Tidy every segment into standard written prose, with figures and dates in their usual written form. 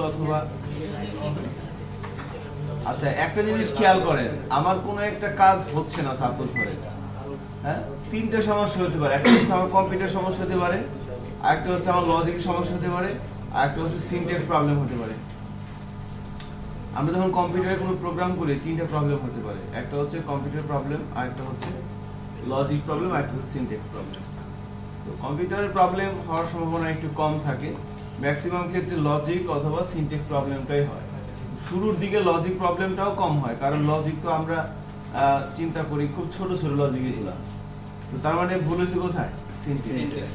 অথবা আচ্ছা একটা জিনিস খেয়াল করেন, আমার কোনো একটা কাজ হচ্ছে না সাপোজ ধরে, হ্যাঁ, তিনটা সমস্যা হতে পারে। একটা হচ্ছে আমার কম্পিউটার সমস্যা হতে পারে, আরেকটা হচ্ছে আমার লজিকের সমস্যা হতে পারে, আরেকটা হচ্ছে সিনট্যাক্স প্রবলেম হতে পারে। আমরা যখন কম্পিউটারে কোনো প্রোগ্রাম করি তিনটা প্রবলেম হতে পারে, একটা হচ্ছে কম্পিউটার প্রবলেম, আরেকটা হচ্ছে লজিক প্রবলেম, আরেকটা হচ্ছে সিনট্যাক্স প্রবলেম। তো কম্পিউটারের প্রবলেম হওয়ার সম্ভাবনা একটু কম থাকে, ম্যাক্সিমাম ক্ষেত্রে লজিক অথবা সিনট্যাক্স প্রবলেমটাই হয়। শুরুর দিকে লজিক প্রবলেমটাও কম হয়, কারণ লজিক তো আমরা চিন্তা করি খুব ছোট ছোট লজিক এগুলো। তো তার মানে ভুল হয়েছে কোথায়? সিনট্যাক্স।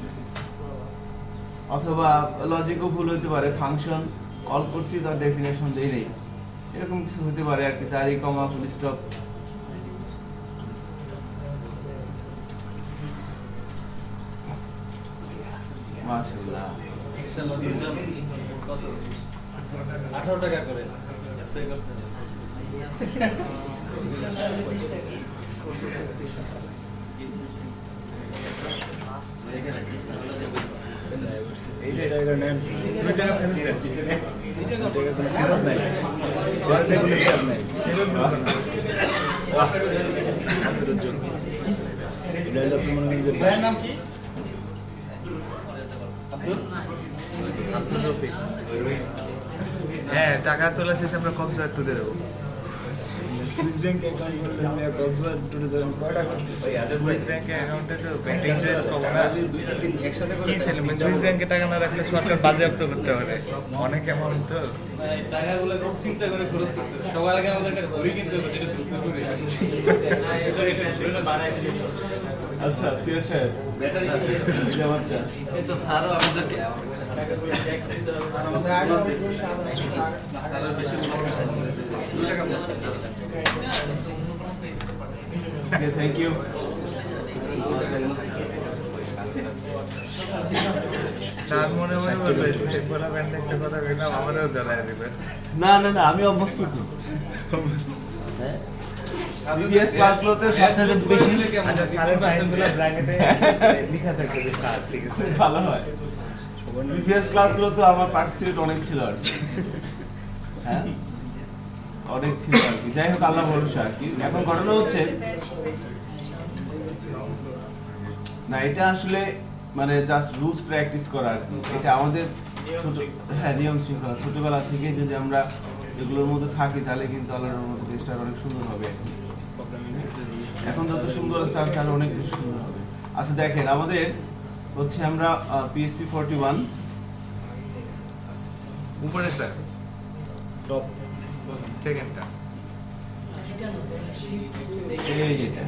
অথবা লজিকও ভুল হতে পারে, ফাংশন কল করছি তার ডেফিনেশন দেই নেই, এরকম কিছু হতে পারে আর কি। তারই কমা ফুল স্টপ। মাশাআল্লাহ 18 টাকা করে নাম কি? হ্যাঁ, টাকা তোলা শেষে আমরা কক্সবাজার ট্যুরে যাবো। সুইস ব্যাংকে অ্যাকাউন্ট করলে আমি কক্সবাজার ট্যুরে যাবো। কয়টা করতেছি? সুইস ব্যাংকে অ্যাকাউন্টে তো ব্যাংক ইন্টারেস্ট পাবো না। কি ছেলে সুইস ব্যাংকে টাকা না রাখলে সরকার বাজেয়াপ্ত করতে পারে, অনেক অ্যামাউন্ট তো। টাকাগুলো খুব চিন্তা করে খরচ করতে হবে। সবার আগে আমাদের একটা ঘড়ি কিনতে হবে, যেটা দ্রুত করে আচ্ছা সিয়ার সাহেব ব্যাটারি বাচ্চা এই তো স্যারও আমাদেরকে স্যারের বেশি ওকে থ্যাংক ইউ। তার মনে মনে বলবে বলা ব্যান্ড একটা কথা বললাম, আমারও জ্বালায় দেবে। না না না, আমি অভ্যস্ত তো। হ্যাঁ বিবিএস ক্লাসগুলোতে সবচেয়ে বেশি আচ্ছা স্যারের ফাইনগুলো ব্র্যাকেটে লেখা থাকে যে স্যার, ঠিক আছে, ভালো হয়। বিবিএস ক্লাসগুলো তো আমার পার্টিসিপেট অনেক ছিল আর কি। হ্যাঁ অনেক ছিল আর কি। যাই হোক আল্লাহ ভরসা আর কি। এখন ঘটনা হচ্ছে না, এটা আসলে মানে জাস্ট রুলস প্র্যাকটিস করা আর কি। এটা আমাদের হ্যাঁ নিয়ম শৃঙ্খলা ছোটবেলা থেকে যদি আমরা এগুলোর মধ্যে থাকি তাহলে কিন্তু আল্লাহর মধ্যে দেশটা অনেক সুন্দর হবে। এখন যত সুন্দর তার সাথে অনেক বেশি সুন্দর হবে। আচ্ছা দেখেন আমাদের হচ্ছে আমরা PHP 41 উপরে স্যার টপ সেকেন্ডটা এই যেটা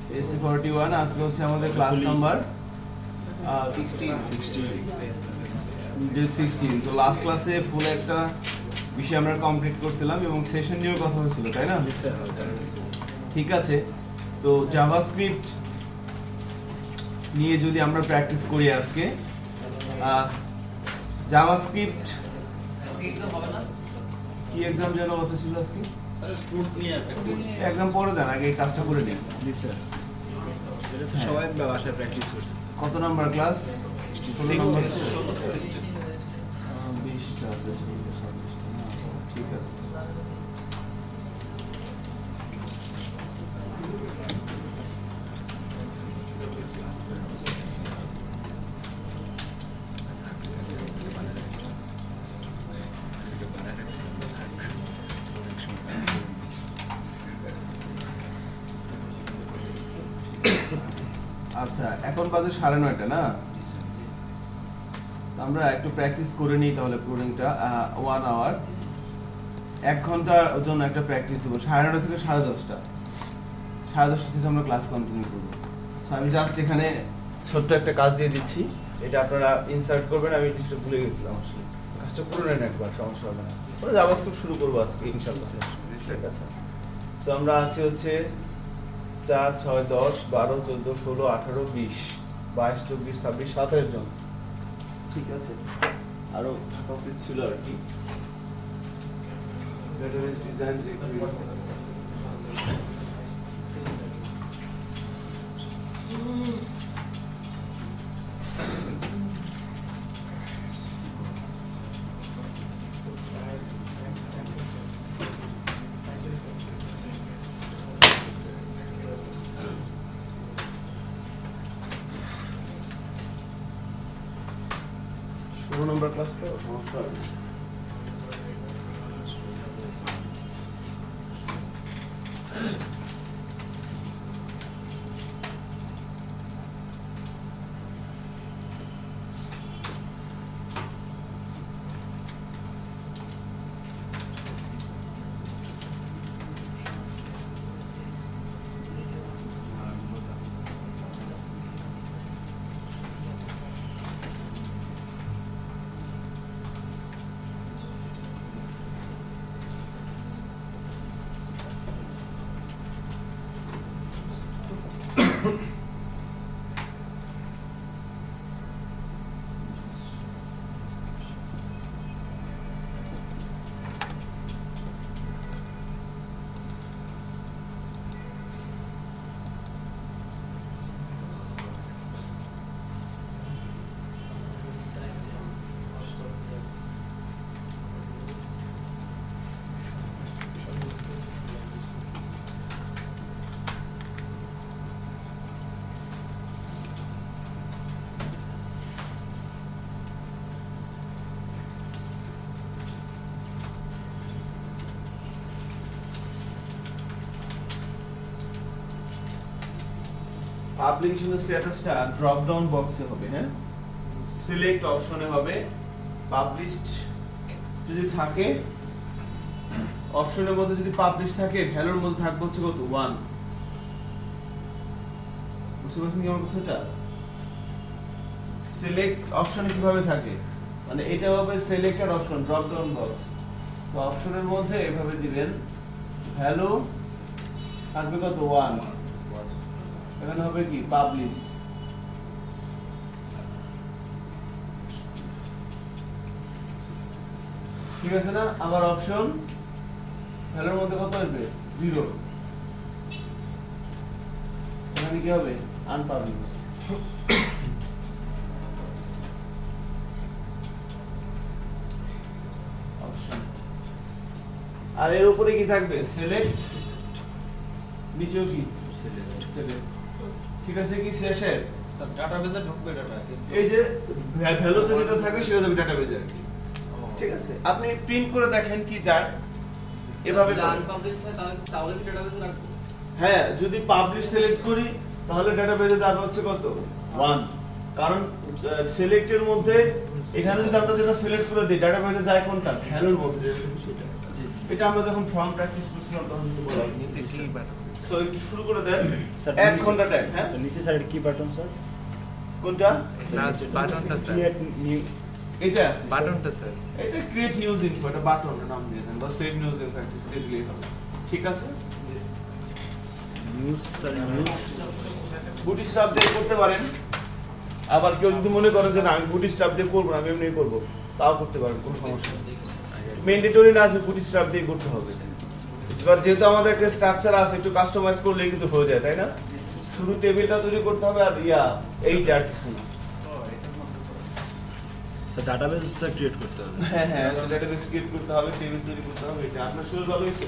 PHP 41 আজকে হচ্ছে আমাদের ক্লাস নাম্বার 16। তো লাস্ট ক্লাসে ফুল একটা বিষয় আমরা কমপ্লিট করছিলাম এবং সেশন নিয়েও কথা হয়েছিল, তাই না? ঠিক আছে, তো জাভাস্ক্রিপ্ট নিয়ে যদি আমরা প্র্যাকটিস করি আজকে, জাভাস্ক্রিপ্ট কি এক্সাম যেন কথা ছিল আজকে? একদম পরে দেন, আগে এই কাজটা করে নিন। সবাই বাসায় প্র্যাকটিস করছে। কত নাম্বার ক্লাস? 16 ঠিক আছে। আচ্ছা এখন বাজে 9:30 না? আমরা একটু প্র্যাকটিস করে নিই তাহলে কোডিংটা 1 আওয়ার 1 ঘন্টার জন্য একটা প্র্যাকটিস দেবো 9:30 থেকে 10:30। 10:30 থেকে আমরা ক্লাস কন্টিনিউ করবো। সো আমি জাস্ট এখানে ছোট্ট একটা কাজ দিয়ে দিচ্ছি, এটা আপনারা ইনসার্ট করবেন। আমি কিছু ভুলে গেছিলাম আসলে, কাজটা করে নেন একবার, সমস্যা হবে না। আমরা জাভাস্ক্রিপ্ট শুরু করবো আজকে ইনশাআল্লাহ। ঠিক আছে, তো আমরা আছি হচ্ছে 4, 6, 10, 12, 14, 16, 18, 20, 22, 24, 26, 27 জন। ঠিক আছে, আরো থাকা উচিত ছিল আর কি। ডেটাবেস ডিজাইন 16 নম্বর ক্লাস তো সমস্যা হবে না। পাবলিকেশনের স্ট্যাটাসটা ড্রপ ডাউন বক্সে হবে, হ্যাঁ, সিলেক্ট অপশনে হবে পাবলিশড যদি থাকে, অপশনের মধ্যে যদি পাবলিশ থাকে ভ্যালুর মধ্যে থাকবে হচ্ছে কত 1। বুঝতে পারছেন কি আমার কথাটা? সিলেক্ট অপশনে কিভাবে থাকে, মানে এটা হবে selected option drop down box. তো অপশনের মধ্যে এভাবে দিবেন ভ্যালু থাকবে কত 1, এখানে হবে কি পাবলিশড। ঠিক আছে না? আবার অপশন ভ্যালুর মধ্যে কত আসবে 0, এখানে কি হবে আনপাবলিশড। অপশন আর এর উপরে কি থাকবে সিলেক্ট, নিচেও কি সিলেক্ট। ঠিক আছে কি শেষে স্যার ডাটাবেজে ঢুকবে ডাটা, এই যে ভ্যালুতে যেটা থাকবে সেটা হবে ডাটাবেজে। ঠিক আছে, আপনি প্রিন্ট করে দেখেন কি যায় এভাবে। আনপাবলিশড হয় তাহলে কি ডাটাবেজে রাখবো? হ্যাঁ, যদি পাবলিশ সিলেক্ট করি তাহলে ডাটাবেজে যাবে হচ্ছে কত 1, কারণ সিলেক্টের মধ্যে এখানে যদি আমরা যেটা সিলেক্ট করে দিই ডাটাবেজে যায় কোনটা ভ্যালুর মধ্যে সেটা। এটা আমরা যখন ফর্ম প্র্যাকটিস করছিলাম তখন তো বলা হয়েছে। সো একটু শুরু করে দেন 1 ঘন্টা টাইম। হ্যাঁ স্যার নিচে স্যার কি বাটন স্যার? কোনটা? বাটনটা স্যার, ক্রিয়েট নিউ এটা বাটনটা স্যার, এটা ক্রিয়েট নিউজ ইনফো, এটা বাটনের নাম দিয়ে দেন বা সেভ নিউজ ইনফো দিলেই হবে। ঠিক আছে, নিউজ স্যার নিউজ বুটস্ট্র্যাপ দিয়ে করতে পারেন। আবার কেউ যদি মনে করেন যে না আমি বুটস্ট্র্যাপ দিয়ে করবো না, আমি এমনি করবো, তাও করতে পারেন, কোনো সমস্যা নেই। ম্যান্ডেটরি না আছে বুটস্ট্র্যাপ দিয়ে করতে হবে। এবার যেহেতু আমাদের একটা স্ট্রাকচার আছে, একটু কাস্টমাইজ করলেই কিন্তু হয়ে যায়, তাই না? শুধু টেবিলটা তৈরি করতে হবে আর এইটা আর কিছু না। স্যার ডাটাবেস তো ক্রিয়েট করতে হবে। হ্যাঁ হ্যাঁ, ডাটাবেস ক্রিয়েট করতে হবে, টেবিল তৈরি করতে হবে। এটা আপনার শুরু ভালো হয়েছে।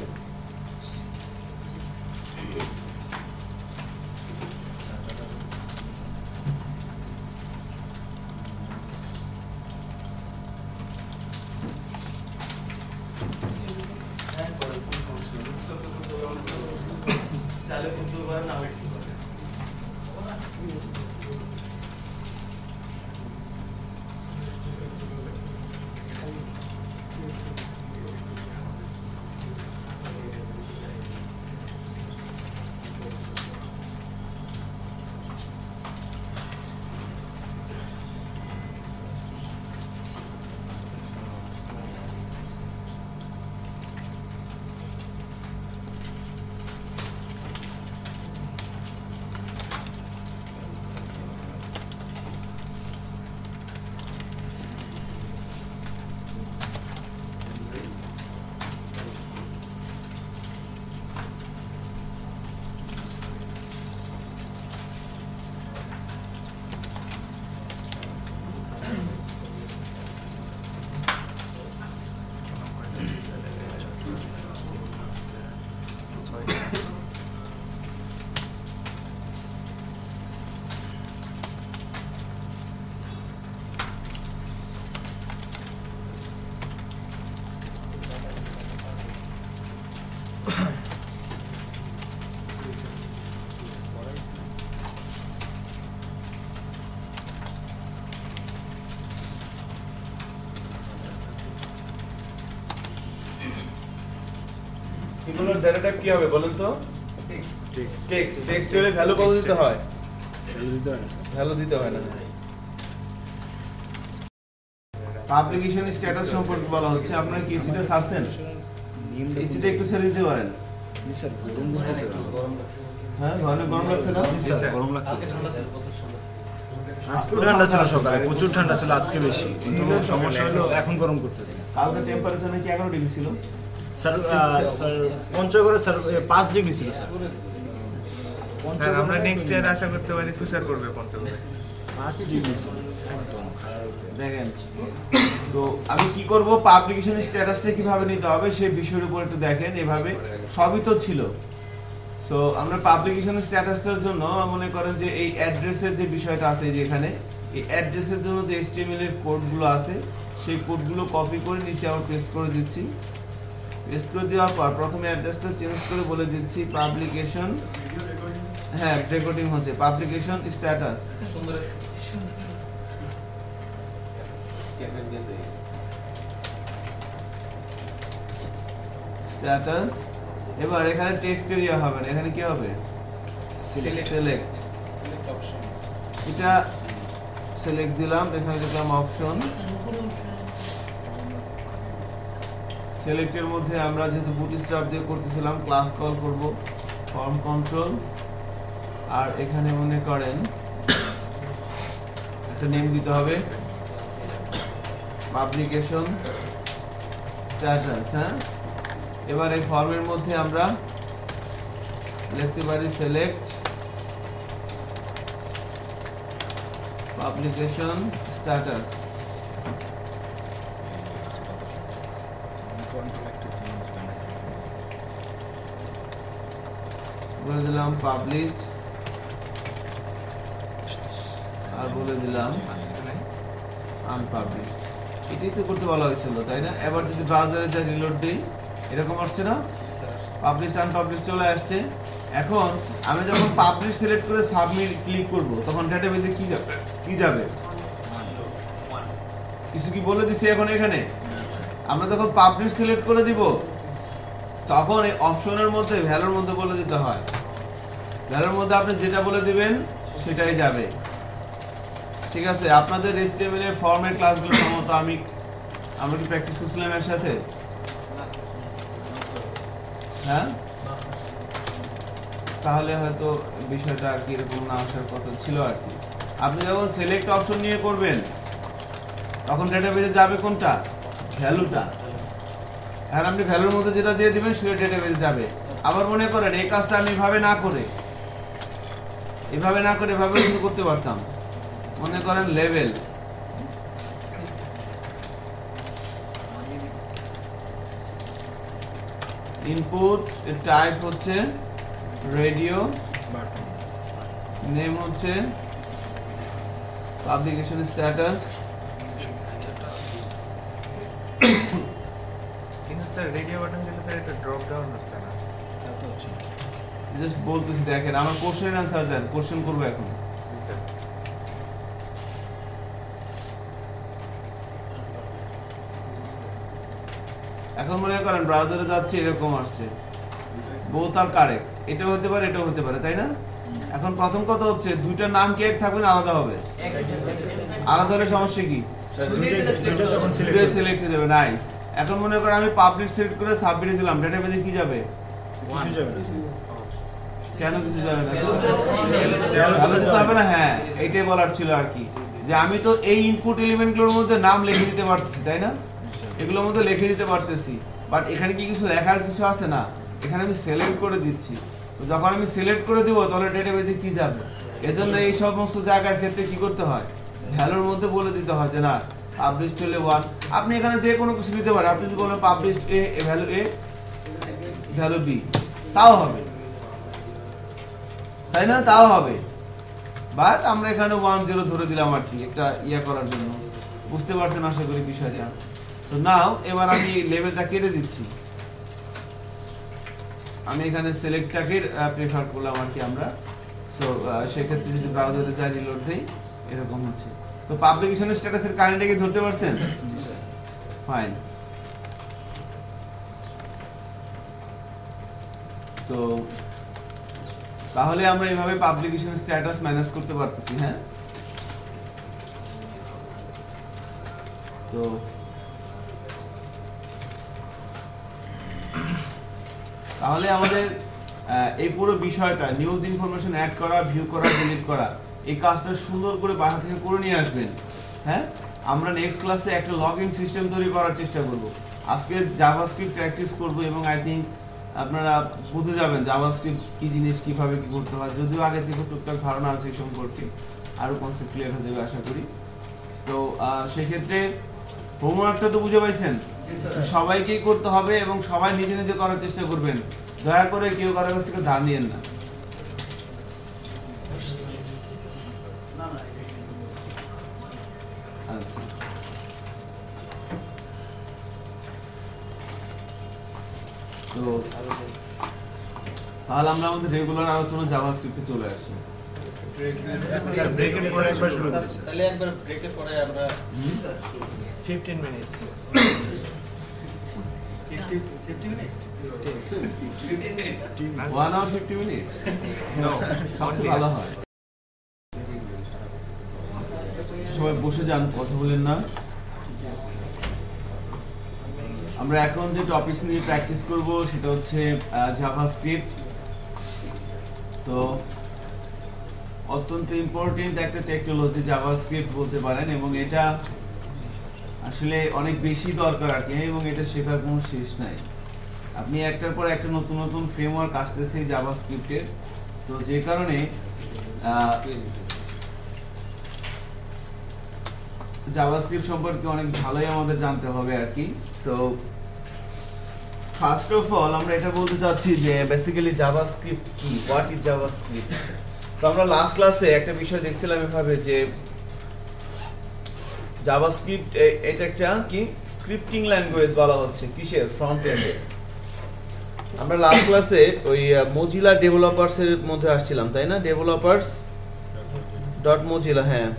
চালে করতে পারেন, না করতে পারেন। এগুলোর ডেটা টাইপ কি হবে বলেন তো? টেক্সট। টেক্সট হলে ভ্যালু কত দিতে হয়? ভ্যালু দিতে হয় না। অ্যাপ্লিকেশন স্ট্যাটাস সম্পর্কে বলা হচ্ছে। আপনারা কি এসিটা ছাড়ছেন? এসিটা একটু ছেড়ে দিতে পারেন। জি স্যার, বুঝুন বুঝতেছে না। হ্যাঁ, ঘরে গরম লাগছে না? জি স্যার, গরম লাগতেছে। ঠান্ডা ছিল, প্রচুর ঠান্ডা ছিল। আজকে ঠান্ডা ছিল সকালে, প্রচুর ঠান্ডা ছিল, আজকে বেশি। কিন্তু সমস্যা হলো এখন গরম করতেছে। কালকে টেম্পারেচার নাকি 11 ডিগ্রি ছিল। স্যার স্যার পঞ্চগড়ে স্যার 5 ডিগ্রি ছিল স্যার। স্যার আমরা নেক্সট ইয়ার আশা করতে পারি তুষার করবে পঞ্চগড়ে। 5 ডিগ্রি ছিল একদম। দেখেন, তো আমি কি করব, পাবলিকেশন স্ট্যাটাসটা কিভাবে নিতে হবে সেই বিষয়ের উপর একটু দেখেন। এভাবে সবই তো ছিল। সো আমরা পাবলিকেশন স্ট্যাটাসের জন্য মনে করেন যে এই অ্যাড্রেসের যে বিষয়টা আছে, যে এখানে এই অ্যাড্রেসের জন্য যে HTML এর কোডগুলো আছে সেই কোডগুলো কপি করে নিচে আবার পেস্ট করে দিচ্ছি। পেস্ট করে দেওয়ার পর প্রথমে অ্যাড্রেসটা চেঞ্জ করে বলে দিচ্ছি পাবলিকেশন, হ্যাঁ রেকর্ডিং হচ্ছে, পাবলিকেশন স্ট্যাটাস। সুন্দর স্ট্যাটাস। এবার এখানে টেক্সট এরিয়া হবে না, এখানে কি হবে? সিলেক্ট। এটা সিলেক্ট দিলাম, এখানে দিলাম অপশন। সিলেক্টের মধ্যে আমরা যেহেতু বুটস্ট্র্যাপ দিয়ে করতেছিলাম, ক্লাস কল করব, ফর্ম কন্ট্রোল, আর এখানে মনে করেন একটা নেম দিতে হবে, পাবলিকেশন স্ট্যাটাস। হ্যাঁ, এবার এই ফর্মের মধ্যে আমরা লিখতে পারি সিলেক্ট পাবলিকেশন স্ট্যাটাস। বলে দিলাম পাবলিশড, আর বলে দিলাম আনপাবলিশড। এটাই তো করতে বলা হয়েছিল, তাই না? এবার যদি ব্রাউজারে যা রিলোড দিই, এরকম আসছে না? পাবলিশ আনপাবলিশ চলে আসছে। এখন আমি যখন পাবলিশ সিলেক্ট করে সাবমিট ক্লিক করব, তখন ডেটাবেজে কি যাবে? কিছু কি বলে দিছি এখন এখানে? আমরা যখন পাবলিশ সিলেক্ট করে দিব, তখন এই অপশনের মধ্যে ভ্যালুর মধ্যে বলে দিতে হয়। ভ্যালুর মধ্যে আপনি যেটা বলে দিবেন সেটাই যাবে। ঠিক আছে? আপনাদের HTML এর ফরম্যাট ক্লাসগুলো সম্ভবত আমরা কি প্র্যাকটিস করছিলাম এর সাথে? হ্যাঁ, তাহলে হয়তো বিষয়টা আর কি এরকম না আসার কথা ছিল আর কি। আপনি যখন সিলেক্ট অপশন নিয়ে করবেন, তখন ডেটাবেজে যাবে কোনটা? ভ্যালুটা। আর আপনি ভ্যালুর মধ্যে যেটা দিয়ে দিবেন সেটা ডেটাবেজে যাবে। আবার মনে করেন এই কাজটা আমি এভাবে না করে এভাবে কিন্তু করতে পারতাম। মনে করেন লেভেল, ইনপুট টাইপ হচ্ছে রেডিও, নেম হচ্ছে পাবলিকেশন স্ট্যাটাস। কিন্তু স্যার রেডিও বাটন দিলে তার একটা ড্রপ ডাউন হচ্ছে না। জাস্ট বলতেছি, দেখেন আমার কোশ্চেন আনসার দেন, কোশ্চেন করবো এখন। জি স্যার। এখন মনে করেন ব্রাউজারে যাচ্ছে, এরকম আসছে, বোথ আর কারেক্ট। এটাও হতে পারে, এটাও হতে পারে, তাই না? এখন প্রথম কথা হচ্ছে দুইটার নাম কি এক থাকবে না আলাদা হবে? আলাদা হলে সমস্যা কি? সিলেক্ট হয়ে যাবে। নাইস। এখন মনে করেন আমি পাবলিশ সিলেক্ট করে সাবমিট দিলাম, ডেটাবেজে কি যাবে? কিছু যাবে না। কেন কিছু যাবে না? হবে না। হ্যাঁ, এইটাই বলার ছিল আর কি, যে আমি তো এই ইনপুট এলিমেন্টগুলোর মধ্যে নাম লিখে দিতে পারতেছি, তাই না? এগুলোর মধ্যে লিখে দিতে পারতেছি, বাট এখানে কি কিছু লেখার কিছু আছে না? এখানে আমি সিলেক্ট করে দিচ্ছি। তো যখন আমি সিলেক্ট করে দিব, তাহলে ডেটাবেজে কি যাবে? এজন্য এই সমস্ত জায়গার ক্ষেত্রে কি করতে হয়? ভ্যালুর মধ্যে বলে দিতে হয় যে না, পাবলিশ চলে 1। আপনি এখানে যে কোনো কিছু দিতে পারেন। আপনি যদি বলেন publish a value a value B, তাও হবে, তাই না? তাও হবে। বাট আমরা এখানে 1-0 ধরে দিলাম আর কি, একটা করার জন্য। বুঝতে পারছেন আশা করি বিষয়টা। তো নাও এবার আমি লেভেলটা কেটে দিচ্ছি। আমি এখানে সিলেক্টটাকে প্রেফার করলাম আর কি আমরা। সো সেক্ষেত্রে যদি ব্রাউজারে যাই, রিলোড দেই, এরকম হচ্ছে। তো পাবলিকেশন স্ট্যাটাসের কাহিনীটা কি ধরতে পারছেন? ফাইন। তো তাহলে আমরা এইভাবে পাবলিকেশন স্ট্যাটাস ম্যানেজ করতে পারতেছি। হ্যাঁ, তো তাহলে আমাদের এই পুরো বিষয়টা নিউজ ইনফরমেশন অ্যাড করা, ভিউ করা, ডিলিট করা, এই কাজটা সুন্দর করে বাসা থেকে করে নিয়ে আসবেন। হ্যাঁ, আমরা নেক্সট ক্লাসে একটা লগইন সিস্টেম তৈরি করার চেষ্টা করব। আজকে জাভাস্ক্রিপ্ট প্র্যাকটিস করব এবং আই থিঙ্ক আপনারা বুঝে যাবেন জাভাস্ক্রিপ্ট কি জিনিস, কিভাবে কি করতে হয়। যদিও আগে থেকে টুকটাক ধারণা আছে এই সম্পর্কে, আরো কনসেপ্ট ক্লিয়ার হয়ে যাবে আশা করি। তো সেক্ষেত্রে হোমওয়ার্কটা তো বুঝে পাইছেন, সবাইকেই করতে হবে এবং সবাই নিজে নিজে করার চেষ্টা করবেন। দয়া করে কেউ কারোর কাছ থেকে ধার নিয়েন না। আচ্ছা, তো তাহলে আমরা আমাদের রেগুলার আলোচনা জাভাস্ক্রিপ্টে চলে আসি। স্যার ব্রেকের পরে একবার শুরু করেছি, তাহলে একবার ব্রেকের পরে আমরা 15 মিনিটস। 1 hour 50 minutes সবচেয়ে ভালো হয়। সবাই বসে যান, কথা বলেন না। আমরা এখন যে টপিকস নিয়ে প্র্যাকটিস করব সেটা হচ্ছে জাভাস্ক্রিপ্ট। তো অত্যন্ত ইম্পর্টেন্ট একটা টেকনোলজি জাভাস্ক্রিপ্ট বলতে পারেন, এবং এটা আসলে অনেক বেশি দরকার আর কি, এবং এটা শেখার কোনো শেষ নাই। আপনি একটার পর একটা নতুন নতুন ফ্রেমওয়ার্ক আসতেছে জাভাস্ক্রিপ্টের, তো যে কারণে জাভাস্ক্রিপ্ট সম্পর্কে অনেক ভালোই আমাদের জানতে হবে আর কি। সো ফার্স্ট অফ অল আমরা এটা বলতে চাচ্ছি যে বেসিক্যালি জাভাস্ক্রিপ্ট কি, হোয়াট ইজ জাভাস্ক্রিপ্ট। তো আমরা লাস্ট ক্লাসে একটা বিষয় দেখছিলাম এভাবে যে জাভাস্ক্রিপ্ট এটা একটা কি স্ক্রিপ্টিং ল্যাঙ্গুয়েজ বলা হচ্ছে, কিসের, ফ্রন্ট এন্ডে। আমরা লাস্ট ক্লাসে ওই মজিলা ডেভেলপারস এর মধ্যে আসছিলাম, তাই না, developers.mozilla। হ্যাঁ,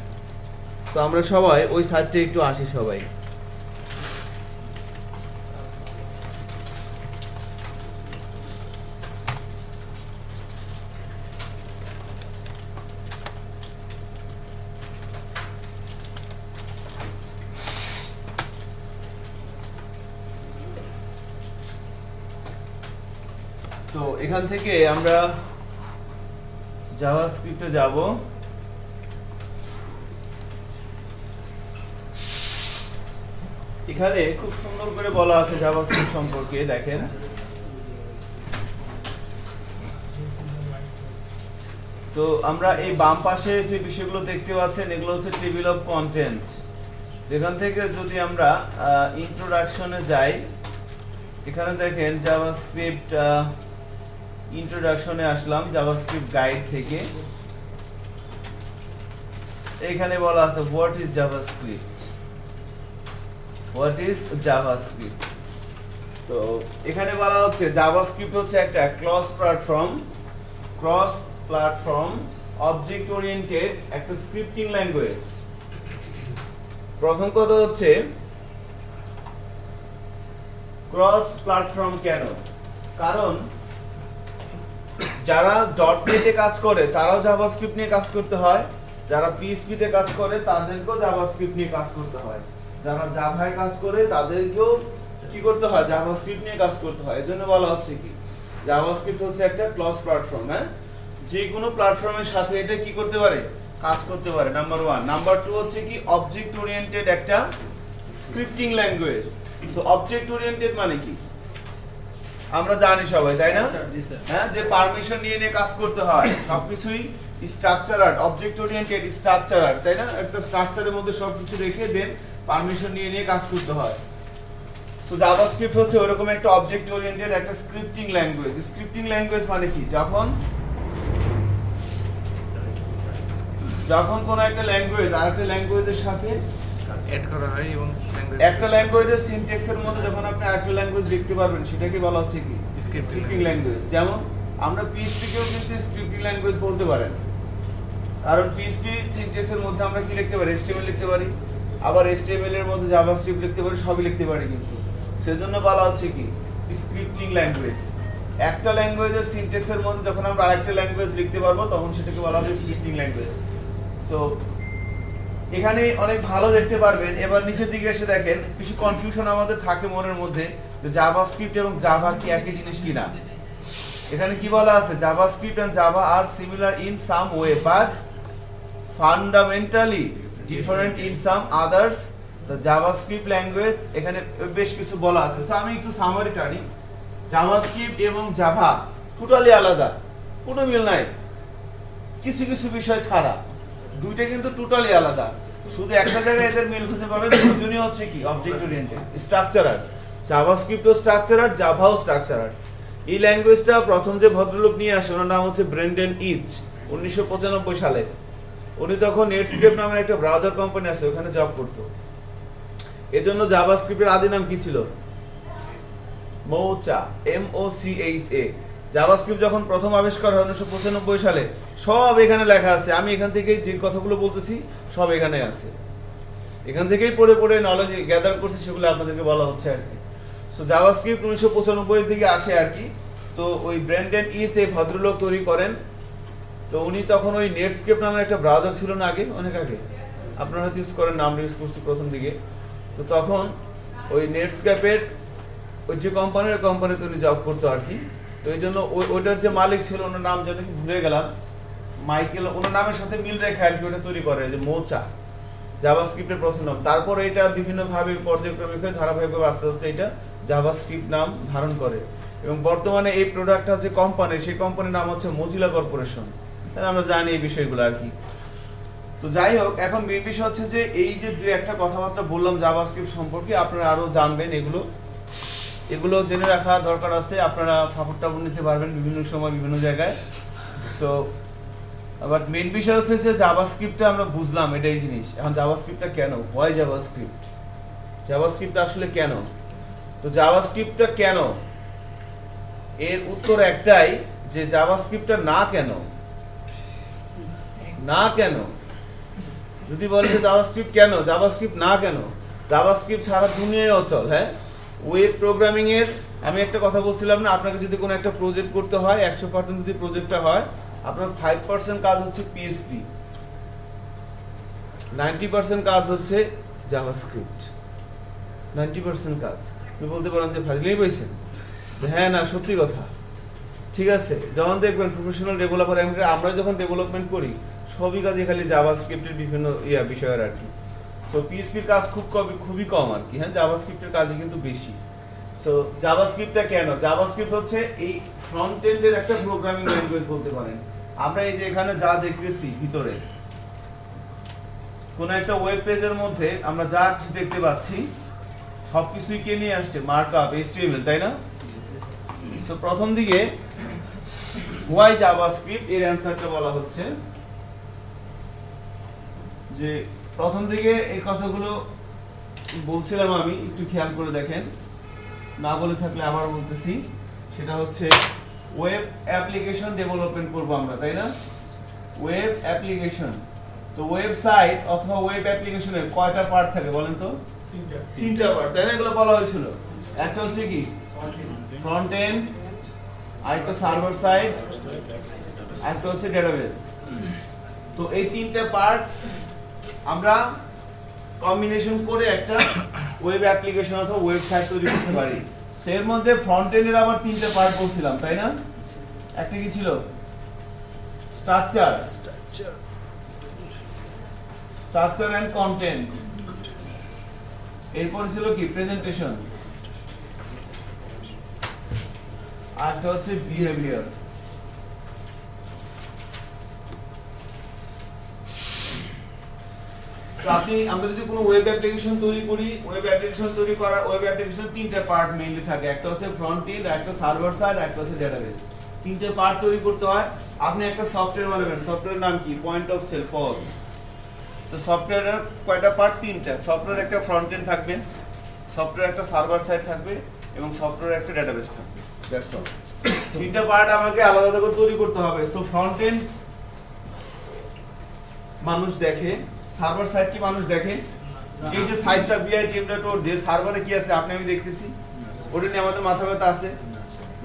তো আমরা সবাই ওই সাইটে একটু আসি সবাই। তো এখান থেকে আমরা জাভাস্ক্রিপ্টে যাব। এখানে খুব সুন্দর করে বলা আছে জাভাস্ক্রিপ্ট সম্পর্কে, দেখেন। তো আমরা এই বাম পাশে যে বিষয়গুলো দেখতে পাচ্ছেন এগুলো হচ্ছে টেবিল অফ কন্টেন্ট। এখান থেকে যদি আমরা ইন্ট্রোডাকশনে যাই, এখানে দেখেন জাভাস্ক্রিপ্ট ইন্ট্রোডাকশনে আসলাম জাভাস্ক্রিপ্ট গাইড থেকে। এখানে বলা আছে what is JavaScript, what is JavaScript. তো এখানে বলা হচ্ছে জাভাস্ক্রিপ্ট হচ্ছে একটা ক্রস প্ল্যাটফর্ম অবজেক্ট ওরিয়েন্টেড একটা স্ক্রিপ্টিং ল্যাঙ্গুয়েজ। প্রথম কথা হচ্ছে ক্রস প্ল্যাটফর্ম কেন, কারণ যারা .NET এ কাজ করে তারাও জাভাস্ক্রিপ্ট নিয়ে কাজ করতে হয়, যারা PHP তে কাজ করে তাদেরকেও জাভাস্ক্রিপ্ট নিয়ে কাজ করতে হয়, যারা জাভায় কাজ করে তাদেরকেও কি করতে হয়, জাভাস্ক্রিপ্ট নিয়ে কাজ করতে হয়। এজন্য বলা হচ্ছে কি জাভাস্ক্রিপ্ট হচ্ছে একটা ক্রস প্ল্যাটফর্ম। হ্যাঁ, যে কোনো প্ল্যাটফর্মের সাথে এটা কি করতে পারে, কাজ করতে পারে, নাম্বার 1। নাম্বার 2 হচ্ছে কি অবজেক্ট ওরিয়েন্টেড একটা scripting language. So object oriented মানে কি আমরা জানি সবাই, তাই না, হ্যাঁ, যে পারমিশন নিয়ে নিয়ে কাজ করতে হয়, সবকিছুই স্ট্রাকচারার্ড, অবজেক্ট ওরিয়েন্টেড স্ট্রাকচারার্ড, তাই না, একটা স্ট্রাকচারের মধ্যে সবকিছু রেখে দেন পারমিশন নিয়ে নিয়ে কাজ করতে হয়। তো জাভাস্ক্রিপ্ট হচ্ছে ওরকম একটা অবজেক্ট ওরিয়েন্টেড একটা স্ক্রিপ্টিং ল্যাঙ্গুয়েজ। স্ক্রিপ্টিং ল্যাঙ্গুয়েজ মানে কি, যখন কোন একটা ল্যাঙ্গুয়েজ আরেকটা ল্যাঙ্গুয়েজের সাথে এড করা হয় এবং একটা ল্যাঙ্গুয়েজের সিনট্যাক্সের মধ্যে যখন আপনি আরেকটা ল্যাঙ্গুয়েজ লিখতে পারবেন সেটাকে বলা হচ্ছে কি স্ক্রিপ্টিং ল্যাঙ্গুয়েজ। যেমন আমরা PHP কেও কিন্তু স্ক্রিপ্টিং ল্যাঙ্গুয়েজ বলতে পারেন, কারণ PHP সিনট্যাক্সের মধ্যে আমরা কি লিখতে পারি, HTML লিখতে পারি, আবার HTML এর মধ্যে জাভাস্ক্রিপ্ট লিখতে পারি, সবই লিখতে পারি, কিন্তু সেজন্য বলা হচ্ছে কি স্ক্রিপ্টিং ল্যাঙ্গুয়েজ। একটা ল্যাঙ্গুয়েজের সিনট্যাক্সের মধ্যে যখন আমরা আরেকটা ল্যাঙ্গুয়েজ লিখতে পারবো তখন সেটাকে বলা হবে স্ক্রিপ্টিং ল্যাঙ্গুয়েজ। সো এখানে অনেক ভালো দেখতে পারবেন। এবার নিচের দিকে এসে দেখেন কিছু কনফিউশন আমাদের থাকে মনের মধ্যে যে জাভাস্ক্রিপ্ট এবং জাভা কি একই জিনিস কিনা। এখানে কি বলা আছে, JavaScript and Java are similar in some way but fundamentally different in some others the JavaScript language. এখানে বেশ কিছু বলা আছে। সো আমি একটু সামারি টানি। জাভাস্ক্রিপ্ট এবং জাভা টোটালি আলাদা, কোনো মিল নাই কিছু কিছু বিষয় ছাড়া। দুইটা কিন্তু টোটালি আলাদা। শুধু একটা জায়গায় এদের মিল খুঁজে পাবেন, দুজনই হচ্ছে কি অবজেক্ট ওরিয়েন্টেড, স্ট্রাকচারাল। জাভাস্ক্রিপ্টও স্ট্রাকচারাল, জাভাও স্ট্রাকচারাল। এই ল্যাঙ্গুয়েজটা প্রথম যে ভদ্রলোক নিয়ে আসে ওনার নাম হচ্ছে ব্রেন্ডন ইচ, 1995 সালে। উনি তখন নেটস্কেপ নামের একটা ব্রাউজার কোম্পানি আছে, ওখানে জব করতো। এজন্য জাভাস্ক্রিপ্টের আদি নাম কি ছিল? মৌচা, MOCHA। জাভাস্ক্রিপ্ট যখন প্রথম আবিষ্কার হয় 1995 সালে, সব এখানে লেখা আছে। আমি এখান থেকেই যে কথাগুলো বলতেছি সব এখানে আছে, এখান থেকেই পড়ে পড়ে নলেজ গ্যাদার করছি, সেগুলো আপনাদেরকে বলা হচ্ছে আর কি। সো জাভাস্ক্রিপ্ট 1995 থেকে আসে আর কি। তো ওই ব্র্যান্ডন ইচ এই ভদ্রলোক তৈরি করেন। তো উনি তখন ওই নেটস্কেপ নামের একটা ব্রাউজার ছিল না আগে, অনেক আগে, আপনারা হয়তো ইউজ করেন, নাম ইউজ করছি প্রথম দিকে। তো তখন ওই নেটস্কেপের ওই যে কোম্পানিতে উনি জব করতো আর কি। তো এই জন্য ওইটার যে মালিক ছিল ওনার নাম যেটা ভুলে গেলাম, মাইকেল, ওনার নামের সাথে মিল রেখে আর কি ওটা তৈরি করে, যে মৌচা জাভাস্ক্রিপ্টের প্রথম নাম। তারপর এটা বিভিন্নভাবে পর্যায়ক্রমিক হয়ে ধারাবাহিকভাবে আস্তে আস্তে এটা জাভাস্ক্রিপ্ট নাম ধারণ করে। এবং বর্তমানে এই প্রোডাক্টটা যে কোম্পানি, সেই কোম্পানির নাম হচ্ছে মজিলা কর্পোরেশন। তাহলে আমরা জানি এই বিষয়গুলো আর কি। তো যাই হোক, এখন মেন বিষয় হচ্ছে যে এই যে দুই একটা কথাবার্তা বললাম জাভাস্ক্রিপ্ট সম্পর্কে, আপনারা আরো জানবেন এগুলো জেনে রাখা দরকার আছে। আপনারা ফাপড় টাপড় নিতে পারবেন বিভিন্ন সময় বিভিন্ন জায়গায়। সো আবার মেন বিষয় হচ্ছে যে জাভাস্ক্রিপ্টটা আমরা বুঝলাম, এটাই জিনিস। এখন জাভাস্ক্রিপ্টটা কেন, হোয়াই জাভাস্ক্রিপ্ট, জাভাস্ক্রিপ্ট আসলে কেন? তো জাভাস্ক্রিপ্টটা কেন, এর উত্তর একটাই, যে জাভাস্ক্রিপ্টটা না কেন, না কেন। যদি বলে যে জাভাস্ক্রিপ্ট কেন, জাভাস্ক্রিপ্ট না কেন, জাভাস্ক্রিপ্ট সারা দুনিয়ায় অচল। হ্যাঁ, ওয়েব প্রোগ্রামিং এর আমি একটা কথা বলছিলাম না, আপনাকে যদি কোনো একটা প্রজেক্ট করতে হয়, 100% যদি প্রজেক্টটা হয়, আপনার 5% কাজ হচ্ছে PHP, 90% কাজ হচ্ছে জাভাস্ক্রিপ্ট। 90% কাজ। আপনি বলতে পারেন যে ফাজলেই বলছেন, হ্যাঁ না সত্যি কথা, ঠিক আছে। যখন দেখবেন প্রফেশনাল ডেভেলপার, আমরা যখন ডেভেলপমেন্ট করি সবই কাজে খালি জাভাস্ক্রিপ্টের বিভিন্ন বিষয়ের আর কি। সো পিএইচপির কাজ খুবই কম আর কি। হ্যাঁ, জাভাস্ক্রিপ্টের কাজই কিন্তু বেশি। সো জাভাস্ক্রিপ্টটা কেন? জাভাস্ক্রিপ্ট হচ্ছে এই ফ্রন্ট এন্ডের একটা প্রোগ্রামিং ল্যাঙ্গুয়েজ বলতে পারেন। আমরা এই যে এখানে যা দেখতেছি ভিতরে, কোন একটা ওয়েব পেজের মধ্যে আমরা যা কিছু দেখতে পাচ্ছি সবকিছুই কে নিয়ে আসছে? মার্কআপ, HTML, তাই না? সো প্রথম দিকে হোয়াই জাভাস্ক্রিপ্ট এর অ্যানসারটা বলা হচ্ছে যে প্রথম দিকে এই কথাগুলো বলছিলাম আমি, একটু খেয়াল করে দেখেন, না বলে থাকলে আবার বলতেছি। সেটা হচ্ছে ওয়েব অ্যাপ্লিকেশন ডেভেলপমেন্ট করব আমরা, তাই না? Web application. তো ওয়েবসাইট অথবা ওয়েব অ্যাপ্লিকেশনের কয়টা পার্ট থাকে বলেন তো? তিনটা পার্ট, তাই না? এগুলো বলা হয়েছিল। একটা হচ্ছে কি ফ্রন্ট এন্ড, আরেকটা সার্ভার সাইড, আরেকটা হচ্ছে ডেটাবেস। তো এই তিনটা পার্ট আমরা কম্বিনেশন করে একটা ওয়েব অ্যাপ্লিকেশন অথবা ওয়েবসাইট তৈরি করতে পারি। এর মধ্যে ফ্রন্ট এন্ডের আবার তিনটা পার্ট বলছিলাম, তাই না? একটা কি ছিল? Structure and content. এরপর ছিল কি প্রেজেন্টেশন, আরেকটা হচ্ছে বিহেভিয়ার। আমরা যদি কোনো ওয়েব অ্যাপ্লিকেশন তৈরি করি, ওয়েব অ্যাপ্লিকেশন তিনটা পার্ট মেইনলি থাকে। একটা হচ্ছে ফ্রন্ট এন্ড, একটা সার্ভার সাইড, একটা হচ্ছে ডেটাবেস। তিনটে পার্ট তৈরি করতে হয়। আপনি একটা সফটওয়্যার বানাবেন, সফটওয়্যারের নাম কি? Point of sale, POS. তো সফটওয়্যারের কয়টা পার্ট? তিনটা। সফটওয়্যার একটা ফ্রন্ট এন্ড থাকবে, সফটওয়্যার একটা সার্ভার সাইড থাকবে, এবং সফটওয়্যার একটা ডেটাবেস থাকবে। That's all. তিনটা পার্ট আমাকে আলাদা করে তৈরি করতে হবে। সো ফ্রন্ট এন্ড মানুষ দেখে, সার্ভার সাইড কি মানুষ দেখে? এই যে সাইটটা BITM.org, যে সার্ভারে কি আছে আপনি আমি দেখতেছি, ওটা নিয়ে আমাদের মাথা ব্যথা আছে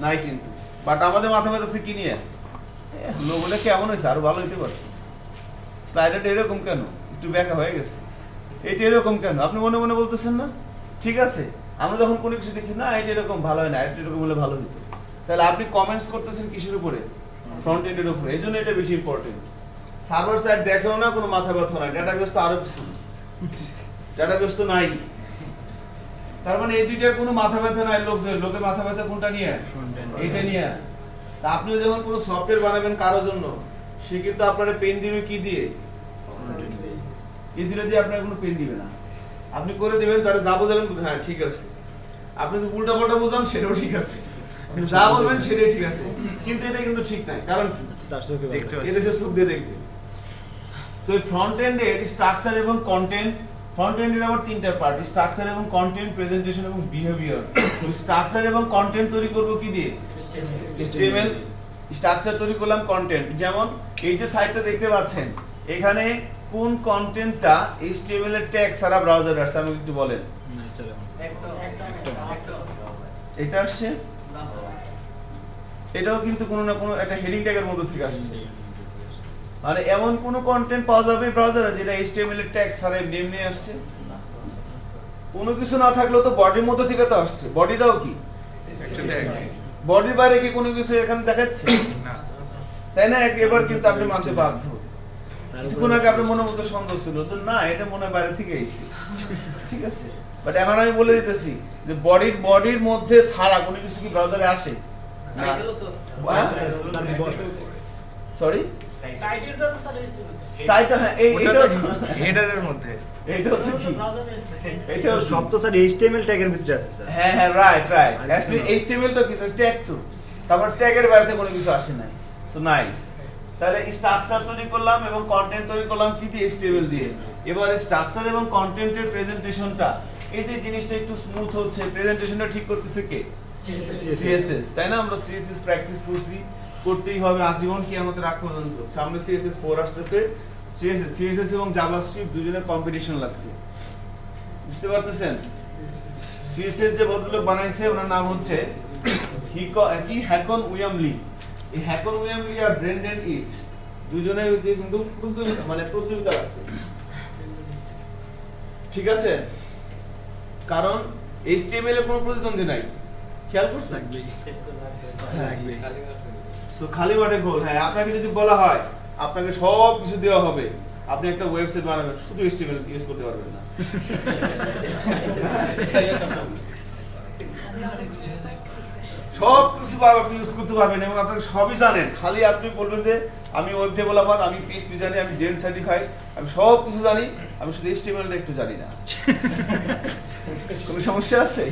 নাই? কিন্তু বাট আমাদের মাথা ব্যথা কি নিয়ে লোগোটা কেমন হয়েছে আরো ভালো হইতে পারে, স্লাইডারটা এরকম কেন একটু ব্যাকা হয়ে গেছে, এটা এরকম কেন, আপনি মনে মনে বলতেছেন না? ঠিক আছে, আমরা যখন কোনো কিছু দেখি না এটা এরকম ভালো হয় না, এটা এরকম হলে ভালো হতো, তাহলে আপনি কমেন্টস করতেছেন কিসের উপরে? ফ্রন্ট এন্ডের উপরে। এই জন্য এটা বেশি ইম্পর্টেন্ট। সার্ভার সাইড দেখেও না, কোনো মাথা ব্যথা নাই, ডেটাবেস তো আরো বেশি, ডেটাবেস তো নাই। তার মানে এই দুইটার কোনো মাথা ব্যথা নাই। লোকের মাথা ব্যথা কোনটা নিয়ে? এটা নিয়ে। তা আপনি যখন কোনো সফটওয়্যার বানাবেন কারোর জন্য, সে কিন্তু আপনারা পেন দিবে কি দিয়ে? এই দুটো দিয়ে আপনার কোনো পেন দিবে না, আপনি করে দেবেন, তারা যা বোঝাবেন হ্যাঁ ঠিক আছে। আপনি যদি উল্টা পাল্টা বোঝান সেটাও ঠিক আছে, যা বলবেন সেটাই ঠিক আছে, কিন্তু এটা কিন্তু ঠিক নাই। কারণ এদেশের চোখ দিয়ে দেখবে। তো ফ্রন্ট এন্ডের স্ট্রাকচার এবং কন্টেন্ট, ফ্রন্ট এন্ডের আবার তিনটা পার্ট, স্ট্রাকচার এবং কন্টেন্ট, প্রেজেন্টেশন এবং বিহেভিয়ার। তো স্ট্রাকচার এবং কন্টেন্ট তৈরি করব কি দিয়ে? HTML। স্ট্রাকচার তৈরি করলাম কন্টেন্ট, যেমন এই যে সাইটটা দেখতে পাচ্ছেন, এখানে কোন কন্টেন্টটা HTML এর ট্যাগ ছাড়া ব্রাউজারে আসছে আমাকে একটু বলেন। এটা আসছে, এটাও কিন্তু কোনো না কোনো একটা হেডিং ট্যাগের মধ্যে থেকে আসছে। মানে এমন কোন কন্টেন্ট পাওয়া যাবে ব্রাউজারে যেটা HTML এর ট্যাগ ছাড়া নেম নিয়ে আসছে? কোনো কিছু না থাকলেও তো বডির মধ্যে থেকে তো আসছে। বডিটাও কি বডির বাইরে কি কোনো কিছু এখানে দেখাচ্ছে? তাই না? এবার কিন্তু আপনি মানতে বাধ্য। কিছুক্ষণ আগে আপনার মনের মধ্যে সন্দেহ ছিল যে না এটা মনে হয় বাইরে থেকে এসেছে, ঠিক আছে, বাট এখন আমি বলে দিতেছি যে বডির মধ্যে ছাড়া কোনো কিছু কি ব্রাউজারে আসে? সরি, টাইটেল, হ্যাঁ এইটা হেডারের মধ্যে, এটা হচ্ছে কি, এটা সব তো স্যার HTML ট্যাগের ভিতরে আছে স্যার। হ্যাঁ হ্যাঁ রাইট অ্যাকচুয়ালি HTML তো কিন্তু ট্যাগ তো, তারপর ট্যাগের বাইরে কোনো কিছু আসে নাই। So nice. তাহলে স্ট্রাকচার তৈরি করলাম এবং কন্টেন্ট তৈরি করলাম কি দিয়ে? HTML দিয়ে। এবারে স্ট্রাকচার এবং কন্টেন্টের প্রেজেন্টেশনটা, এই যে জিনিসটা একটু স্মুথ হচ্ছে, প্রেজেন্টেশনটা ঠিক করতেছে কে? CSS। তাই না? আমরা CSS প্র্যাকটিস করছি, করতেই হবে আজীবন কি আমাদের রাখ পর্যন্ত। সামনে CSS 4 আসতেছে, CSS এবং জাভাস্ক্রিপ্ট দুজনের কম্পিটিশন লাগছে, বুঝতে পারতেছেন? CSS যে ভদ্রলোক বানাইছে ওনার নাম হচ্ছে হ্যাকন উইলিয়ামলি। এই হ্যাকন উইলিয়ামলি আর ব্রেন্ডন ইচ দুজনে কিন্তু মানে প্রতিযোগিতা আছে, ঠিক আছে? কারণ HTML এর কোনো প্রতিদ্বন্দ্বী নাই, খেয়াল করছেন? সো খালি মাঠে গোল। হ্যাঁ, আপনাকে যদি বলা হয় আপনাকে সব কিছু দেওয়া হবে, আপনি একটা ওয়েবসাইট বানাবেন, শুধু HTML ইউজ করতে পারবেন না। সব কিছু আপনি ইউজ করতে পারবেন এবং আপনাকে সবই জানেন, খালি আপনি বলবেন যে আমি ওয়েব ডেভেলপার, আমি PHP জানি, আমি জেন সার্টিফাইড, আমি সব কিছু জানি, আমি শুধু HTML টা একটু জানি না। কোনো সমস্যা আছে?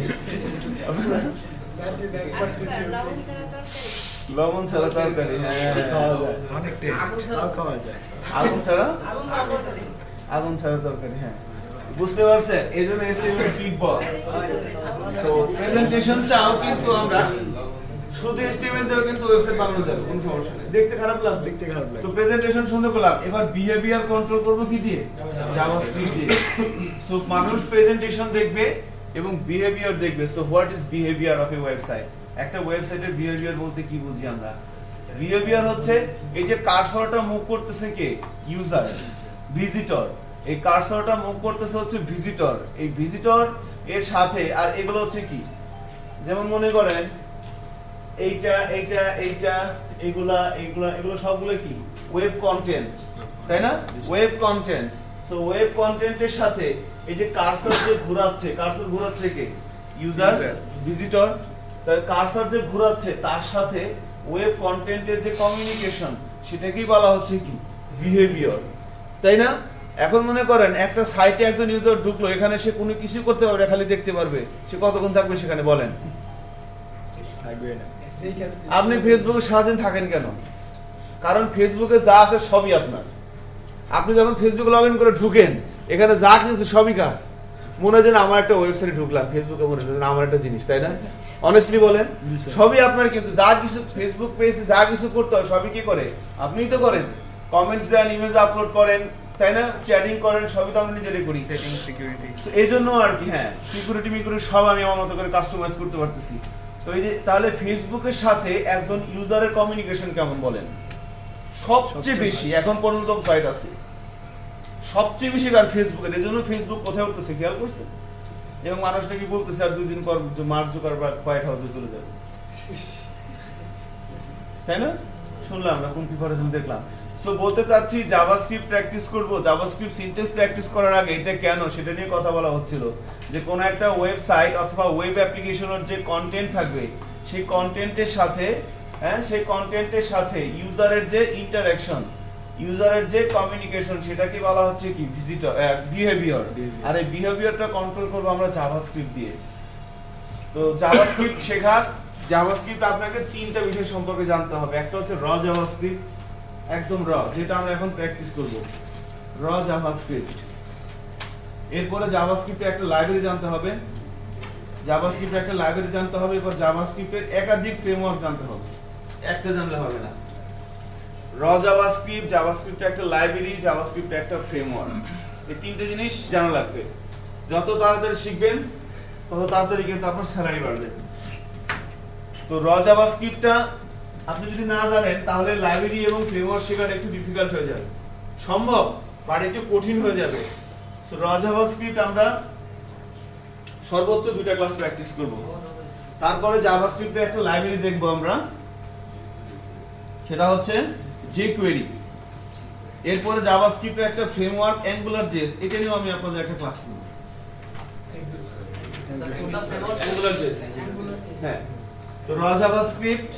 লবণ ছাড়া তরকারি, হ্যাঁ অনেক টেস্ট, খাওয়া যায়। আগুন ছাড়া তরকারি, হ্যাঁ বুঝতে পারছেন? এই জন্য HTML বিগ বস। তো প্রেজেন্টেশনটাও কিন্তু আমরা শুধু HTML দিয়েও কিন্তু ওয়েবসাইট বানানো যাবে, কোনো সমস্যা নেই। দেখতে খারাপ লাগবে, তো প্রেজেন্টেশন সুন্দর করলাম। এবার বিহেভিয়ার কন্ট্রোল করব কি দিয়ে? জাভাস্ক্রিপ্ট দিয়ে। সো মানুষ প্রেজেন্টেশন দেখবে এবং বিহেভিয়ার দেখবে। So what is behaviour of A website? একটা ওয়েবসাইটের বিহেভিয়ার বলতে কি বুঝি আমরা? বিহেভিয়ার হচ্ছে এই যে কার্সরটা মুভ করতেছে কে? User, visitor. এই কার্সরটা মুভ করতেছে হচ্ছে ভিজিটর। এই ভিজিটর এর সাথে আর এগুলো হচ্ছে কি, যেমন মনে করেন এইটা এইটা এইটা এগুলো সবগুলো কি? ওয়েব কন্টেন্ট, তাই না? Web content. সো ওয়েব কন্টেন্টের সাথে এই যে কার্সর যে ঘোরাচ্ছে কে? User, visitor. তাই কার্সর যে ঘোরাচ্ছে তার সাথে ওয়েব কন্টেন্টের যে কমিউনিকেশন, সেটাকেই বলা হচ্ছে কি? বিহেভিয়ার, তাই না? এখন মনে করেন একটা সাইটে একজন ইউজার ঢুকলো, এখানে সে কোনো কিছু করতে পারবে, খালি দেখতে পারবে, সে কতক্ষণ থাকবে সেখানে বলেন? থাকবে না। আপনি ফেসবুকে সারাদিন থাকেন কেন? কারণ ফেসবুকে যা আছে সবই আপনার। আপনি যখন ফেসবুকে লগ ইন করে ঢুকেন, এখানে যা কিছু সবই কার? মনে হয় যেন আমার একটা ওয়েবসাইটে ঢুকলাম, ফেসবুকে মনে হয় আমার একটা জিনিস, তাই না? অনেস্টলি বলেন, সবই আপনার। কিন্তু যা কিছু ফেসবুক পেজে যা কিছু করতে হয় সবই কি করে? আপনিই তো করেন। কমেন্টস দেন, ইমেজ আপলোড করেন, তাই না? চ্যাটিং করেন, সবই তো আমরা নিজেরাই করি। সেটিং, সিকিউরিটি, এই জন্য আর কি, হ্যাঁ সিকিউরিটি সব আমি আমার মতো করে কাস্টমাইজ করতে পারতেছি। তো এই যে তাহলে ফেসবুকের সাথে একজন ইউজারের কমিউনিকেশন কেমন বলেন? সবচেয়ে বেশি এখন পর্যন্ত সাইট আছে সবচেয়ে বেশি কার ফেসবুকের। এই জন্য ফেসবুক কোথায় উঠতেছে খেয়াল করছেন? এবং মানুষ নাকি বলতেছে আর 2 দিন পর মার্ক জুকারবার্গ হোয়াইট হাউসে চলে যাবে, তাই না? শুনলাম আমরা কোন প্রিপারেশন দেখলাম। সো বলতে চাচ্ছি জাভাস্ক্রিপ্ট প্র্যাকটিস করব, জাভাস্ক্রিপ্ট সিনট্যাক্স প্র্যাকটিস করার আগে এটা কেন সেটা নিয়ে কথা বলা হচ্ছিল, যে কোন একটা ওয়েবসাইট অথবা ওয়েব অ্যাপ্লিকেশনের যে কন্টেন্ট থাকবে সেই কন্টেন্টের সাথে সেই কন্টেন্টের সাথে ইউজারের যে ইন্টারঅ্যাকশন, ইউজারের যে কমিউনিকেশন সেটাকে বলা হচ্ছে কি ভিজিটর বিহেভিয়ার। আর এই বিহেভিয়ারটা কন্ট্রোল করব আমরা জাভাস্ক্রিপ্ট দিয়ে। তো জাভাস্ক্রিপ্ট শেখার জাভাস্ক্রিপ্ট আপনাকে 3টা বিষয় সম্পর্কে জানতে হবে। একটা হচ্ছে র জাভাস্ক্রিপ্ট, একদম র, যেটা আমরা এখন প্র্যাকটিস করব, র জাভাস্ক্রিপ্ট। এরপরে জাভাস্ক্রিপ্টের একটা লাইব্রেরি জানতে হবে, জাভাস্ক্রিপ্টের একটা লাইব্রেরি জানতে হবে। এরপর জাভাস্ক্রিপ্টের একাধিক ফ্রেমওয়ার্ক জানতে হবে, একটা জানলে হবে না। র জাভাস্ক্রিপ্ট, জাভাস্ক্রিপ্টের একটা লাইব্রেরি, জাভাস্ক্রিপ্টের একটা ফ্রেমওয়ার্ক, এই 3টে জিনিস জানা লাগবে। যত তাড়াতাড়ি শিখবেন তত তাড়াতাড়ি কিন্তু আপনার স্যালারি বাড়বে। তো র জাভাস্ক্রিপ্টটা আপনি যদি না জানেন তাহলে লাইব্রেরি এবং ফ্রেমওয়ার্ক শেখাটা একটু ডিফিকাল্ট হয়ে যাবে, সম্ভব বাট একটু কঠিন হয়ে যাবে। সো র জাভাস্ক্রিপ্ট আমরা সর্বোচ্চ 2টা ক্লাস প্র্যাকটিস করব। তারপরে জাভাস্ক্রিপ্টের একটা লাইব্রেরি দেখব আমরা, সেটা হচ্ছে jQuery। এরপরে জাভাস্ক্রিপ্টের একটা ফ্রেমওয়ার্ক AngularJS, এটা নিয়েও আমি আপনাদের একটা ক্লাস নেব। AngularJS, হ্যাঁ। তো র জাভাস্ক্রিপ্ট,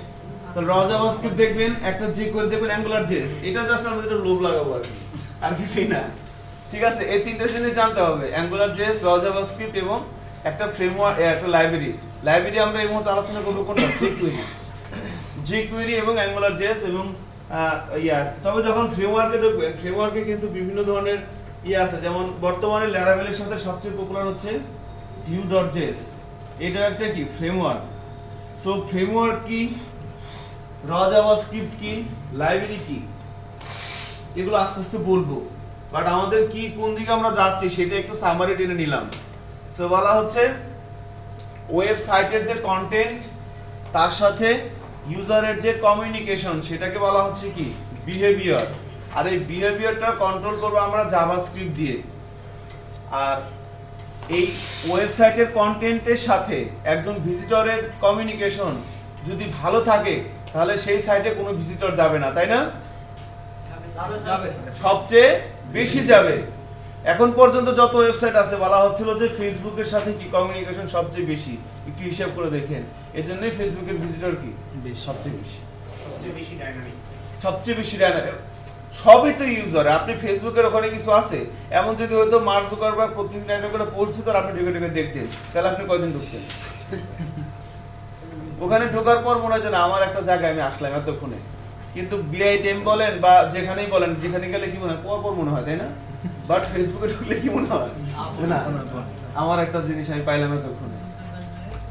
তো র জাভাস্ক্রিপ্ট দেখবেন, একটা jQuery দেখবেন, AngularJS, এটা জাস্ট আমরা এটা লোভ লাগাবো আর কিছুই না, ঠিক আছে? এই 3টে জিনিস জানতে হবে, AngularJS, র জাভাস্ক্রিপ্ট এবং একটা ফ্রেমওয়ার্ক, একটা লাইব্রেরি। লাইব্রেরি আমরা এই মুহূর্তে আলোচনা করব কোনটা, jQuery এবং AngularJS এবং তবে যখন ফ্রেমওয়ার্কে ঢুকবেন, ফ্রেমওয়ার্কে কিন্তু বিভিন্ন ধরনের আছে, যেমন বর্তমানে ল্যারাভেলের সাথে সবচেয়ে পপুলার হচ্ছে Vue.js, এটা একটা কি ফ্রেমওয়ার্ক। সো ফ্রেমওয়ার্ক কি, র জাভাস্ক্রিপ্ট কি, লাইব্রেরি কি, এগুলো আস্তে আস্তে বলবো, বাট আমাদের কি কোন দিকে আমরা যাচ্ছি সেটা একটু সামারি টেনে নিলাম। সো বলা হচ্ছে ওয়েবসাইটের যে কন্টেন্ট তার সাথে ইউজারের যে কমিউনিকেশন সেটাকে বলা হচ্ছে কি বিহেভিয়ার। আর এই বিহেভিয়ারটা কন্ট্রোল করব আমরা জাভাস্ক্রিপ্ট দিয়ে। আর এই ওয়েবসাইটের কন্টেন্টের সাথে একজন ভিজিটরের কমিউনিকেশন যদি ভালো থাকে তাহলে সেই সাইটে কোনো ভিজিটর যাবে না, তাই না? সবচেয়ে বেশি যাবে। এখন পর্যন্ত যত ওয়েবসাইট আছে বলা হচ্ছিল যে ফেসবুকের সাথে কি কমিউনিকেশন সবচেয়ে বেশি, একটু হিসাব করে দেখেন। এজন্যই ফেসবুকের ভিজিটর কি সবচেয়ে বেশি, সবচেয়ে বেশি ডাইনামিক। সবই তো ইউজার, আপনি ফেসবুকের ওখানে কিছু আছে এমন যদি হয়তো মার্ক জুকারবার্গ প্রতিদিন একটা করে পোস্ট দিত আর আপনি ঢুকে ঢুকে দেখতেন, তাহলে আপনি কয়দিন ঢুকতেন? ওখানে ঢোকার পর মনে হয় যে না আমার একটা জায়গায় আমি আসলাম এতক্ষণে। কিন্তু বিআইটিএম বলেন বা যেখানেই বলেন, যেখানে গেলে কি মনে হয় পর মনে হয়, তাই না? বাট ফেসবুকে ঢুকলে কি মনে হয় না আমার একটা জিনিস আমি পাইলাম এতক্ষণে,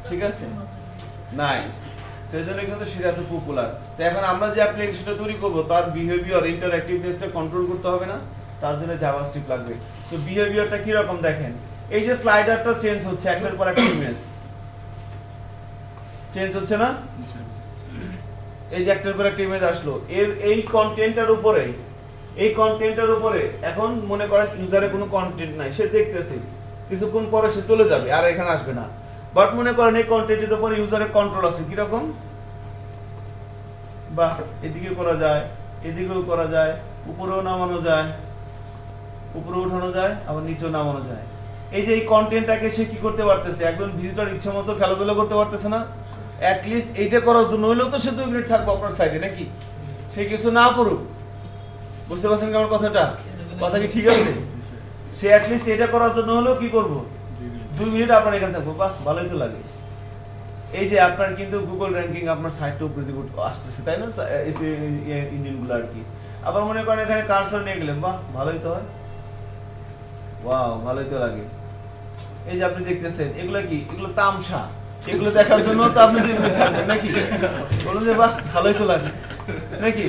ঠিক আছে? নাইস। সেই জন্য কিন্তু সেটা এত পপুলার। তো এখন আমরা যে অ্যাপ্লিকেশনটা তৈরি করবো তার বিহেভিয়ার, ইন্টারঅ্যাক্টিভনেসটা কন্ট্রোল করতে হবে না, তার জন্য জাভাস্ক্রিপ্ট লাগবে। তো বিহেভিয়ারটা কি রকম দেখেন, এই যে স্লাইডারটা চেঞ্জ হচ্ছে একটার পর একটা ইমেজ চেঞ্জ হচ্ছে না, এই যে একটার পর একটা ইমেজ আসলো, এর এই কন্টেন্টের উপরে, এই কন্টেন্টের উপরে এখন মনে করেন ইউজারের কোনো কন্টেন্ট নাই, সে দেখতেছে, কিছুক্ষণ পরে সে চলে যাবে আর এখানে আসবে না। বাট মনে করেন এই কন্টেন্টের উপরে ইউজারের কন্ট্রোল আছে, কি রকম? বাহ, এদিকে করা যায়, এদিকেও করা যায়, উপরেও নামানো যায়, উপরে উঠানো যায়, আবার নিচেও নামানো যায়। এই যে এই কন্টেন্টটাকে সে কি করতে পারতেছে, একজন ভিজিটর ইচ্ছা মতো খেলাধুলা করতে পারতেছে না? অ্যাট লিস্ট এইটা করার জন্য হইলেও তো সে 2 মিনিট থাকবো আপনার সাইডে, নাকি? সে কিছু না পড়ুক, বুঝতে পারছেন কি আমার কথাটা? কথা কি ঠিক আছে? সে অ্যাট লিস্ট এটা করার জন্য হলেও কি করবো, 2 মিনিট আপনার এখানে থাকবো, বাহ ভালোই তো লাগে। এই যে আপনার কিন্তু গুগল র্যাঙ্কিং আপনার সাইটটা উপরে দিকে আসতেছে, তাই না? ইঞ্জিনগুলো আর কি। আবার মনে করেন এখানে কার্সর নিয়ে গেলেন, বাহ ভালোই তো হয়, ওয়াও ভালোই তো লাগে। এই যে আপনি দেখতেছেন এগুলো কি, এগুলো তামসা, এগুলো দেখার জন্য তো আপনি 2 মিনিট থাকবেন, নাকি? বলুন যে বাহ ভালোই তো লাগে, নাকি?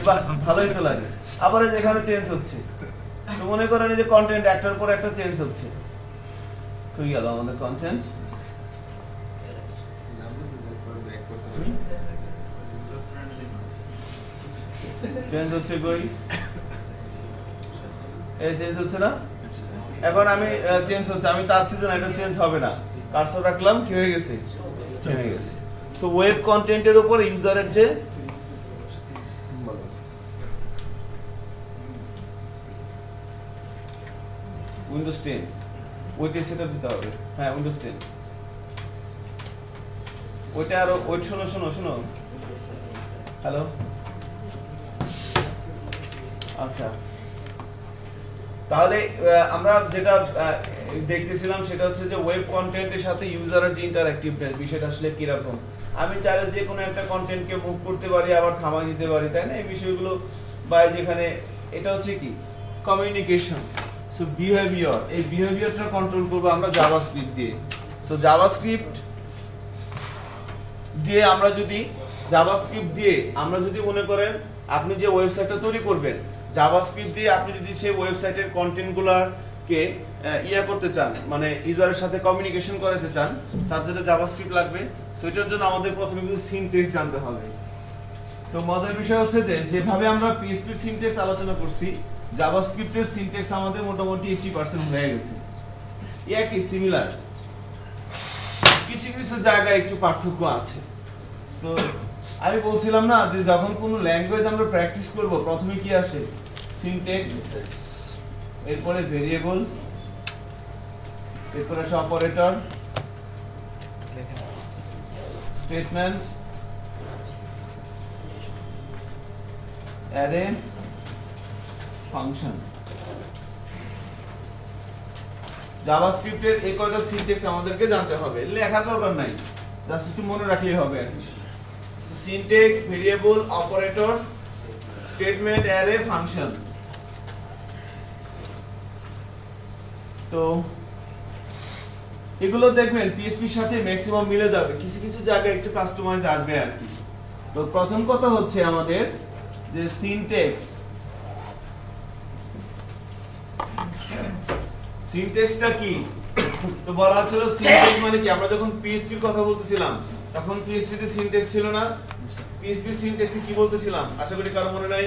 বাহ ভালোই তো লাগে। আবার এখানে চেঞ্জ হচ্ছে, তো মনে করেন এই যে কন্টেন্ট একটার পর একটা চেঞ্জ হচ্ছে, হয়ে গেল আমাদের কন্টেন্ট। চেঞ্জ হচ্ছে কই? এই চেঞ্জ হচ্ছে না? এখন আমি চেঞ্জ হচ্ছে, আমি চাচ্ছি যে না এটা চেঞ্জ হবে না, কার্সর রাখলাম, কি হয়ে গেছে? হয়ে গেছে। সো ওয়েব কন্টেন্টের উপর ইউজারের যে উইন্ডোজ 10 ওইটা সেটআপ দিতে হবে। হ্যাঁ উইন্ডোজ 10 ওইটা আরো ওই শোনো হ্যালো, আচ্ছা তাহলে আমরা যেটা দেখতেছিলাম সেটা হচ্ছে যে ওয়েব কন্টেন্টের সাথে ইউজারের যে ইন্টারঅ্যাক্টিভনেস বিষয়টা আসলে কি রকম। আমি চাইলে যে কোনো একটা কন্টেন্টকে মুভ করতে পারি, আবার থামাই দিতে পারি, তাই না? এই বিষয়গুলো বা যেখানে এটা হচ্ছে কি কমিউনিকেশন। সো বিহেভিয়ার, এই বিহেভিয়ারটা কন্ট্রোল করব আমরা জাভাস্ক্রিপ্ট দিয়ে। সো জাভাস্ক্রিপ্ট দিয়ে আমরা যদি মনে করেন আপনি যে ওয়েবসাইটটা তৈরি করবেন, জাভাস্ক্রিপ্ট দিয়ে আপনি যদি সেই ওয়েবসাইটের কন্টেন্টগুলোকে করতে চান, মানে ইউজারের সাথে কমিউনিকেশন করাতে চান, তার জন্য জাভাস্ক্রিপ্ট লাগবে। সো এটার জন্য আমাদের প্রথমে কিছু সিনট্যাক্স জানতে হবে। তো মজার বিষয় হচ্ছে যে যেভাবে আমরা পিএইচপি সিনট্যাক্স আলোচনা করছি, জাভাস্ক্রিপ্টের সিনট্যাক্স আমাদের মোটামুটি 80% হয়ে গেছে, একই সিমিলার, কিছু কিছু জায়গায় একটু পার্থক্য আছে। তো আমি বলছিলাম না যে যখন কোনো ল্যাঙ্গুয়েজ আমরা প্র্যাকটিস করব, প্রথমে কি আসে? সিনট্যাক্স, এরপরে ভেরিয়েবল, এরপরে আসে অপারেটর, স্টেটমেন্ট, অ্যারে, ফাংশন। জাভাস্ক্রিপ্টের এই কয়টা সিনট্যাক্স আমাদেরকে জানতে হবে, লেখার দরকার নাই, জাস্ট একটু মনে রাখলেই হবে আর কি। Syntax, variable, operator, statement, array, function. তো এগুলো দেখবেন পিএইচপির সাথে ম্যাক্সিমাম মিলে যাবে, কিছু কিছু জায়গায় একটু কাস্টমাইজ আসবে আর কি। তো প্রথম কথা হচ্ছে আমাদের যে সিনট্যাক্স, সিনট্যাক্সটা কি? তো বলা হচ্ছিল সিনট্যাক্স মানে কি? আমরা যখন পিএইচপির কথা বলতেছিলাম তখন পিএইচপি তে সিনট্যাক্স ছিল না? পিএইচপি সিনট্যাক্সে কি বলতেছিলাম আশা করি কারো মনে নাই?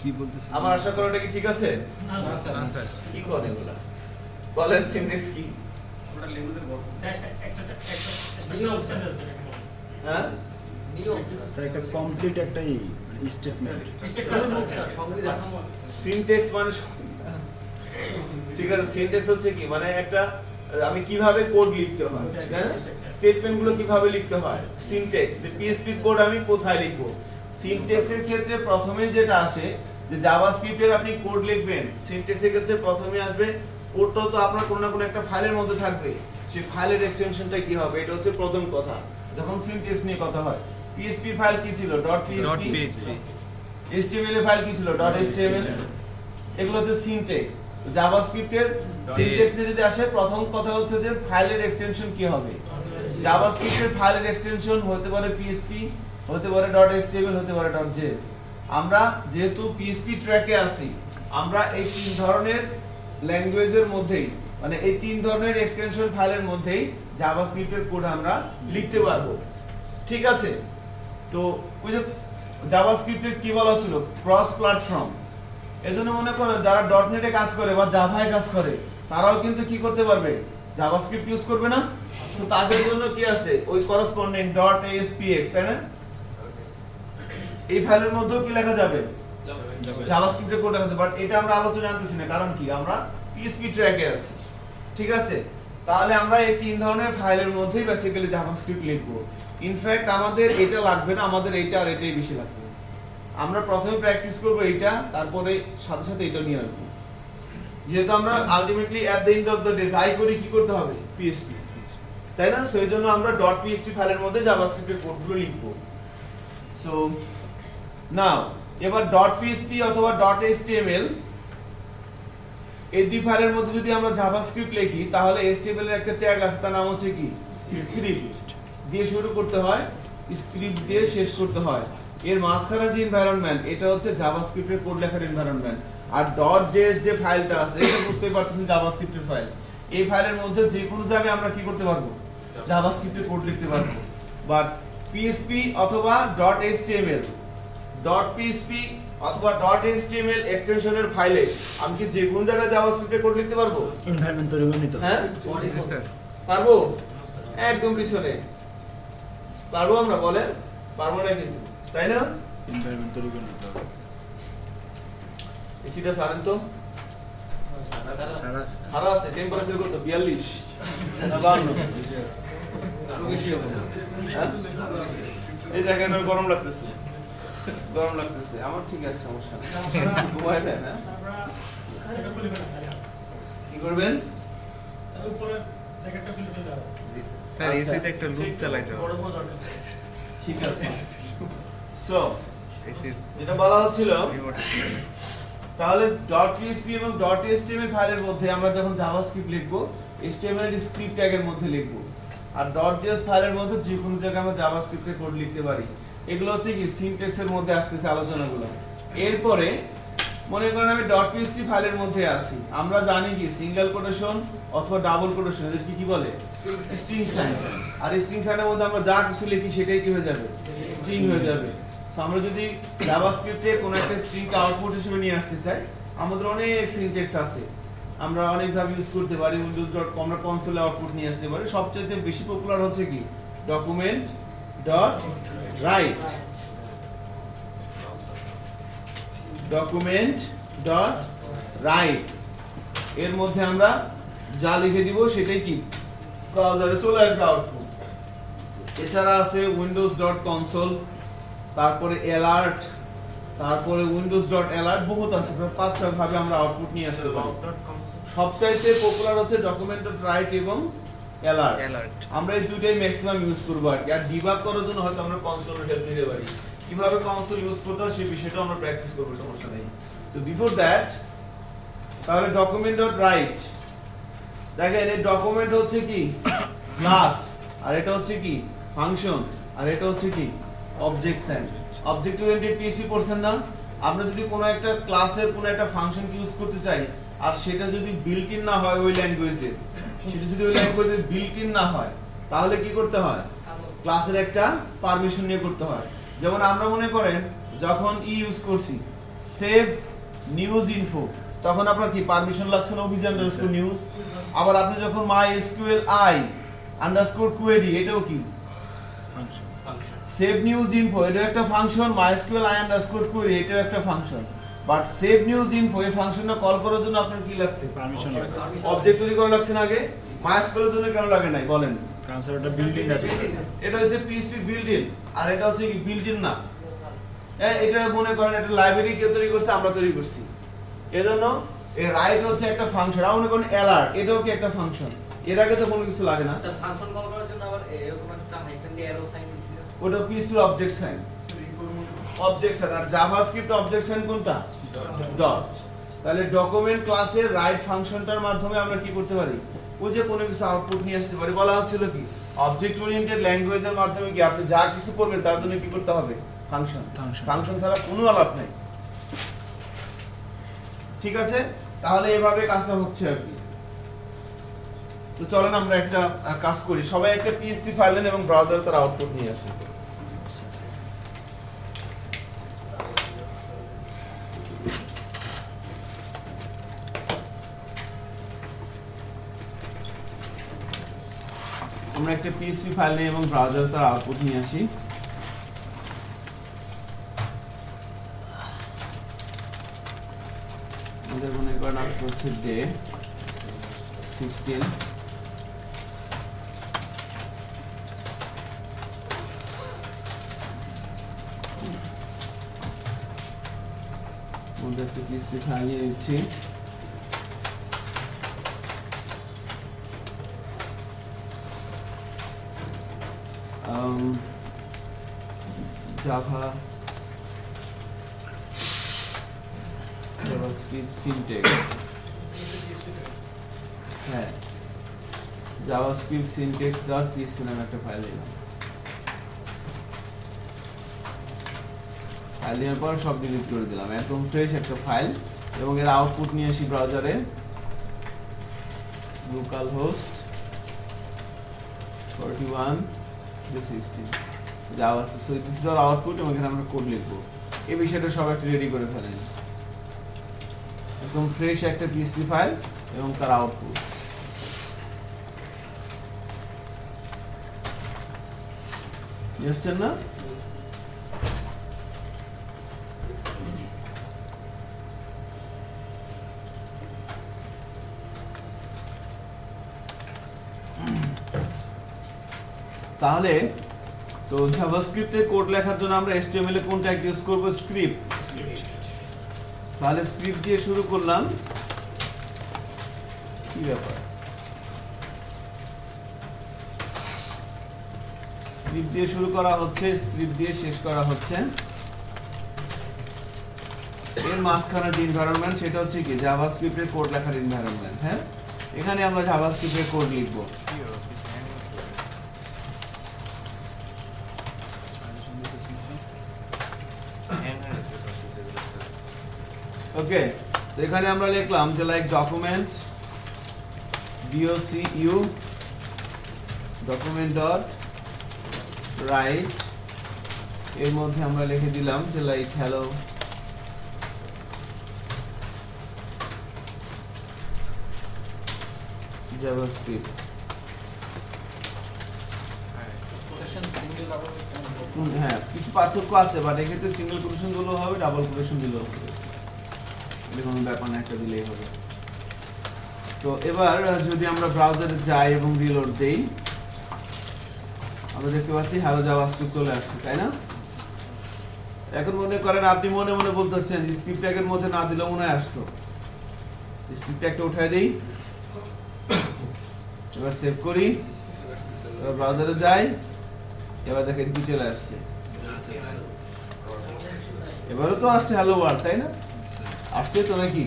কি বলতেছেন? আমার আশা করাটা কি ঠিক আছে? না স্যার, কি করে এগুলা বলেন, সিনট্যাক্স কি? ওটা ল্যাঙ্গুয়েজের বড় হ্যাঁ স্যার একটা কমপ্লিট একটা স্টেটমেন্ট। সিনট্যাক্স মানে ঠিক আছে, সিনট্যাক্স হচ্ছে কি মানে একটা আমি কিভাবে কোড লিখতে হয়, তাই না? স্টেটমেন্ট গুলো কিভাবে লিখতে হয়, সিনট্যাক্স। যে পিএইচপি কোড আমি কোথায় লিখবো, সিনট্যাক্সের ক্ষেত্রে প্রথমে যেটা আসে যে জাভাস্ক্রিপ্টের আপনি কোড লিখবেন, সিনট্যাক্সের ক্ষেত্রে প্রথমে আসবে কোডটা তো আপনার কোনো না কোনো একটা ফাইলের মধ্যে থাকবে, সেই ফাইলের এক্সটেনশনটা কি হবে, এটা হচ্ছে প্রথম কথা যখন সিনট্যাক্স নিয়ে কথা হয়। পিএইচপি ফাইল কি ছিল? .php। HTML এর ফাইল কি ছিল? .html। এগুলো হচ্ছে সিনট্যাক্স। জাভাস্ক্রিপ্টের সিনট্যাক্সে যদি আসে প্রথম কথা হচ্ছে যে ফাইলের এক্সটেনশন কি হবে। জাভাস্ক্রিপ্টের ফাইলের এক্সটেনশন হতে পারে PHP, হতে পারে .html, হতে পারে .js। আমরা যেহেতু PHP ট্র্যাকে আছি, আমরা এই তিন ধরনের ল্যাঙ্গুয়েজের মধ্যেই, মানে এই তিন ধরনের এক্সটেনশন ফাইলের মধ্যেই জাভাস্ক্রিপ্টের কোড আমরা লিখতে পারবো, ঠিক আছে? তো ওই যে জাভাস্ক্রিপ্টের কি বলা হচ্ছিল, ক্রস প্ল্যাটফর্ম। এজন্য মনে করো যারা ডটনেটে কাজ করে বা জাভায় কাজ করে তারাও কিন্তু কি করতে পারবে, জাভাস্ক্রিপ্ট ইউজ করবে না? তো তাদের জন্য কি আছে, ওই করসপন্ডিং .aspx, তাই না? এই ফাইলের মধ্যেও কি লেখা যাবে, জাভাস্ক্রিপ্টের কোড লেখা যাবে। বাট এটা আমরা আলোচনা আনতেছি না, কারণ কি আমরা পিএইচপি ট্র্যাকে আছি, ঠিক আছে? তাহলে আমরা এই তিন ধরনের ফাইলের মধ্যেই বেসিক্যালি জাভাস্ক্রিপ্ট লিখবো। ইনফ্যাক্ট আমাদের এটা লাগবে না, আমাদের এইটা আর এটাই বেশি লাগবে। আমরা প্রথমে প্র্যাকটিস করব এইটা, তারপরে সাথে সাথে এটা নিয়ে আসবো, যেহেতু আমরা ultimately at the end of the day যাই করি কি করতে হবে, পিএইচপি, তাই না? সো এই জন্য আমরা .php ফাইলের মধ্যে জাভাস্ক্রিপ্টের কোডগুলো লিখবো। সো নাও এবার .php অথবা .html এই দুই ফাইলের মধ্যে যদি আমরা জাভাস্ক্রিপ্ট লিখি, তাহলে HTML এর একটা ট্যাগ আছে, তার নাম হচ্ছে কি, স্ক্রিপ্ট দিয়ে শুরু করতে হয়, স্ক্রিপ্ট দিয়ে শেষ করতে হয়। এর মাঝখানে যে এনভায়রনমেন্ট, এটা হচ্ছে জাভাস্ক্রিপ্টের কোড লেখার এনভায়রনমেন্ট। আর .js যে ফাইলটা আছে, এটা বুঝতেই পারতেছেন জাভাস্ক্রিপ্টের ফাইল। এই ফাইলের মধ্যে যে কোনো জায়গায় আমরা কি করতে পারবো, জাভাস্ক্রিপ্টের কোড লিখতে পারবো। বাট পিএসপি অথবা .html অথবা .html এক্সটেনশনের ফাইলে আমি কি যে কোন জায়গায় জাভাস্ক্রিপ্টে কোড লিখতে পারবো? এনভায়রনমেন্ট তৈরি করে নিতে হবে। হ্যাঁ স্যার পারবো, একদম পিছনে পারবো আমরা, বলেন পারবো না কিন্তু, তাই না? এনভায়রনমেন্ট তৈরি করে নিতে হবে। এসিটা সারেন তো, সারা আছে, টেম্পারেচার কত? 42 না 52? হ্যাঁ? এই দেখেন আমার গরম লাগতেছে, গরম লাগতেছে আমার, ঠিক আছে সমস্যা নেই, ঘুমায় যায় না। কি করবেন? স্যার এসিতে একটা লুপ চালাইতে হবে। ঠিক আছে। সো এসি যেটা বলা হচ্ছিল, রিমোট তাহলে .php এবং .html ফাইলের মধ্যে আমরা যখন জাভাস্ক্রিপ্ট লিখবো, HTML এর স্ক্রিপ্ট ট্যাগের মধ্যে লিখবো, আর .js ফাইলের মধ্যে যে কোনো জায়গায় আমরা জাভাস্ক্রিপ্টের কোড লিখতে পারি। এগুলো হচ্ছে কি সিনট্যাক্সের মধ্যে আসতেছে আলোচনাগুলো। এরপরে মনে করেন আমি .php ফাইলের মধ্যে আছি, আমরা জানি কি সিঙ্গেল কোটেশন অথবা ডাবল কোটেশন এদেরকে কি বলে? String sign. আর স্ট্রিং সাইনের মধ্যে আমরা যা কিছু লিখি সেটাই কি হয়ে যাবে? স্ট্রিং হয়ে যাবে। সো আমরা যদি জাভাস্ক্রিপ্টে কোনো একটা স্ট্রিংকে আউটপুট হিসেবে নিয়ে আসতে চাই, আমাদের অনেক সিনট্যাক্স আছে, আমরা অনেকভাবে ইউজ করতে পারি। windows.com আমরা কনসোলে আউটপুট নিয়ে আসতে পারি। সবচেয়ে বেশি পপুলার হচ্ছে কি document.write, document.write এর মধ্যে আমরা যা লিখে দিব সেটাই কি ব্রাউজারে চলে আসবে আউটপুট। এছাড়া আছে windows.console, তারপরে alert, তারপরে windows.alert, বহুত আছে, 5-6 ভাবে আমরা আউটপুট নিয়ে আসতে পারি। সবচাইতে পপুলার হচ্ছে document.write এবং alert। আমরা এই দুটোই ম্যাক্সিমাম ইউজ করব আর কি। আর ডিবাগ করার জন্য হয়তো আমরা কনসোলের হেল্প নিতে পারি, কিভাবে কনসোল ইউজ করতে হয় সেই বিষয়টা আমরা প্র্যাকটিস করব, সমস্যা নেই। সো বিফোর দ্যাট তাহলে document.write, দেখেন এই ডকুমেন্ট হচ্ছে কি ক্লাস, আর এটা হচ্ছে কি ফাংশন, আর এটা হচ্ছে কি অবজেকশন। অবজেক্ট ওরিয়েন্টেড পিএসপি পড়ছেন না? আমরা যদি কোনো একটা ক্লাসের কোনো একটা ফাংশন ইউজ করতে চাই, আর সেটা যদি বিল্ট ইন না হয় ওই ল্যাঙ্গুয়েজে, সেটা যদি ওই ল্যাঙ্গুয়েজে বিল্ট ইন না হয়, তাহলে কি করতে হয়? ক্লাসের একটা পারমিশন নিয়ে করতে হয়। যেমন আমরা মনে করেন যখন ইউজ করছি সেভ নিউজ ইনফো, তখন আপনার কি পারমিশন লাগছে না অভিযান নিউজ। আবার আপনি যখন MySQLi_query, এটাও কি ফাংশন। সেভ নিউজ ইনফো, এটাও একটা ফাংশন। MySQLi_query, এটাও একটা function. But save news info এই ফাংশনটা কল করার জন্য আপনার কি লাগছে? পারমিশন লাগছে। অবজেক্ট তৈরি করা লাগছে না আগে? MySQL এর জন্য কেন লাগে নাই বলেন? কারণ স্যার ওটা বিল্ট ইন আছে। এটা হচ্ছে PHP বিল্ট ইন, আর এটা হচ্ছে কি বিল্ট ইন না। এটা মনে করেন একটা লাইব্রেরি কে তৈরি করছে? আমরা তৈরি করছি। এজন্য এই রাইট হচ্ছে একটা ফাংশন। আর মনে করেন alert, এটাও কি একটা ফাংশন। এর আগে তো কোনো কিছু লাগে না। স্যার ফাংশন কল করার জন্য আবার এরকম একটা হাইফেন দিয়ে অ্যারো সাইন দিছি। ওটা PHP object sign, object sign. আর জাভাস্ক্রিপ্ট অবজেক্ট সাইন কোনটা? ডট। তাহলে ডকুমেন্ট ক্লাসের রাইট ফাংশনটার মাধ্যমে আমরা কি করতে পারি? ওই যে কোনো কিছু আউটপুট নিয়ে আসতে পারি। বলা হচ্ছিল কি অবজেক্ট ওরিয়েন্টেড ল্যাঙ্গুয়েজের মাধ্যমে কি আপনি যা কিছু করবেন তার জন্য কি করতে হবে? ফাংশন। ফাংশন ছাড়া কোনো আলাপ নেই, ঠিক আছে? তাহলে এভাবে কাজটা হচ্ছে আর কি। তো চলেন আমরা একটা কাজ করি, সবাই একটা PHP ফাইল নেন এবং ব্রাউজারে তার আউটপুট নিয়ে আসি। আমরা একটা PHP ফাইল নিই এবং ব্রাউজারে তার আউটপুট নিয়ে আসি। আমাদের মনে করেন আজকে হচ্ছে ডে 16। মধ্যে একটা PHP ফাইল নিয়ে নিচ্ছি। JavaScript syntax, হ্যাঁ JavaScript syntax.php নামে একটা ফাইল দিলাম। ফাইল দেওয়ার পর সব ডিলিট করে দিলাম, একদম ফ্রেশ একটা ফাইল। এবং এর আউটপুট নিয়ে আসি ব্রাউজারে, localhost 41 16 JavaScript. So this is our output এবং এখানে আমরা কোড লিখবো। এই বিষয়টা সবাই একটু রেডি করে ফেলেন, একদম ফ্রেশ একটা পিএসপি ফাইল এবং তার আউটপুট। বুঝছেন না? তাহলে তো জাভাস্ক্রিপ্টে কোড লেখার জন্য আমরা HTML এ কোন ট্যাগ ইউজ করব? স্ক্রিপ্ট। তাহলে স্ক্রিপ্ট দিয়ে শুরু করলাম। কি ব্যাপার, স্ক্রিপ্ট দিয়ে শুরু করা হচ্ছে, স্ক্রিপ্ট দিয়ে শেষ করা হচ্ছে। এর মাঝখানে যে এনভায়রনমেন্ট সেটা হচ্ছে কি জাভাস্ক্রিপ্টের কোড লেখার এনভায়রনমেন্ট। হ্যাঁ, এখানে আমরা জাভাস্ক্রিপ্টের কোড লিখব। ওকে, তো এখানে আমরা লিখলাম যে like document docu document dot right, এর মধ্যে আমরা লিখে দিলাম যে লাইক হ্যালো জাভাস্ক্রিপ্ট। হ্যাঁ, কিছু পার্থক্য আছে, বাট এক্ষেত্রে সিঙ্গেল কোটেশন গুলো হবে, ডাবল কোটেশন দিলেও হবে, এটা কোনো ব্যাপার না, একটা দিলেই হবে। তো এবার যদি আমরা ব্রাউজারে যাই এবং রিলোড দেই, আমরা দেখতে পাচ্ছি হ্যালো জাভাস্ক্রিপ্ট চলে আসছে, তাই না? এখন মনে করেন আপনি মনে মনে বলতেছেন স্ক্রিপ্ট ট্যাগের মধ্যে না দিলে মনে হয় আসতো, স্ক্রিপ্ট ট্যাগটা উঠাই দেই, এবার সেভ করি, এবার ব্রাউজারে যাই, এবার দেখেন কি চলে আসছে, এবারও তো আসছে হ্যালো ওয়ার্ল্ড, তাই না? আসছে তো নাকি?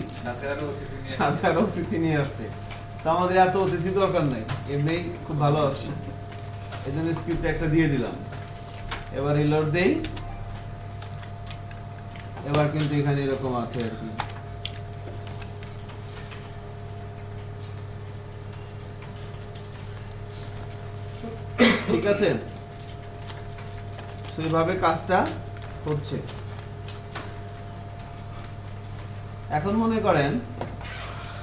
সাথে আরো অতিথি নিয়ে আসছে। তো আমাদের এত অতিথি দরকার নাই, এমনি খুব ভালো আসছে, এই জন্য স্ক্রিপ্ট একটা দিয়ে দিলাম। এবার রিলোড দেই, এবার কিন্তু এখানে এরকম আছে আর কি। ঠিক আছে, তো এইভাবে কাজটা হচ্ছে। এখন মনে করেন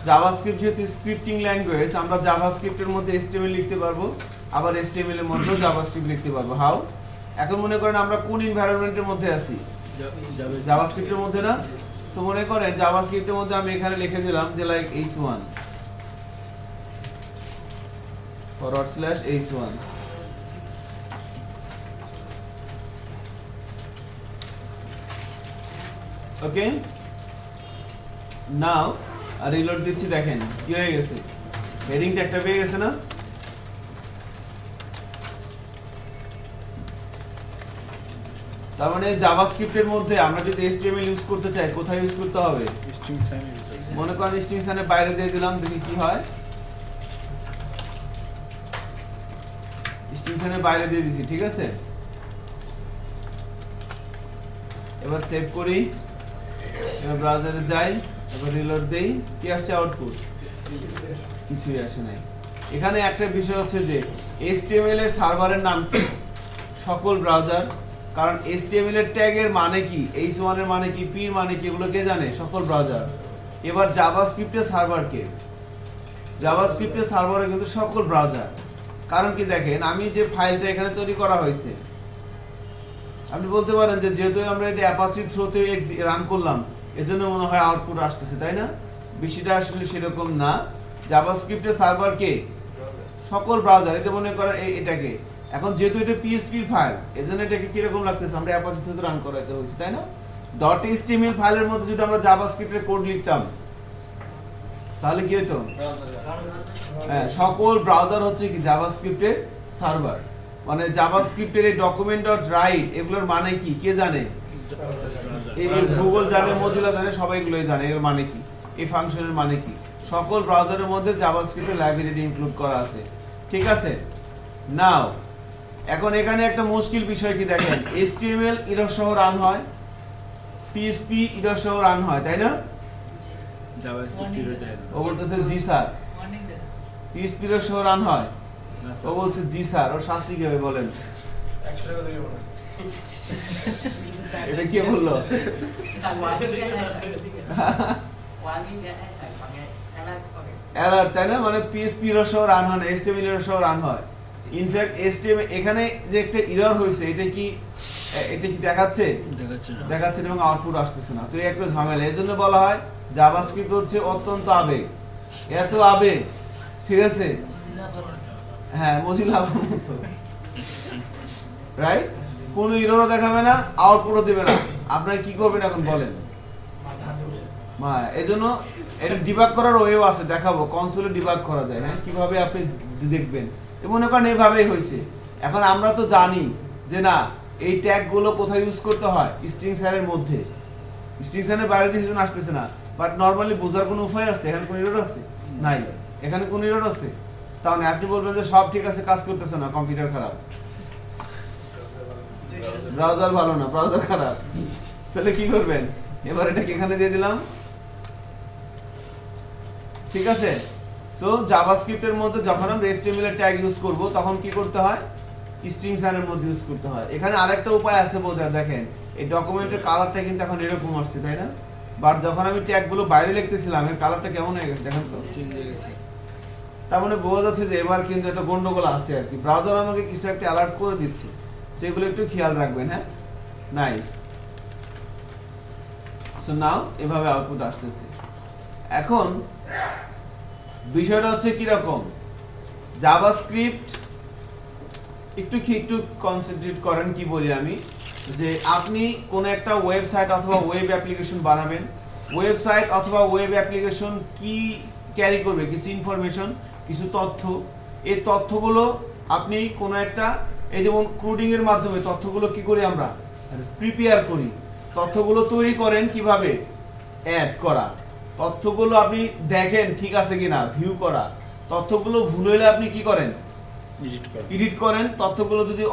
জাভাস্ক্রিপ্ট যেহেতু স্ক্রিপ্টিং ল্যাঙ্গুয়েজ, আমরা জাভাস্ক্রিপ্টের মধ্যে HTML লিখতে পারবো, আবার HTML এর মধ্যেও জাভাস্ক্রিপ্ট লিখতে পারবো। হাউ? এখন মনে করেন আমরা কোন এনভায়রনমেন্টের মধ্যে আছি? জাভাস্ক্রিপ্টের মধ্যে না? সো মনে করেন জাভাস্ক্রিপ্টের মধ্যে আমি এখানে লিখে দিলাম যে লাইক h1 /h1। ওকে, নাও রিলোড দিচ্ছি, দেখেন কি হয়ে গেছে, হেডিং ট্যাগটা পেয়ে গেছে না? তার মানে জাভাস্ক্রিপ্টের মধ্যে আমরা যদি HTML ইউজ করতে চাই, কোথায় ইউজ করতে হবে? String sign. মনে করেন স্ট্রিং সাইনের বাইরে দিয়ে দিলাম, দেখি কি হয়। স্ট্রিং সাইনের বাইরে দিয়ে দিছি, ঠিক আছে। এবার সেভ করি, এবার ব্রাউজারে যাই, এবার রিলোড দেই, কি আসছে আউটপুট? কিছুই আসে নাই। এখানে একটা বিষয় হচ্ছে যে HTML এর সার্ভারের নাম সকল ব্রাউজার, কারণ HTML এর ট্যাগের মানে কি, h1 এর মানে কি, p এর মানে কি, এগুলো কে জানে? সকল ব্রাউজার। এবার জাভাস্ক্রিপ্টের সার্ভার কে? জাভাস্ক্রিপ্টের সার্ভারে কিন্তু সকল ব্রাউজার। কারণ কি দেখেন, আমি যে ফাইলটা এখানে তৈরি করা হয়েছে, আপনি বলতে পারেন যে যেহেতু আমরা এটা অ্যাপাচি থ্রোতে রান করলাম, এজন্য মনে হয় আউটপুট আসতেছে, তাই না? বিষয়টা আসলে সেরকম না। জাভাস্ক্রিপ্টের সার্ভার কে? সকল ব্রাউজার। এটা মনে করেন এটাকে, এখন যেহেতু এটা PHP ফাইল, এজন্য এটাকে কিরকম লাগতেছে, আমরা অ্যাপাচি থ্রোতে রান করাইতে হয়েছে, তাই না? .html ফাইলের মধ্যে যদি আমরা জাভাস্ক্রিপ্টের কোড লিখতাম, তাহলে কি হতো? হ্যাঁ, সকল ব্রাউজার হচ্ছে কি জাভাস্ক্রিপ্টের সার্ভার। মানে জাভাস্ক্রিপ্টের এই ডকুমেন্ট ডট রাইট এগুলোর মানে কি কে জানে? এই গুগল জানে, মজিলা জানে, সবাই এগুলোই জানে এর মানে কি, এই ফাংশনের মানে কি। সকল ব্রাউজারের মধ্যে জাভাস্ক্রিপ্টের লাইব্রেরি ইনক্লুড করা আছে, ঠিক আছে। নাও এখন এখানে একটা মুশকিল বিষয় কি দেখেন, HTML এরর সহ রান হয়, PHP এরর সহ রান হয়, তাই না? জাভাস্ক্রিপ্ট এরর দেয় না। ও বলতেছে জি স্যার। PHP এরর সহ রান হয়, ও বলছে জি স্যার। ওর শাস্তি কি হবে বলেন? 100 টাকা দিয়ে বলো এটা কে বললো? অ্যালার্ট, তাই না? মানে পিএসপি এর সহ রান হয় না, HTML এর সহ রান হয়। ইনফ্যাক্ট HTML এখানে যে একটা এরর হয়েছে, এটা কি দেখাচ্ছে? দেখাচ্ছে এবং আউটপুট আসতেছে না। তো এই একটা ঝামেলা। এর জন্য বলা হয় জাভাস্ক্রিপ্ট হচ্ছে অত্যন্ত আবেগ, এত আবেগ, ঠিক আছে? হ্যাঁ, মজিলার মতো, রাইট? কোনো এররও দেখাবে না, আউটপুটও দেবে না। আপনারা কি করবেন এখন বলেন? এজন্য এটা ডিবাগ করার ওয়েও আছে, দেখাবো কনসোলে ডিবাগ করা যায়। হ্যাঁ, কিভাবে আপনি দেখবেন। মনে করেন এইভাবেই হয়েছে। এখন আমরা তো জানি যে না, এই ট্যাগ গুলো কোথায় ইউজ করতে হয়? স্ট্রিং সারের মধ্যে। স্ট্রিং সারের বাইরে দিয়ে সেজন আসতেছে না, বাট নরমালি বোঝার কোনো উপায় আছে? এখানে কোনো এরর আছে? নাই। এখানে কোনো এরর আছে? তাহলে আপনি বলবেন যে সব ঠিক আছে, কাজ করতেছে না, কম্পিউটার খারাপ, ব্রাউজার ভালো না, ব্রাউজার খারাপ। তাহলে কি করবেন? এবার এটাকে এখানে দিয়ে দিলাম, ঠিক আছে? সো জাভাস্ক্রিপ্টের মধ্যে যখন আমরা HTML এর ট্যাগ ইউজ করব, তখন কি করতে হয়? স্ট্রিং সারের মধ্যে ইউজ করতে হয়। এখানে আরেকটা উপায় আছে বোঝার, দেখেন এই ডকুমেন্টের কালারটা কিন্তু এখন এরকম আসছে, তাই না? বাট যখন আমি ট্যাগগুলো বাইরে লিখতেছিলাম, এর কালারটা কেমন হয়ে গেছে দেখেন তো, চেঞ্জ হয়ে গেছে। তার মানে বোঝা যাচ্ছে যে এবার কিন্তু একটা গন্ডগোল আছে আর কি। ব্রাউজার আমাকে কিছু একটা অ্যালার্ট করে দিচ্ছে, সেগুলো একটু খেয়াল রাখবেন। হ্যাঁ, নাইস। সো নাও এভাবে আউটপুট আসতেছে। এখন বিষয়টা হচ্ছে কি রকম, জাভাস্ক্রিপ্ট একটু কনসেন্ট্রেট করেন। কি বলি আমি, যে আপনি কোন একটা ওয়েবসাইট অথবা ওয়েব অ্যাপ্লিকেশন বানাবেন। ওয়েবসাইট অথবা ওয়েব অ্যাপ্লিকেশন কি ক্যারি করবে? কিছু ইনফরমেশন, কিছু তথ্য। এই তথ্যগুলো আপনি কোন একটা, এই যেমন কোডিং এর মাধ্যমে তথ্যগুলো কি করি আমরা? প্রিপেয়ার করি। তথ্যগুলো তৈরি করেন কিভাবে? অ্যাড করা। তথ্যগুলো আপনি দেখেন ঠিক আছে কিনা, ভিউ করা। তথ্যগুলো ভুল হলে আপনি কি করেন? এডিট করেন। তথ্যগুলো যদি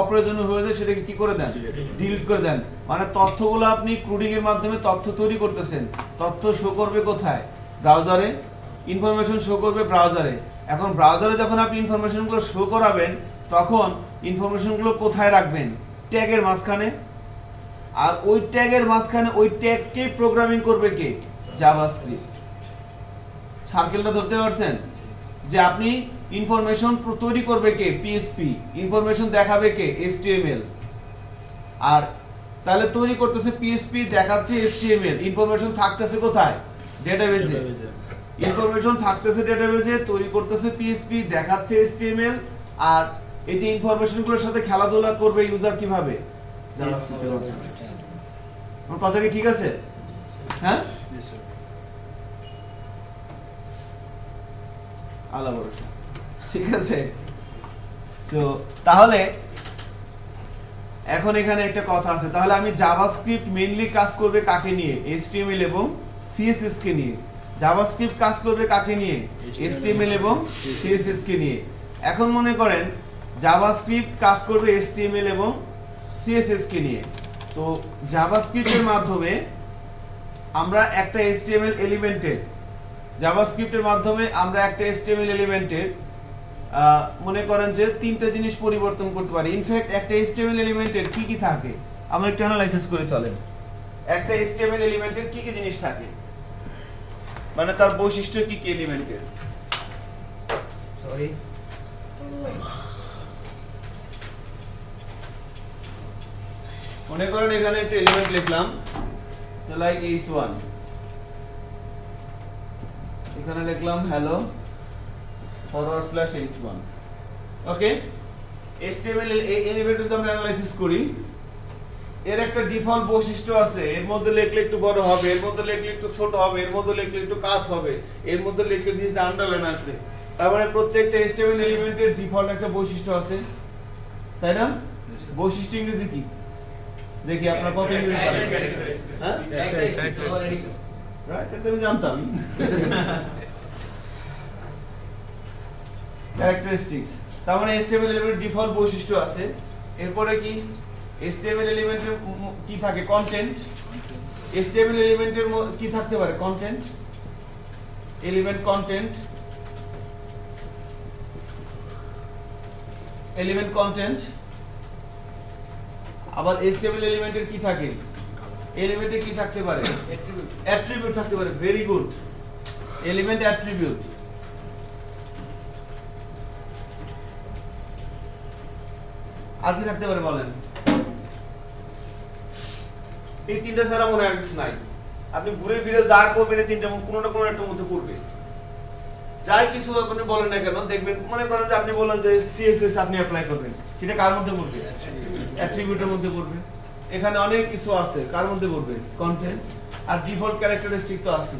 অপ্রয়োজনীয় হয়ে যায়, সেটাকে কি করে দেন? ডিলিট করে দেন। মানে তথ্যগুলো আপনি কোডিং এর মাধ্যমে তথ্য তৈরি করতেছেন। তথ্য শো করবে কোথায়? ব্রাউজারে। ইনফরমেশন শো করবে ব্রাউজারে। এখন ব্রাউজারে যখন আপনি ইনফরমেশনগুলো শো করাবেন, তখন ইনফরমেশনগুলো কোথায় রাখবেন? ট্যাগের মাঝখানে। আর ওই ট্যাগের মাঝখানে ওই ট্যাগকে প্রোগ্রামিং করবে কে? জাভাস্ক্রিপ্ট। সার্কেলটা ধরতে পারছেন? যে আপনি ইনফরমেশন তৈরি করবে কে? পিএসপি। ইনফরমেশন দেখাবে কে? HTML। আর তাহলে তৈরি করতেছে পিএসপি, দেখাচ্ছে HTML। ইনফরমেশন থাকতেছে কোথায়? ডেটাবেজে। ইনফরমেশন থাকতেছে ডেটাবেজে, তৈরি করতেছে পিএসপি, দেখাচ্ছে HTML। আর এই যে ইনফরমেশনগুলোর সাথে খেলাধুলা করবে ইউজার কিভাবে? জাভাস্ক্রিপ্টের মাধ্যমে। আমার কথা কি ঠিক আছে? হ্যাঁ, আল্লাহ ভরসা, ঠিক আছে। সো তাহলে এখন এখানে একটা কথা আছে, তাহলে আমি জাভাস্ক্রিপ্ট মেইনলি কাজ করবে কাকে নিয়ে? HTML এবং CSS কে নিয়ে। জাভাস্ক্রিপ্ট কাজ করবে কাকে নিয়ে? HTML এবং CSS কে নিয়ে। এখন মনে করেন জাভাস্ক্রিপ্ট কাজ করবে HTML এবং CSS কে নিয়ে। তো জাভাস্ক্রিপ্টের মাধ্যমে আমরা একটা HTML এলিমেন্টের, জাভাস্ক্রিপ্টের মাধ্যমে আমরা একটা HTML এলিমেন্টের মনে করেন যে তিনটা জিনিস পরিবর্তন করতে পারি। ইনফ্যাক্ট একটা HTML এলিমেন্টের কি কি থাকে আমরা একটু অ্যানালাইসিস করে চলেন। একটা HTML এলিমেন্টের কি কি জিনিস থাকে, মানে তার বৈশিষ্ট্য কি কি এলিমেন্টের। সরি, মনে করেন এখানে একটা এলিমেন্ট লিখলাম, লাইক h1, এখানে লিখলাম হ্যালো /h1। ওকে, HTML এই এলিমেন্টটা যদি আমরা অ্যানালাইসিস করি, এর একটা ডিফল্ট বৈশিষ্ট্য আছে। এর মধ্যে লিখলে একটু বড় হবে, এর মধ্যে লিখলে একটু ছোট হবে, এর মধ্যে লিখলে একটু কাট হবে, এর মধ্যে লিখলে নিচে আন্ডারলাইন আসবে। তার মানে প্রত্যেকটা HTML এলিমেন্টের ডিফল্ট একটা বৈশিষ্ট্য আছে, তাই না? বৈশিষ্ট্য ইংরেজি কি দেখি আপনারা কত ইংরেজি জানেন? হ্যাঁ, রাইট, এটা আমি জানতাম। ক্যারেক্টারিস্টিক্স, তার মানে HTML এলিমেন্টের ডিফল্ট বৈশিষ্ট্য আছে। এরপরে কি HTML এলিমেন্টের কি থাকে? কন্টেন্ট। HTML এলিমেন্টের কি থাকতে পারে? Content, element content, element content. আবার HTML এলিমেন্টের কি থাকে, এলিমেন্টে কি থাকতে পারে, অ্যাট্রিবিউট থাকতে পারে। Very good, element attribute. আর কি থাকতে পারে বলেন? এই তিনটা ছাড়া মনে হয় কিছু নাই। আপনি ঘুরে ফিরে যা করবেন এই তিনটা কোনো না কোনো একটা মধ্যে পড়বে। যাই কিছু আপনি বলেন না কেন, দেখবেন মনে করেন যে আপনি বলেন যে CSS আপনি অ্যাপ্লাই করবেন, সেটা কার মধ্যে পড়বে? অ্যাট্রিবিউটের মধ্যে পড়বে। এখানে অনেক কিছু আছে, কার মধ্যে পড়বে? কন্টেন্ট। আর ডিফল্ট ক্যারেক্টারিস্টিক তো আছে।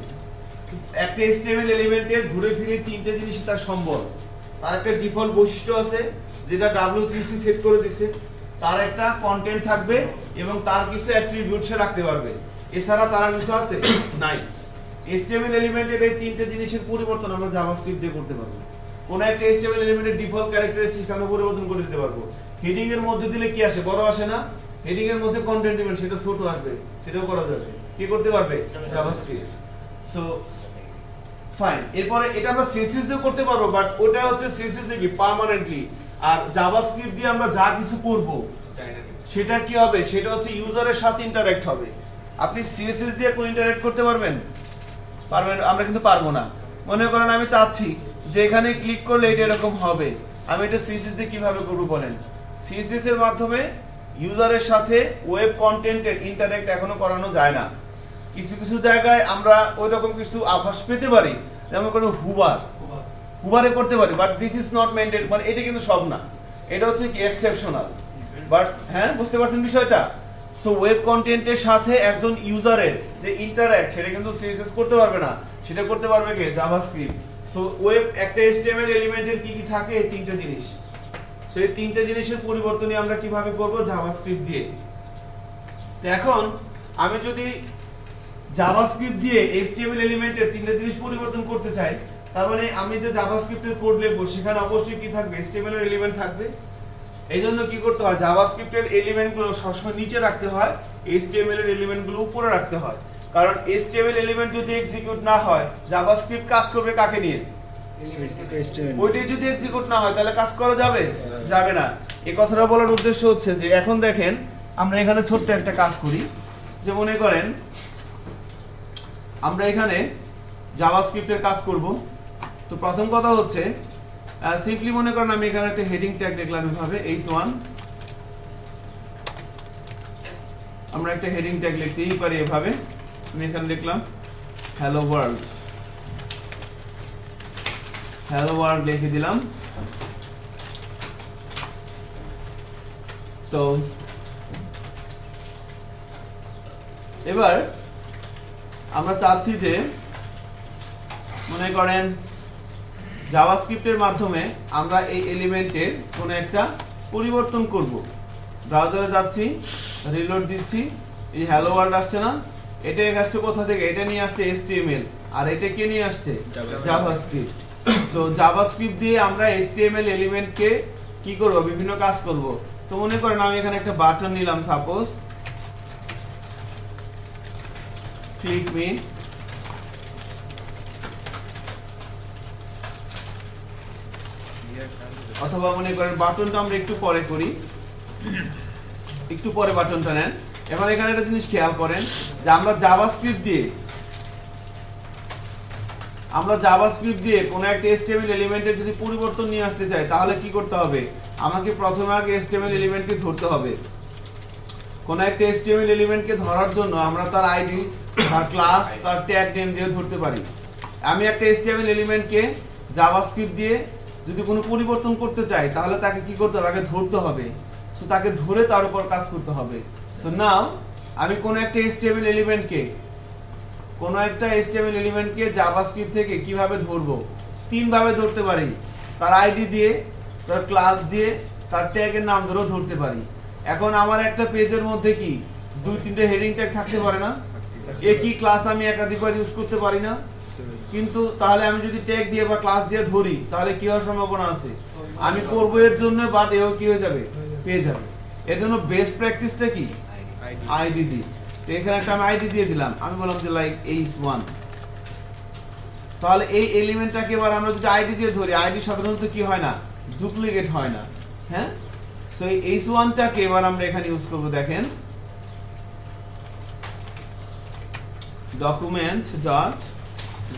একটা HTML এলিমেন্টের ঘুরে ফিরে তিনটে জিনিস তার সম্বল। তার একটা ডিফল্ট বৈশিষ্ট্য আছে যেটা W3C সেট করে দিছে, তার একটা কন্টেন্ট থাকবে এবং তার কিছু অ্যাট্রিবিউট সে রাখতে পারবে। এছাড়া তার কিছু আছে নাই। HTML এলিমেন্টের এই তিনটে জিনিসের পরিবর্তন আমরা জাভাস্ক্রিপ্ট দিয়ে করতে পারবো। কোন একটা HTML এলিমেন্টের ডিফল্ট ক্যারেক্টারিস্টিক্স আমরা পরিবর্তন করে দিতে পারবো। হেডিং এর মধ্যে দিলে কি আসে? বড় আসে না। হেডিং এর মধ্যে কন্টেন্ট দিবেন, সেটা ছোট আসবে, সেটাও করা যাবে। কি করতে পারবে? জাভাস্ক্রিপ্ট। So fine. এরপরে এটা আমরা CSS দিয়ে করতে পারবো, বাট ওটা হচ্ছে CSS দিয়ে কি পার্মানেন্টলি। আর জাভাস্ক্রিপ্ট দিয়ে আমরা যা কিছু করব সেটা কি হবে? সেটা হচ্ছে ইউজারের সাথে ইন্টারঅ্যাক্ট হবে। আপনি CSS দিয়ে কোন ইন্টারঅ্যাক্ট করতে পারবেন? পারবেন? আমরা কিন্তু পারবো না। মনে করেন আমি চাচ্ছি যে এখানে ক্লিক করলে এটা এরকম হবে, আমি এটা CSS দিয়ে কিভাবে করব বলেন? CSS এর মাধ্যমে ইউজারের সাথে ওয়েব কন্টেন্টের ইন্টারঅ্যাক্ট এখনো করানো যায় না। কিছু কিছু জায়গায় আমরা ওই রকম কিছু আভাস পেতে পারি, যেমন কোনো হুবারে করতে পারি, বাট দিস ইজ নট মেন্টেড। মানে এটা কিন্তু সব না, এটা হচ্ছে কি এক্সেপশনাল। বাট হ্যাঁ, বুঝতে পারছেন বিষয়টা? সো ওয়েব কন্টেন্টের সাথে একজন ইউজারের যে ইন্টারঅ্যাক্ট, সেটা কিন্তু CSS করতে পারবে না, সেটা করতে পারবে কে? জাভাস্ক্রিপ্ট। সো ওয়েব একটা HTML এলিমেন্টের কি কি থাকে? এই তিনটে জিনিস। সেই তিনটে জিনিসের পরিবর্তনই আমরা কিভাবে করব? জাভাস্ক্রিপ্ট দিয়ে। তো এখন আমি যদি জাভাস্ক্রিপ্ট দিয়ে HTML এলিমেন্টের তিনটে জিনিস পরিবর্তন করতে চাই, তার মানে আমি যে জাভাস্ক্রিপ্টের কোড লিখবো সেখানে অবশ্যই কি থাকবে? HTML এর এলিমেন্ট থাকবে। এই জন্য কি করতে হয়? জাভাস্ক্রিপ্টের এলিমেন্টগুলো সবসময় নিচে রাখতে হয়, HTML এর এলিমেন্টগুলো উপরে রাখতে হয়। কারণ HTML এলিমেন্ট যদি এক্সিকিউট না হয়, জাভাস্ক্রিপ্ট কাজ করবে কাকে নিয়ে? ওইটাই যদি এক্সিকিউট না হয় তাহলে কাজ করা যাবে? যাবে না। এই কথাটা বলার উদ্দেশ্য হচ্ছে যে এখন দেখেন আমরা এখানে ছোট্ট একটা কাজ করি, যে মনে করেন আমরা এখানে জাভাস্ক্রিপ্টের কাজ করব। তো প্রথম কথা হচ্ছে সিম্পলি মনে করেন আমি এখানে একটা হেডিং ট্যাগ লিখলাম এভাবে H1। আমরা একটা হেডিং ট্যাগ লিখতেই পারি এভাবে। আমি এখানে লিখলাম হ্যালো ওয়ার্ল্ড, হ্যালো ওয়ার্ল্ড লিখে দিলাম। তো এবার আমরা চাচ্ছি যে মনে করেন জাভাস্ক্রিপ্টের মাধ্যমে আমরা এই এলিমেন্টের কোনো একটা পরিবর্তন করব। ব্রাউজারে যাচ্ছি, রিলোড দিচ্ছি, এই হ্যালো ওয়ার্ল্ড আসছে না? এটা আসছে কোথা থেকে? এটা নিয়ে আসছে HTML, আর এটা কে নিয়ে আসছে? জাভাস্ক্রিপ্ট। তো জাভাস্ক্রিপ্ট দিয়ে আমরা HTML এলিমেন্টকে কি করব? বিভিন্ন কাজ করব। তো মনে করেন আমি এখানে একটা বাটন নিলাম, সাপোজ ক্লিক মি। অথবা মনে করেন বাটনটা আমরা একটু পরে করি, একটু পরে বাটনটা নেন। এখন এখানে একটা জিনিস খেয়াল করেন যে আমরা জাভাস্ক্রিপ্ট দিয়ে কোনো একটা HTML এলিমেন্টের যদি পরিবর্তন নিয়ে আসতে চাই, তাহলে কি করতে হবে? আমাকে প্রথমে আগে HTML এলিমেন্টকে ধরতে হবে। কোনো একটা HTML এলিমেন্টকে ধরার জন্য আমরা তার আইডি, তার ক্লাস, তার ট্যাগ নেম দিয়ে ধরতে পারি। আমি একটা HTML এলিমেন্টকে জাভাস্ক্রিপ্ট দিয়ে যদি কোনো পরিবর্তন করতে চাই, তাহলে তাকে কি করতে হবে? আগে ধরতে হবে। সো তাকে ধরে তার উপর কাজ করতে হবে। সো নাও আমি কোনো একটা HTML এলিমেন্টকে জাভাস্ক্রিপ্ট থেকে কিভাবে ধরবো? তিন ভাবে ধরতে পারি। তার আইডি দিয়ে, তার ক্লাস দিয়ে, তার ট্যাগের নাম ধরেও ধরতে পারি। এখন আমার একটা পেজের মধ্যে কি 2-3টে হেডিং ট্যাগ থাকতে পারে না? একই ক্লাস আমি একাধিকবার ইউজ করতে পারি না? কিন্তু তাহলে আমি যদি ট্যাগ দিয়ে বা ক্লাস দিয়ে ধরি, তাহলে কি হওয়ার সম্ভাবনা আছে? আমি করবো এর জন্য, বাট এও কি হয়ে যাবে? পেয়ে যাবে। এর জন্য বেস্ট প্র্যাকটিসটা কি? আইডি দিই। তো এখানে একটা আমি আইডি দিয়ে দিলাম, আমি বললাম যে লাইক H1। তাহলে এই এলিমেন্টটাকে এবার আমরা যদি আইডি দিয়ে ধরি, আইডি সাধারণত কি হয় না? ডুপ্লিকেট হয় না। হ্যাঁ, সো এই h1 টাকে এবার আমরা এখানে ইউজ করব দেখেন document dot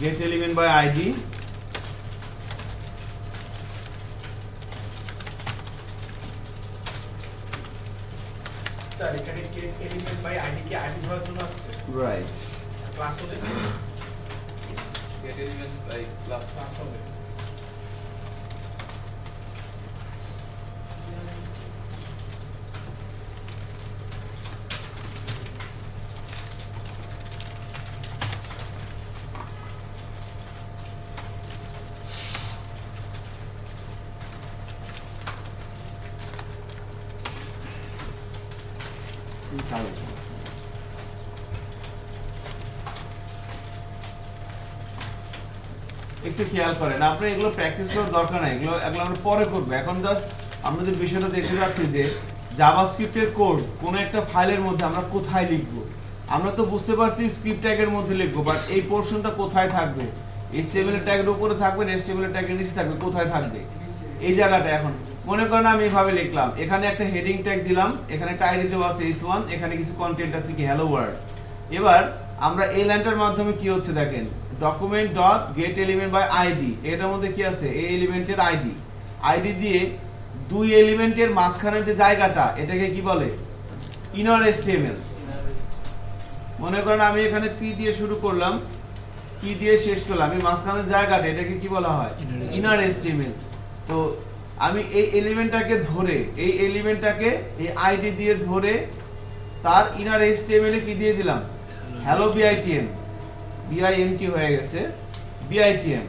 get element by id sir এখানে গেট এলিমেন্ট বাই আইডি কে আইডি ধরার জন্য আসছে right ক্লাস হলে get elements by class class হবে একটু খেয়াল করেন আপনি এগুলো প্র্যাকটিস করার দরকার নাই এগুলো আমরা পরে করব এখন জাস্ট আমরা যে বিষয়টা দেখতে যাচ্ছি যে জাভাস্ক্রিপ্টের কোড কোন একটা ফাইলের মধ্যে আমরা কোথায় লিখব আমরা তো বুঝতে পারছি স্ক্রিপ্ট ট্যাগের মধ্যে লিখব বাট এই পোরশনটা কোথায় থাকবে HTML এর ট্যাগের উপরে থাকবে না HTML এর ট্যাগের নিচে থাকবে কোথায় থাকবে এই জায়গাটা এখন মনে করেন আমি এইভাবে লিখলাম এখানে একটা হেডিং ট্যাগ দিলাম এখানে একটা আইডি দেওয়া আছে h1 এখানে কিছু কন্টেন্ট আছে কি হ্যালো ওয়ার্ল্ড এবার আমরা এই লাইনটার মাধ্যমে কি হচ্ছে দেখেন document dot get element by id এটার মধ্যে কি আছে এই এলিমেন্টের আইডি দিয়ে দুই এলিমেন্টের মাঝখানের যে জায়গাটা এটাকে কি বলে ইনার HTML মনে করেন আমি এখানে p দিয়ে শুরু করলাম p দিয়ে শেষ করলাম এই মাঝখানের জায়গাটা এটাকে কি বলা হয় ইনার HTML তো আমি এই এলিমেন্টটাকে ধরে এই আইডি দিয়ে ধরে তার ইনার HTML এ কি দিয়ে দিলাম হ্যালো bitm কি হয়ে গেছে bitm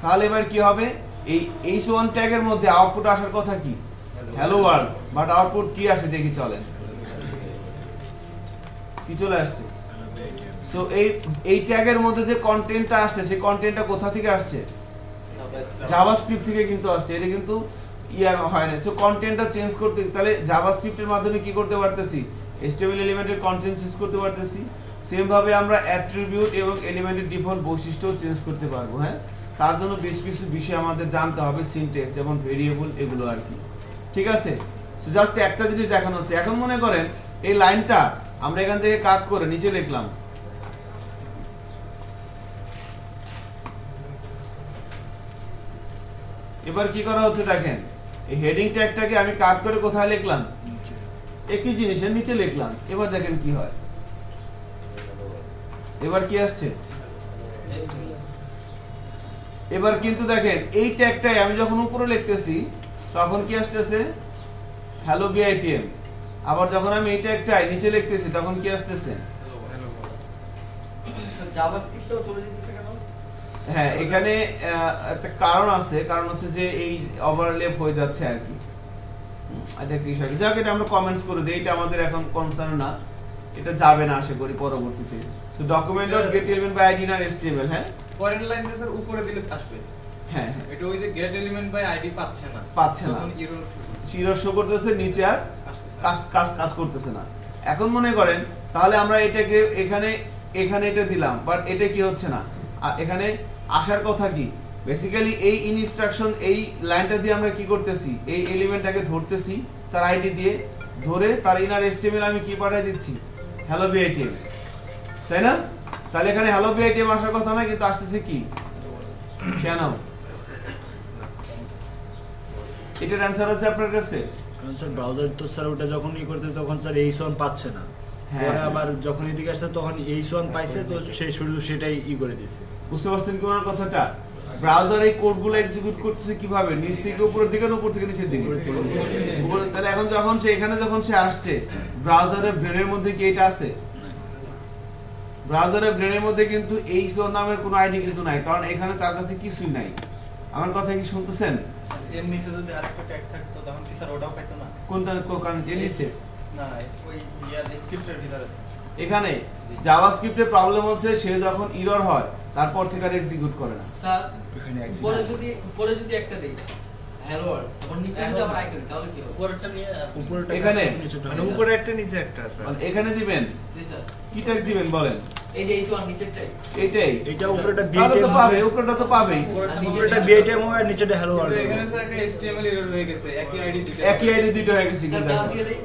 তাহলে এবার কি হবে এই h1 ট্যাগের মধ্যে আউটপুট আসার কথা কি হ্যালো ওয়ার্ল্ড বাট আউটপুট কি আসে দেখি চলেন কি চলে আসছে সো এই ট্যাগের মধ্যে যে কন্টেন্টটা আসছে সেই কন্টেন্টটা কোথা থেকে আসছে জাভাস্ক্রিপ্ট থেকে কিন্তু আসছে এটা কিন্তু ইয়া হয় না সো কন্টেন্টটা চেঞ্জ করতে তাহলে জাভাস্ক্রিপ্টের মাধ্যমে কি করতে পারতেছি HTML এলিমেন্টের কন্টেন্ট চেঞ্জ করতে পারতেছি সেম ভাবে আমরা অ্যাট্রিবিউট এবং এলিমেন্টের ডিফল্ট বৈশিষ্ট্য চেঞ্জ করতে পারবো হ্যাঁ তার জন্য বেশ কিছু বিষয় আমাদের জানতে হবে সিনট্যাক্স যেমন ভেরিয়েবল এগুলো আর কি ঠিক আছে সো জাস্ট একটা জিনিস দেখানো হচ্ছে এখন মনে করেন এই লাইনটা আমরা এখান থেকে কাট করে নিচে লিখলাম এবার কি করা হচ্ছে দেখেন এই হেডিং ট্যাগটাকে আমি কাট করে কোথায় লিখলাম একই জিনিসের নিচে লিখলাম এবার দেখেন কি হয় এবার কি আসছে এবার কিন্তু দেখেন এই ট্যাগটাই আমি যখন উপরে লিখতেছি তখন কি আসতেছে হ্যালো bitm আবার যখন আমি এই ট্যাগটাই নিচে লিখতেছি তখন কি আসতেছে জাভাস্ক্রিপ্টও চলে যেতেছে কেন হ্যাঁ এখানে একটা কারণ আছে কারণ হচ্ছে যে এই ওভারল্যাপ হয়ে যাচ্ছে আর কি এটা কি বিষয় যাক এটা আমরা কমেন্টস করে দেই এটা আমাদের এখন কনসার্ন না এটা যাবে না আশা করি পরবর্তীতে so document dot get element by id না HTML হ্যাঁ পরের লাইনটা স্যার উপরে দিলে আসবে হ্যাঁ এটা ওই যে get element by id পাচ্ছে না তখন এরর এরর শো করতেছে নিচে আর আসছে কাজ করতেছে না এখন মনে করেন তাহলে আমরা এটাকে এখানে এটা দিলাম বাট এটা কি হচ্ছে না এখানে আসার কথা কি বেসিক্যালি এই ইনস্ট্রাকশন এই লাইনটা দিয়ে আমরা কি করতেছি এই এলিমেন্টটাকে ধরতেছি তার আইডি দিয়ে ধরে তার ইনার HTML আমি কি পাঠিয়ে দিচ্ছি হ্যালো bitm তাই না তাহলে এখানে হ্যালো bitm আসার কথা না কিন্তু আসতেছে কি কেন এটার অ্যানসার আছে আপনার কাছে কারণ স্যার ব্রাউজার তো স্যার ওটা যখন করতে তখন স্যার h1 পাচ্ছে না পরে আবার যখন এদিকে আসছে তখন h1 পাইছে তো সেই শুধু সেটাই করে দিয়েছে বুঝতে পারছেন কি আমার কথাটা ব্রাউজার এই কোডগুলো এক্সিকিউট করতেছে কিভাবে নিচ থেকে উপরের দিকে না উপর থেকে নিচের দিকে উপরে তাহলে এখন যখন সে আসছে ব্রাউজারের ব্রেনের মধ্যে কি এটা আছে ব্রাউজারের ব্রেনের মধ্যে কিন্তু h1 নামের কোনো আইডি কিন্তু নাই কারণ এখানে তার কাছে কিছুই নাই আমার কথা কি শুনতেছেন এর নিচে যদি আরেকটা ট্যাগ থাকতো তখন কি স্যার ওটাও পাইতো না কোনটা কারণ এর নিচে না ওই ইয়ার স্ক্রিপ্টের ভিতরে আছে এখানে জাভাস্ক্রিপ্টের প্রবলেম হচ্ছে সে যখন এরর হয় তারপর থেকে আর এক্সিকিউট করে না স্যার ওখানে উপরে যদি একটা দেই হ্যালো ওয়ার্ল্ড আর নিচে যদি আবার আইকন তাহলে কি হবে উপরেরটা নিয়ে উপরেটা এখানে মানে উপরে একটা নিচে একটা আছে মানে এখানে দিবেন জি স্যার কি ট্যাগ দিবেন বলেন এই যে H1 নিচেরটাই এটাই এটা উপরেটা তাহলে বিএটিএম তো পাবে, উপরেটা তো পাবেই। উপরেটা বিএটিএম হবে আর নিচেটা হ্যালো ওয়ার্ল্ড কিন্তু এখানে স্যার একটা HTML এরর হয়ে গেছে একই আইডি দুটো একই আইডি দুটো হয়ে গেছে স্যার কিন্তু নাম দিয়ে দেই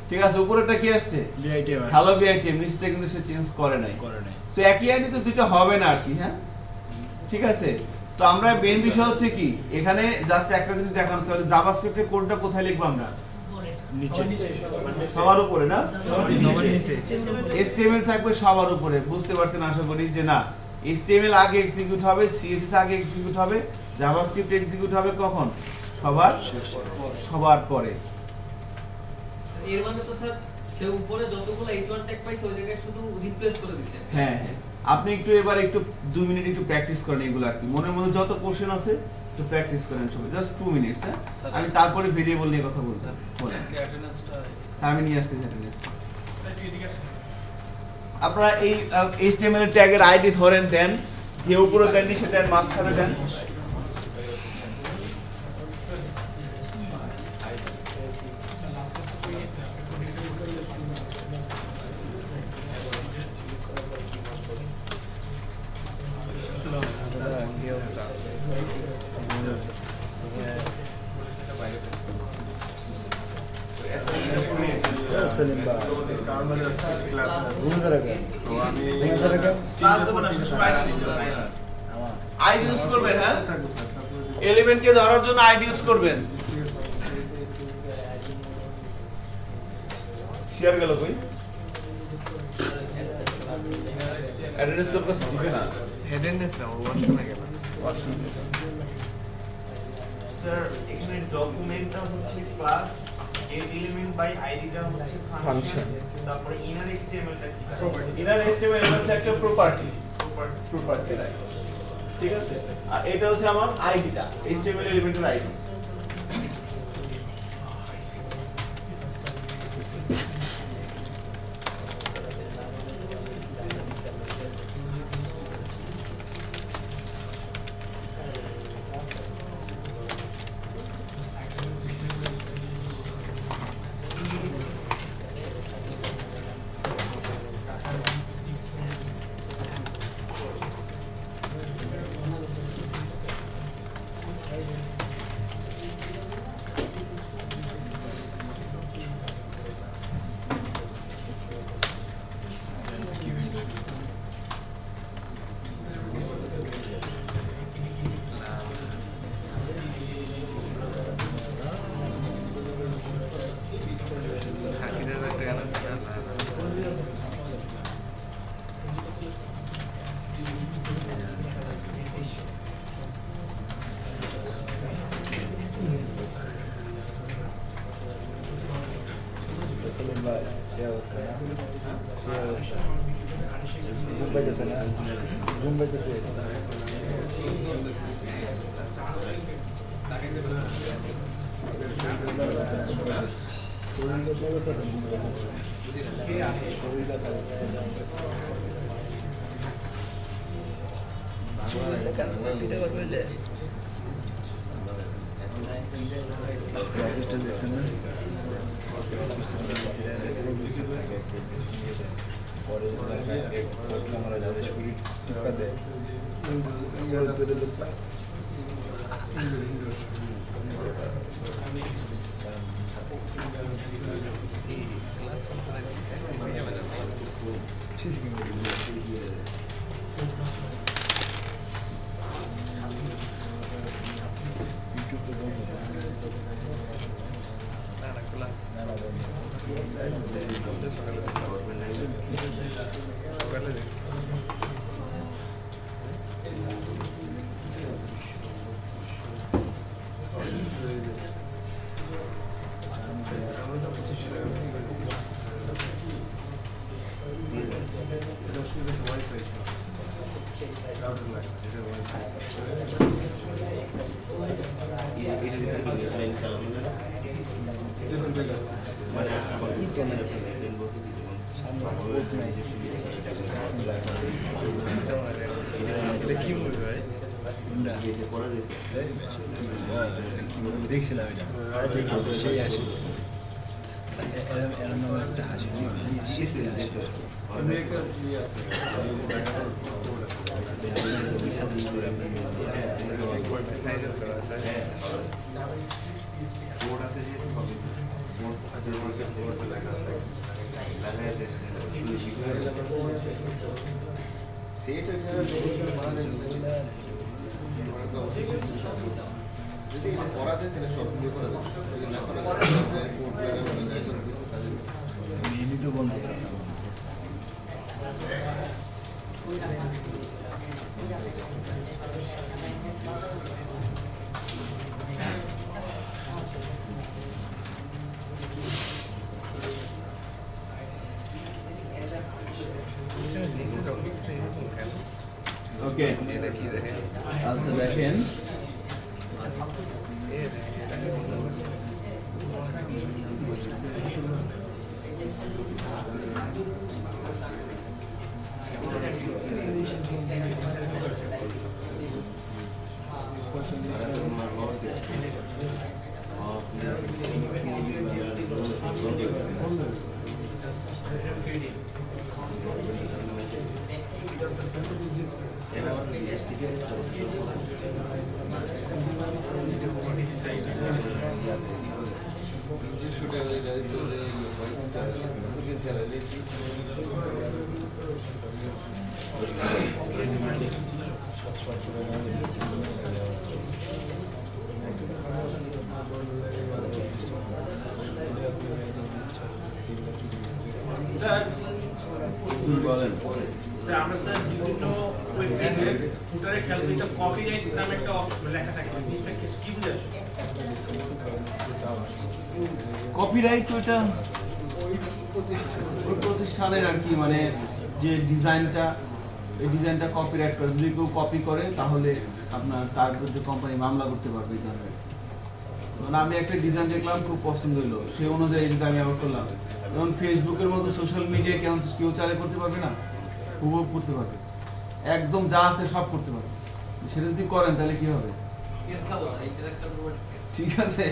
ঠিক আছে, উপরেটা কি আসছে বিআইটিএম হ্যালো বিআইটিএম, নিচটা কিন্তু সে চেঞ্জ করে নাই। করে নাই। সো একই আইডি তো দুটো হবে না আর কি। হ্যাঁ ঠিক আছে, তো আমরা মেইন বিষয় হচ্ছে কি এখানে জাস্ট একটা জিনিস দেখানো, তাহলে জাভাস্ক্রিপ্টের কোডটা কোথায় লিখবো আমরা? নিচে সবার উপরে না, নিচে HTML থাকবে সবার উপরে। বুঝতে পারছেন আশা করি যে না, HTML আগে এক্সিকিউট হবে, CSS আগে এক্সিকিউট হবে, জাভাস্ক্রিপ্ট এক্সিকিউট হবে কখন? সবার পরে। এর মানে তো স্যার সে উপরে যতগুলো H1 ট্যাগ পাইছে ওই জায়গায় শুধু রিপ্লেস করে দিছে। হ্যাঁ হ্যাঁ, আপনি এবার একটু 2 মিনিট একটু প্র্যাকটিস করেন এগুলো আর কি, মনের মধ্যে যত কোশ্চেন আছে একটু প্র্যাকটিস করেন সবাই, জাস্ট 2 মিনিটস। হ্যাঁ, আমি তারপরে ভেরিয়েবল নিয়ে কথা বলবো। বলেন। আজকে অ্যাটেন্ডেন্সটা আমি নিয়ে আসতেছি অ্যাটেন্ডেন্স। স্যার একটু এদিকে আসেন। আপনারা এই HTML ট্যাগের আইডি ধরেন, দেন দিয়ে উপরে দেন, নিচে দেন, মাঝখানে দেন। সেলিম ভাই ক্লাস দেব না, শেষ আইডি ইউজ করবেন। হ্যাঁ, এলিমেন্টকে ধরার জন্য আইডি ইউজ করবেন। শেয়ার গেল কই? অ্যাড্রেস তোর কাছে দিবে না। অ্যাটেন্ডেন্স না ওয়াশরুমে গেল। স্যার এখানে ডকুমেন্টটা হচ্ছে ক্লাস, এলিমেন্ট বাই আইডিটা হচ্ছে ফাংশন, তারপরে ইনার HTML-টা কি? ইনার HTML হচ্ছে একটা প্রপার্টি, রাইট? ঠিক আছে, আর এটা হচ্ছে আমার আইডিটা, HTML এলিমেন্টের আইডি। সাকিরের একটা গান আছে না? সেলিম ভাই কি অবস্থা? ঘুম পাইতেছে না? ঘুম পাইতেছে? এটা কি মুভি ভাই? দেখছিলাম এটা, সেই আসে এর নামে একটা হাসি এমনি তো বন্ধ ওকে আচ্ছা দেখেন স্যার বলেন স্যার আমরা স্যার বিভিন্ন ওয়েবসাইটে ফুটারে খেয়াল করেছি কপিরাইট নামে একটা লেখা থাকে জিনিসটা কি বুঝায় কপিরাইট ওইটা ওই প্রতিষ্ঠানের আর কি মানে যে ডিজাইনটা এই ডিজাইনটা কপিরাইট করে যদি কেউ কপি করে তাহলে আপনার তার বিরুদ্ধে কোম্পানি মামলা করতে পারবে এই ধরনের। মানে আমি একটা ডিজাইন দেখলাম খুব পছন্দ হলো সেই অনুযায়ী যদি আমি আবার করলাম, যেমন ফেসবুকের মতো সোশ্যাল মিডিয়া কেউ চালে করতে পারবে না, উপভোগ করতে পারবে, একদম যা আছে সব করতে পারবে। সেটা যদি করেন তাহলে কি হবে? ঠিক আছে,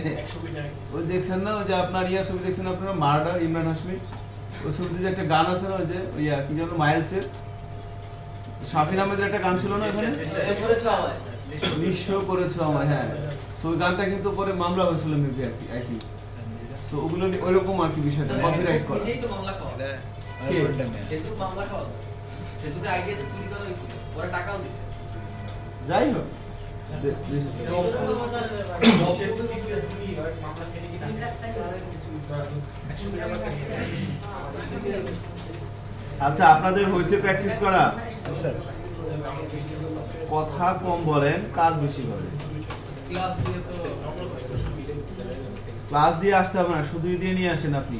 ওই দেখছেন না ওই যে আপনার ইয়া ছবি দেখছেন আপনারা মার্ডার ইমরান হাশমি, ওই ছবিতে যে একটা গান আছে না ওই যে ইয়া কি যেন মাইলসের শাফিন আহমেদের একটা গান ছিল না ওখানে নিঃস্ব করেছো আমায়, হ্যাঁ তো ওই গানটা কিন্তু পরে মামলা হয়েছিল মেবি আর কি আই থিঙ্ক। তো ওগুলো ওইরকম আর কি বিষয়টা কপিরাইট করা। নিজেই তো মামলা খাওয়া কে? ফেসবুক মামলা খাওয়া ফেসবুকে আইডিয়া চুরি করা হয়েছিল, ওরা টাকাও দিচ্ছে। যাই হোক আচ্ছা, আপনাদের হয়েছে প্র্যাকটিস করা? স্যার কথা কম বলেন, কাজ বেশি করেন। ক্লাস দিয়ে আসতে হবে না, শুধু দিয়ে নিয়ে আসেন আপনি।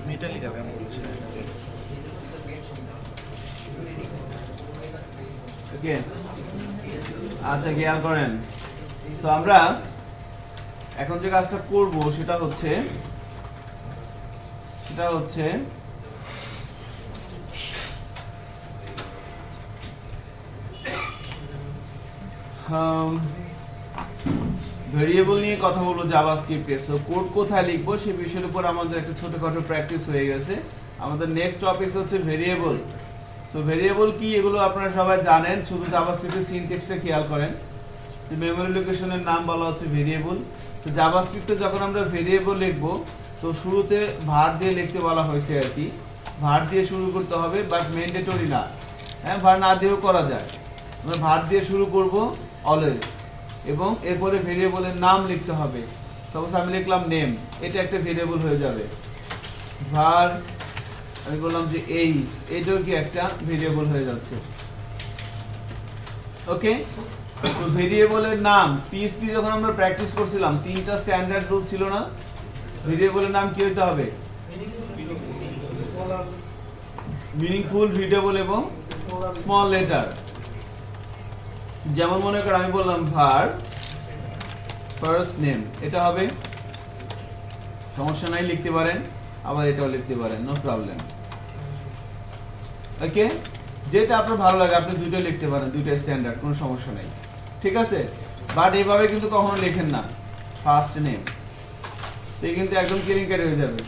মেটালিকা ব্যায়াম বলছে। ওকে, আচ্ছা খেয়াল করেন। তো আমরা এখন যে কাজটা করব সেটা হচ্ছে ভেরিয়েবল নিয়ে কথা বলবো জাভাস্ক্রিপ্টের। সো কোড কোথায় লিখবো সেই বিষয়ের উপর আমাদের একটা ছোটখাটো প্র্যাকটিস হয়ে গেছে। আমাদের নেক্সট টপিক হচ্ছে ভেরিয়েবল। সো ভেরিয়েবল কি এগুলো আপনারা সবাই জানেন, শুধু জাভাস্ক্রিপ্টের সিনট্যাক্সটা খেয়াল করেন। যে মেমরি লোকেশনের নাম বলা হচ্ছে ভেরিয়েবল। তো জাভাস্ক্রিপ্টে যখন আমরা ভেরিয়েবল লিখবো তো শুরুতে ভার দিয়ে লিখতে বলা হয়েছে আর কি, ভার দিয়ে শুরু করতে হবে, বাট ম্যান্ডেটরি না। হ্যাঁ, ভার না দিয়েও করা যায়, আমরা ভার দিয়ে শুরু করব অলওয়েজ, এবং এরপরে ভেরিয়েবলের নাম লিখতে হবে। সাপোজ আমি লিখলাম নেম, এটা একটা ভেরিয়েবল হয়ে যাবে। ভার আমি বললাম যে এইজ, এটাও কি একটা ভেরিয়েবল হয়ে যাচ্ছে। ওকে, তো ভেরিয়েবলের নাম পিএইচপি যখন আমরা প্র্যাকটিস করছিলাম 3টা স্ট্যান্ডার্ড রুল ছিল না? ভেরিয়েবলের নাম কি হতে হবে? মিনিংফুল, রিডেবল এবং স্মল লেটার। যেমন মনে করো আমি বললাম ভার ফার্স্ট নেম, এটা হবে, সমস্যা নাই, লিখতে পারেন, আবার এটাও লিখতে পারেন, নো প্রবলেম। ওকে, যেটা আপনার ভালো লাগে আপনি দুটো লিখতে পারেন, দুটো স্ট্যান্ডার্ড, কোনো সমস্যা নাই, ঠিক আছে। বাট এইভাবে কিন্তু কখনো লেখেন না ফার্স্ট নেম, তো কিন্তু একদম কেরিংকারি হয়ে যাবে।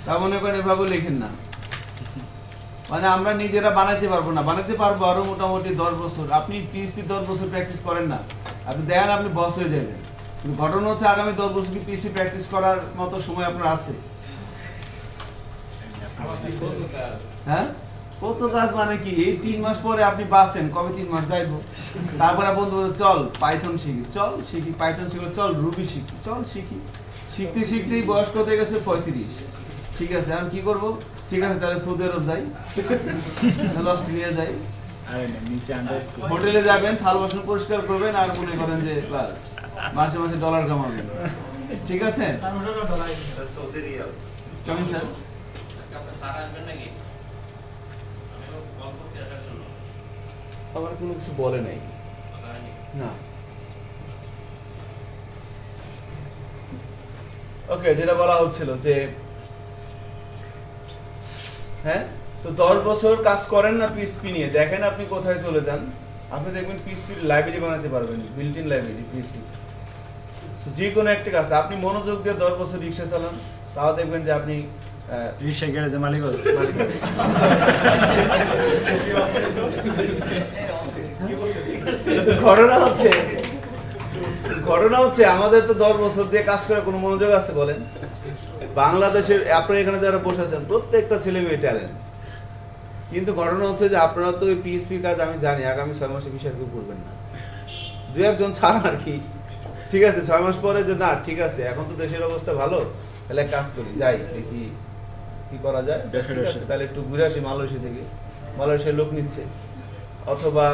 তা মনে করেন এভাবে লেখেন না, মানে আমরা নিজেরা বানাইতে পারবো না, বানাইতে পারবো আরো মোটামুটি 10 বছর। আপনি পিএইচপি 10 বছর প্র্যাকটিস করেন না, আপনি দেখেন আপনি বস হয়ে যাবেন, কিন্তু ঘটনা হচ্ছে আগামী 10 বছর কি পিএইচপি প্র্যাকটিস করার মতো সময় আপনার আছে? হ্যাঁ, কত কাজ, মানে কি এই 3 মাস পরে আপনি বাসেন, কবে 3 মাস যাইবো, তারপরে বন্ধু চল পাইথন শিখি, চল শিখি পাইথন শিখি, চল রুবি শিখি, চল শিখি, শিখতে শিখতেই বয়স কত হয়ে গেছে 35। ঠিক আছে, আমি কি করবো? ঠিক আছে, তাহলে সৌদি আরব যাই, অস্ট্রেলিয়া যাই, হোটেলে যাবেন, থাল বাসন পরিষ্কার করবেন, আর মনে করেন যে বাস মাসে মাসে ডলার কামাবেন। ঠিক আছে, সৌদি রিয়াল। কেমন স্যার? আমার কোনো কিছু বলে নাই না। ওকে, যেটা বলা হচ্ছিল যে হ্যাঁ, তো 10 বছর কাজ করেন না পিএইচপি নিয়ে, দেখেন আপনি কোথায় চলে যান, আপনি দেখবেন পিএইচপি লাইব্রেরি বানাতে পারবেন, বিল্ট ইন লাইব্রেরি পিএইচপি। যে কোনো একটা কাজ আপনি মনোযোগ দিয়ে 10 বছর রিক্সা চালান, তাও দেখবেন যে আপনি রিক্সা গ্যারেজে মালিক হবে। ঘটনা হচ্ছে আমাদের তো 10 বছর দিয়ে কাজ করার কোনো মনোযোগ আছে বলেন? বাংলাদেশের আপনারা এখানে যারা বসে আছেন প্রত্যেকটা ছেলে মেয়ে ট্যালেন্ট, কিন্তু ঘটনা হচ্ছে যে আপনারা তো ওই পিএইচপি কাজ আমি জানি আগামী 6 মাসে বিষয় কেউ করবেন না, 2-1 ছাড়া আর কি। ঠিক আছে, 6 মাস পরে যে না ঠিক আছে এখন তো দেশের অবস্থা ভালো, তাহলে কাজ করি, যাই দেখি কি করা যায়, ঠিক আছে তাহলে একটু ঘুরে আসি মালয়েশিয়া থেকে, মালয়েশিয়ার লোক নিচ্ছে, অথবা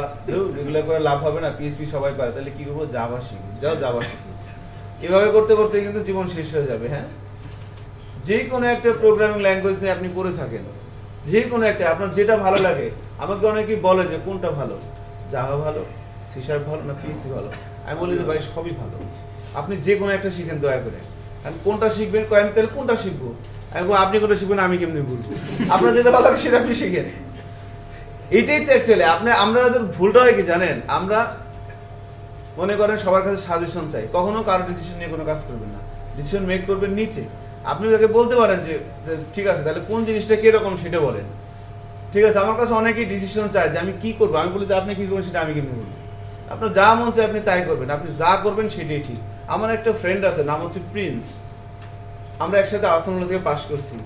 এগুলো করে লাভ হবে না, পিএইচপি সবাই পারে, তাহলে কি করবো, জাভা শিখি, যাও জাভা শিখি, এভাবে করতে করতে কিন্তু জীবন শেষ হয়ে যাবে। হ্যাঁ, যে কোনো একটা প্রোগ্রামিং ল্যাঙ্গুয়েজ নিয়ে আপনি পড়ে থাকেন, যে কোনো একটা আপনার যেটা ভালো লাগে, আমাকে অনেকেই বলে যে কোনটা ভালো, জাভা ভালো, সি শার্প ভালো না পিএইচপি ভালো, আমি বলি যে ভাই সবই ভালো, আপনি যে কোনো একটা শিখেন দয়া করে। আমি কোনটা শিখবেন, আমি তাহলে কোনটা শিখবো, আমি আপনি কোনটা শিখবেন আমি কেমনি বলবো, আপনার যেটা ভালো লাগে সেটা আপনি শিখেন। এটাই তো অ্যাকচুয়ালি আমরা ভুলটা হয় কি জানেন, আমরা মনে করেন সবার কাছে সাজেশন চাই, কখনো কারো ডিসিশন নিয়ে কোনো কাজ করবেন না, ডিসিশন মেক করবেন নিচে, আপনি তাকে বলতে পারেন যে ঠিক আছে তাহলে কোন জিনিসটা কিরকম সেটা বলেন। ঠিক আছে, আমার কাছে অনেকেই ডিসিশন চায় যে আমি কি করবো, আমি বলি যে আপনি কি করবেন সেটা আমি কেমনি বলবো, আপনার যা মন চায় আপনি তাই করবেন, আপনি যা করবেন সেটাই ঠিক। আমার একটা ফ্রেন্ড আছে, নাম হচ্ছে প্রিন্স, আমরা একসাথে আসামুল্লাহ থেকে পাশ করছি,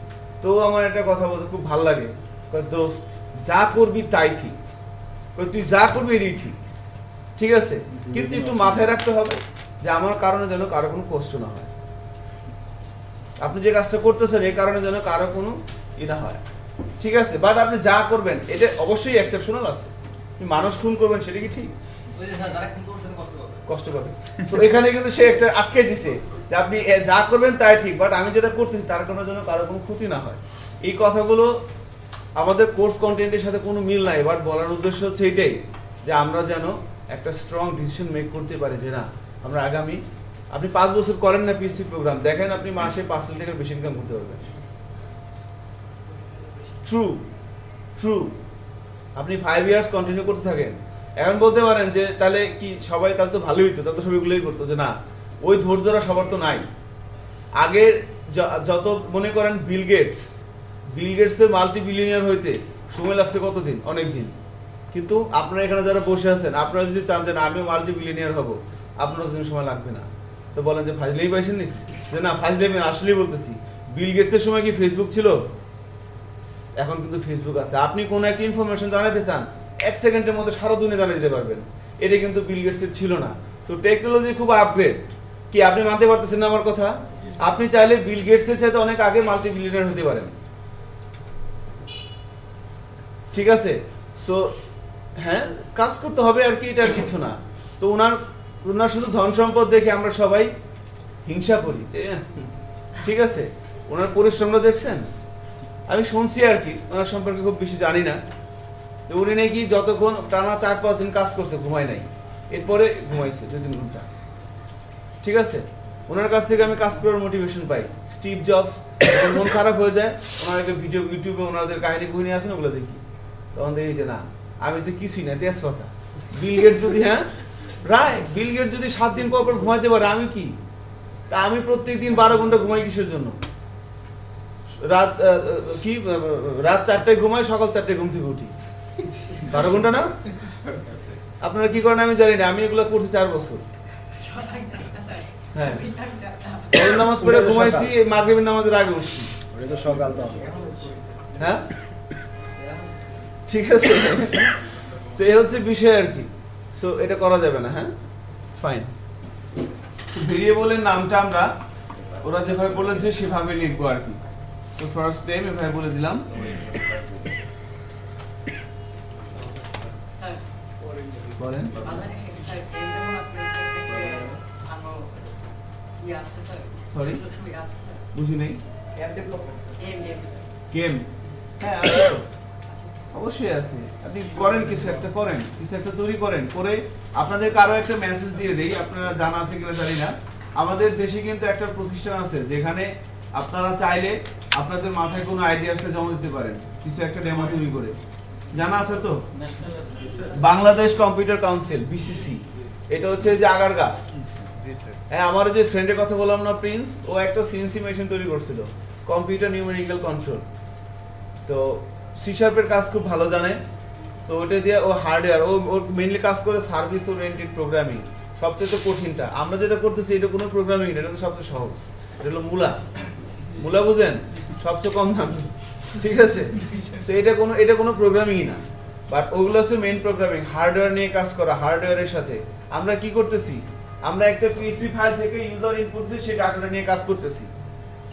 তো আমার একটা কথা বলতে খুব ভালো লাগে, দোস্ত যা করবি তাই ঠিক, তুই যা করবি এটাই ঠিক, ঠিক আছে, কিন্তু একটু মাথায় রাখতে হবে যে আমার কারণে যেন কারো কোনো কষ্ট না হয়, আপনি যে কাজটা করতেছেন এই কারণে যেন কারো কোনো ই না হয়, ঠিক আছে। বাট আপনি যা করবেন এটা অবশ্যই এক্সেপশনাল আছে, মানুষ খুন করবেন সেটা কি ঠিক? কষ্ট পাবে। তো এখানে কিন্তু সে একটা আটকে দিছে যে আপনি যা করবেন তাই ঠিক, বাট আমি যেটা করতেছি তার কোনো যেন কারো কোনো ক্ষতি না হয়। এই কথাগুলো আমাদের কোর্স কন্টেন্টের সাথে কোনো মিল নাই, বাট বলার উদ্দেশ্য হচ্ছে এটাই যে আমরা যেন একটা স্ট্রং ডিসিশন মেক করতে পারি যে না আমরা আগামী, আপনি 5 বছর করেন না পিএইচপি প্রোগ্রাম, দেখেন আপনি মাসে 5 লাখ টাকার বেশি ইনকাম করতে পারবেন। ট্রু, আপনি 5 ইয়ার্স কন্টিনিউ করতে থাকেন, এখন বলতে পারেন যে তাহলে কি সবাই, তাহলে তো ভালোই হতো, তাহলে তো সবাই এগুলোই করতো, যে না ওই ধৈর্যরা সবার তো নাই। আগের যত মনে করেন বিল গেটসের মাল্টি বিলিয়নিয়ার হইতে সময় লাগছে কতদিন, অনেক দিন, কিন্তু আপনারা এখানে যারা বসে আছেন আপনারা যদি চান যে আমিও মাল্টি বিলিয়নিয়ার হবো, আপনার দিন সময় লাগবে না। তো বলেন যে ফাজলেই পাইছেন নাকি, যে না ফাজলে আমি আসলেই বলতেছি, বিল গেটসের সময় কি ফেসবুক ছিল? এখন কিন্তু ফেসবুক আছে, আপনি কোনো একটা ইনফরমেশন জানাতে চান 1 সেকেন্ডের মধ্যে সারা দুনিয়া জানিয়ে দিতে পারবেন, এটা কিন্তু বিল গেটসের ছিল না। সো টেকনোলজি খুব আপগ্রেড, কি আপনি মানতে পারতেছেন না আমার কথা? আপনি চাইলে বিল গেটসের চাইতে অনেক আগে মাল্টি বিলিয়নিয়ার হতে পারেন, ঠিক আছে। সো হ্যাঁ, কাজ করতে হবে আর কি, এটা আর কিছু না। তো ওনার শুধু ধন সম্পদ দেখে আমরা সবাই হিংসা করি যে ঠিক আছে, ওনার পরিশ্রমটা দেখছেন? আমি শুনছি আর কি, ওনার সম্পর্কে খুব বেশি জানি না। তো উনি নাকি যতক্ষণ টানা 4-5 দিন কাজ করছে, ঘুমায় নাই, এরপরে ঘুমাইছে 2-3 ঘন্টা। ঠিক আছে, ওনার কাছ থেকে আমি কাজ করার মোটিভেশন পাই। স্টিভ জবস যখন মন খারাপ হয়ে যায়, ওনাকে ভিডিও ইউটিউবে ওনাদের কাহিনী কুহিনী আছে না, ওগুলো দেখি, তখন দেখি যে না, আমি তো কিছুই না, তেজ কথা। বিল গেটস যদি, হ্যাঁ রাইট, বিল গেটস যদি 7 দিন পর পর ঘুমাইতে পারে, আমি কি? তা আমি প্রত্যেক দিন 12 ঘন্টা ঘুমাই কিসের জন্য? রাত 4টায় ঘুমাই, সকাল 4টায় ঘুম থেকে উঠি, 12 ঘন্টা না? আপনারা কি করেন আমি জানি না, আমি এগুলো করছি 4 বছর। হ্যাঁ, ফজর নামাজ পড়ে ঘুমাইছি, মাগরিবের নামাজের আগে উঠছি। ওটা তো সকাল তো। হ্যাঁ, ঠিক আছে, তো এই হচ্ছে বিষয় আর কি। সো এটা করা যাবে না। হ্যাঁ, ফাইন। ভেরিয়েবলের নামটা আমরা ওরা যেভাবে বলেছে সেভাবে লিখবো আর কি। তো ফার্স্ট নেম এভাবে বলে দিলাম। স্যার বলেন। স্যার এম যেমন আপনার ভালো ইয়ে আছে স্যার, Sorry? সুযোগ সুবিধা আছে স্যার। বুঝি নেই। এম ডেভেলপমেন্ট এম স্যার। গেম, হ্যাঁ আছে তো। অবশ্যই আছে। আপনি করেন, কিছু একটা করেন, কিছু একটা তৈরি করেন, করে আপনাদেরকে আরো একটা মেসেজ দিয়ে দেই, আপনারা জানা আছে কিনা জানি না। আমাদের দেশে কিন্তু একটা প্রতিষ্ঠান আছে যেখানে আপনারা চাইলে আপনাদের মাথায় কোনো আইডিয়া আসলে জমা দিতে পারেন, কিছু একটা ডেমো তৈরি করে। জানা আছে তো? Bangladesh computer council, BCC. এটা হচ্ছে যে আগারগা। হ্যাঁ, আমার যে ফ্রেন্ডের কথা বললাম না, প্রিন্স, ও একটা সিএনসি মেশিন তৈরি করছিল, কম্পিউটার নিউমেরিক্যাল কন্ট্রোল। তো সি শার্পের কাজ খুব ভালো জানে। তো ওটা দিয়ে ও হার্ডওয়্যার, ওর মেইনলি কাজ করে সার্ভিস ওরিয়েন্টেড প্রোগ্রামিং, সবচেয়ে কঠিনটা। আমরা যেটা করতেছি এটা কোনো প্রোগ্রামিং না, এটা তো সবচেয়ে সহজ। এটা হলো মূলা বুঝেন, সবচেয়ে কম দাম। ঠিক আছে, তো এটা কোনো প্রোগ্রামিংই না, বাট ওগুলো হচ্ছে মেইন প্রোগ্রামিং, হার্ডওয়্যার নিয়ে কাজ করা। হার্ডওয়্যারের সাথে আমরা কি করতেছি, আমরা একটা পিএইচপি ফাইল থেকে ইউজার ইনপুট দিয়ে সেই ডাটাটা নিয়ে কাজ করতেছি।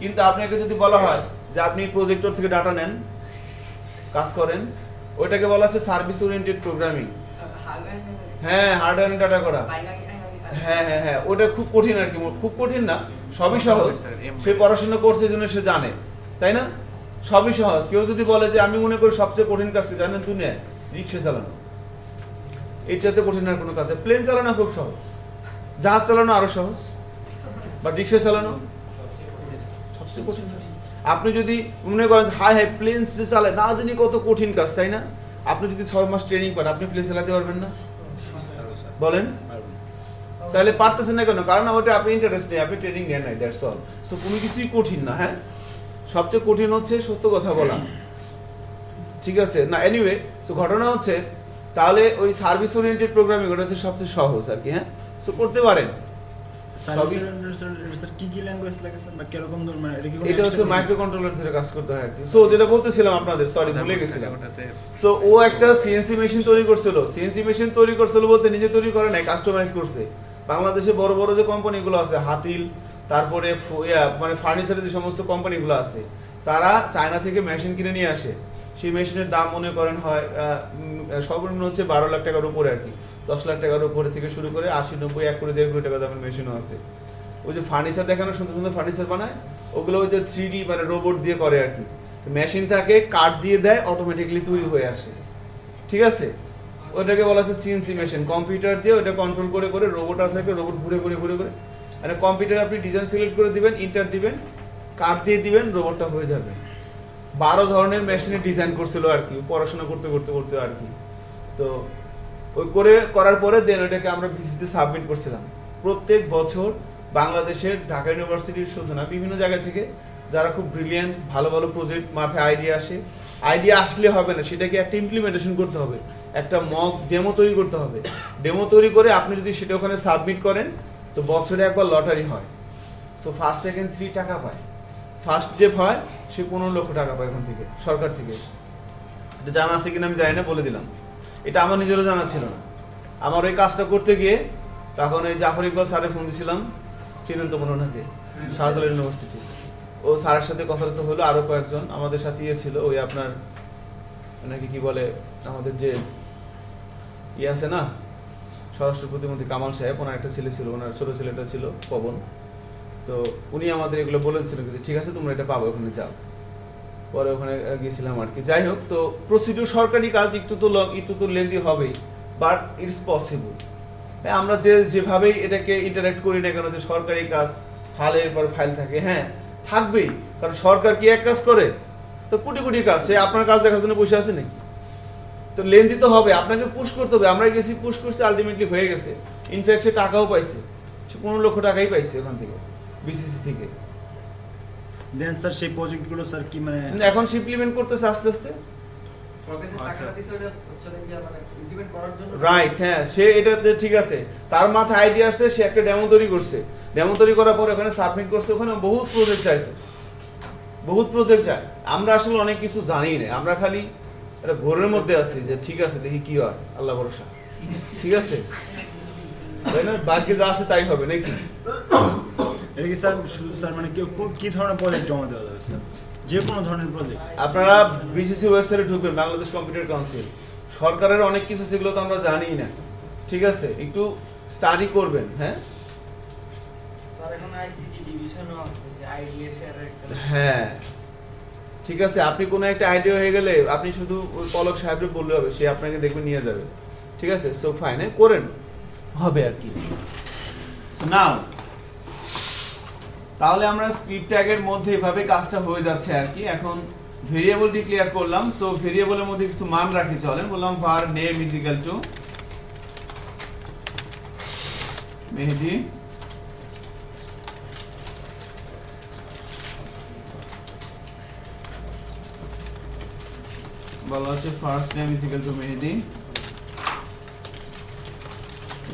কিন্তু আপনাকে যদি বলা হয় যে আপনি প্রজেক্টর থেকে ডাটা নেন, কাজ করেন, ওইটাকে বলা হচ্ছে সার্ভিস ওরিয়েন্টেড প্রোগ্রামিং। হ্যাঁ, হার্ডওয়্যার ডাটা করা। হ্যাঁ হ্যাঁ হ্যাঁ, ওটা খুব কঠিন আর কি, খুব কঠিন না, সবই সহজ। সে পড়াশোনা করছে জন্য সে জানে, তাই না? সবই সহজ। কেউ যদি বলে যে আমি মনে করি সবচেয়ে কঠিন কাজ কি জানেন দুনিয়ায়? রিক্সা চালানো। এর চাইতে কঠিন আর কোনো কাজ। প্লেন চালানো খুব সহজ, জাহাজ চালানো আরো সহজ, বা রিক্সা চালানো সবচেয়ে কঠিন। আপনি যদি মনে করেন হাই প্লেন চালায় না জানি কত কঠিন কাজ, তাই না? আপনি যদি 6 মাস ট্রেনিং পান, আপনি প্লেন চালাতে পারবেন না? বলেন। তাহলে পারতেছেন না কেন? কারণ ওটা আপনি ইন্টারেস্ট নেই, আপনি ট্রেনিং নেন নাই, দ্যাটস অল। সো কোনো কিছুই কঠিন না। হ্যাঁ, সবচেয়ে কঠিন হচ্ছে সত্য কথা বলা। ঠিক আছে না? এনিওয়ে, সো ঘটনা হচ্ছে তাহলে ওই সার্ভিস ওরিয়েন্টেড প্রোগ্রামিং ওটা হচ্ছে সবচেয়ে সহজ আর কি। হ্যাঁ, সো করতে পারেন। এটা হচ্ছে মাইক্রো কন্ট্রোলার ধরে কাজ করতে হয় আর কি। সো যেটা বলতেছিলাম আপনাদের, সরি ভুলে গেছিলাম। সো ও একটা সিএনসি মেশিন তৈরি করছিল। সিএনসি মেশিন তৈরি করছিল বলতে নিজে তৈরি করে নাই, কাস্টমাইজ করছে। বাংলাদেশে বড় বড় যে কোম্পানিগুলো আছে, হাতিল, তারপরে মানে ফার্নিচারের যে সমস্ত কোম্পানিগুলো আছে, তারা চায়না থেকে মেশিন কিনে নিয়ে আসে। সেই মেশিনের দাম মনে করেন হয় সর্বনিম্ন হচ্ছে 12 লাখ টাকার উপরে আর কি, 10 লাখ টাকার উপরে থেকে শুরু করে 80, 90, 1 কোটি, 1.5 কোটি টাকা দামের মেশিনও আছে। ওই যে ফার্নিচার দেখানো, সুন্দর সুন্দর ফার্নিচার বানায়, ওগুলো ওই যে 3D মানে রোবট দিয়ে করে আর কি। মেশিন থাকে, কাট দিয়ে দেয়, অটোমেটিকলি তৈরি হয়ে আসে। ঠিক আছে, ওইটাকে বলা হচ্ছে সিএনসি মেশিন। কম্পিউটার দিয়ে ওটা কন্ট্রোল করে করে রোবট আছে, রোবট ঘুরে ঘুরে ঘুরে ঘুরে, মানে কম্পিউটারে আপনি ডিজাইন সিলেক্ট করে দিবেন, ইন্টার দিবেন, কাট দিয়ে দিবেন, রোবটটা হয়ে যাবে। 12 ধরনের মেশিনে ডিজাইন করছিল আর কি, পড়াশোনা করতে করতে করতে আর কি। তো ওই করার পরে দেন ওইটাকে আমরা ভিসিতে সাবমিট করছিলাম। প্রত্যেক বছর বাংলাদেশের ঢাকা ইউনিভার্সিটির শুধু না, বিভিন্ন জায়গা থেকে যারা খুব ব্রিলিয়ান্ট, ভালো ভালো প্রজেক্ট মাথায় আইডিয়া আসে। আইডিয়া আসলে হবে না, সেটাকে একটা ইমপ্লিমেন্টেশন করতে হবে, একটা মক ডেমো তৈরি করতে হবে। ডেমো তৈরি করে আপনি যদি সেটা ওখানে সাবমিট করেন, তো বছরে একবার লটারি হয়। সো ফার্স্ট, সেকেন্ড 3 টাকা পায়। ফার্স্ট যে হয় সে 15 লক্ষ টাকা পায় এখান থেকে, সরকার থেকে। এটা জানা আছে কিনা আমি জানি না, বলে দিলাম। এটা আমার নিজেরও জানা ছিল না। আমার ওই কাজটা করতে গিয়ে তখন ওই জাফর ইকবাল স্যারে ফোন দিয়েছিলাম, চিনেন তো মনে ওনাকে, শাহজালাল ইউনিভার্সিটি। ও স্যারের সাথে কথাবার্তা হলো, আরো কয়েকজন আমাদের সাথে ছিল, ওই আপনার ওনাকে কি বলে, আমাদের যে আছে না স্বরাষ্ট্র প্রতিমন্ত্রী কামাল সাহেব, ওনার একটা ছেলে ছিল, ওনার ছোট ছেলেটা ছিল পবন। তো উনি আমাদের এগুলো বলেছিলেন যে ঠিক আছে তোমরা এটা পাবো, ওখানে যাও। পরে ওখানে গিয়েছিলাম আর কি। যাই হোক, তো প্রসিডিউর সরকারি কাজ একটু তো লেন্দি হবেই, বাট ইটস পসিবল। আমরা যেভাবেই এটাকে ইন্টারাক্ট করি না কেন, যে সরকারি কাজ ফাইলের পর ফাইল থাকে, হ্যাঁ থাকবেই, কারণ সরকার কি এক কাজ করে, তো কোটি কোটি কাজ, সে আপনার কাজ দেখার জন্য বসে আছে নাকি? তো লেন্দি তো হবে, আপনাকে পুশ করতে হবে। আমরা গেছি, পুশ করছি, আলটিমেটলি হয়ে গেছে। ইনফ্যাক্ট সে টাকাও পাইছে, সে 15 লক্ষ টাকাই পাইছে ওখান থেকে, বিসিসি থেকে। দেন স্যার সেই প্রজেক্টগুলো স্যার কি মানে এখন সে ইমপ্লিমেন্ট করতেছে আস্তে আস্তে। রাইট, হ্যাঁ, সে এটাতে ঠিক আছে, তার মাথায় আইডিয়া আসছে, সে একটা ডেমো তৈরি করছে। ডেমো তৈরি করার পর ওখানে সাবমিট করছে, ওখানে বহুত প্রজেক্ট চাইতো, বহুত প্রজেক্ট চায়। আমরা আসলে অনেক কিছু জানি না, আমরা খালি একটা ঘোরের মধ্যে আছি যে ঠিক আছে দেখি কি হয়, আল্লাহ ভরসা, ঠিক আছে, তাই না? বাকি যা আছে তাই হবে নাকি? এটা কি স্যার শুধু স্যার মানে কি ধরনের প্রজেক্ট জমা দেওয়া যাবে স্যার? যে কোনো ধরনের প্রজেক্ট? আপনারা বিসিসি ওয়েবসাইটে ঢুকবেন, বাংলাদেশ কম্পিউটার কাউন্সিল। সরকারের অনেক কিছু সেগুলো তো আমরা জানি না, ঠিক আছে, একটু স্টাডি করবেন। হ্যাঁ হ্যাঁ, ঠিক আছে, আপনি কোনো একটা আইডিয়া হয়ে গেলে আপনি শুধু ওই পলক সাহেবকে বললে হবে, সে আপনাকে দেখবে নিয়ে যাবে, ঠিক আছে। সো ফাইন, করেন, হবে আর কি। নাও তাহলে আমরা স্ক্রিপ্ট ট্যাগের মধ্যে এভাবে কাজটা হয়ে যাচ্ছে আর কি। এখন ভেরিয়েবল ডিক্লেয়ার করলাম, সো ভেরিয়েবলের মধ্যে কিছু মান রাখি, চলেন। বললাম var name is equal to মেহেদি, বলা হচ্ছে first name is equal to Mehedi,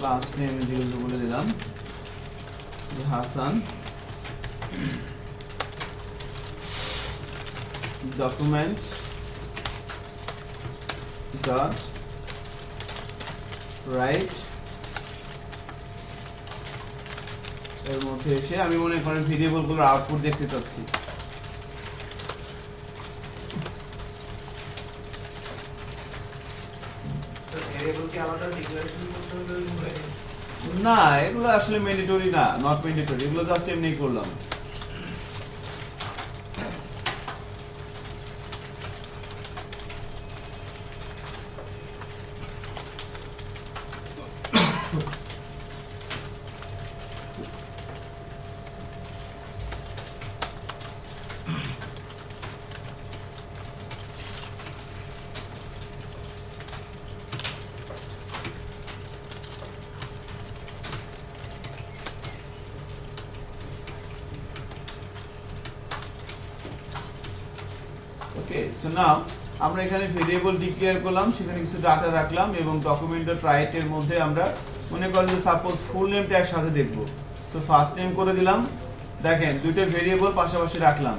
last name is equal to বলে দিলাম হাসান, document dot write এর মধ্যে এসে আমি মনে করেন ভেরিয়েবল গুলোর আউটপুট দেখতে চাচ্ছি। না, এগুলো আসলে ম্যান্ডেটরি না, নট ম্যান্ডেটরি, এগুলো জাস্ট এমনি করলাম। ওকে, সো নাও আমরা এখানে ভেরিয়েবল ডিক্লেয়ার করলাম, সেখানে কিছু ডাটা রাখলাম এবং ডকুমেন্টের রাইটের মধ্যে আমরা মনে করেন যে সাপোজ ফুল নেমটা একসাথে দেখব। সো ফার্স্ট নেম করে দিলাম, দেখেন দুইটা ভেরিয়েবল পাশাপাশি রাখলাম।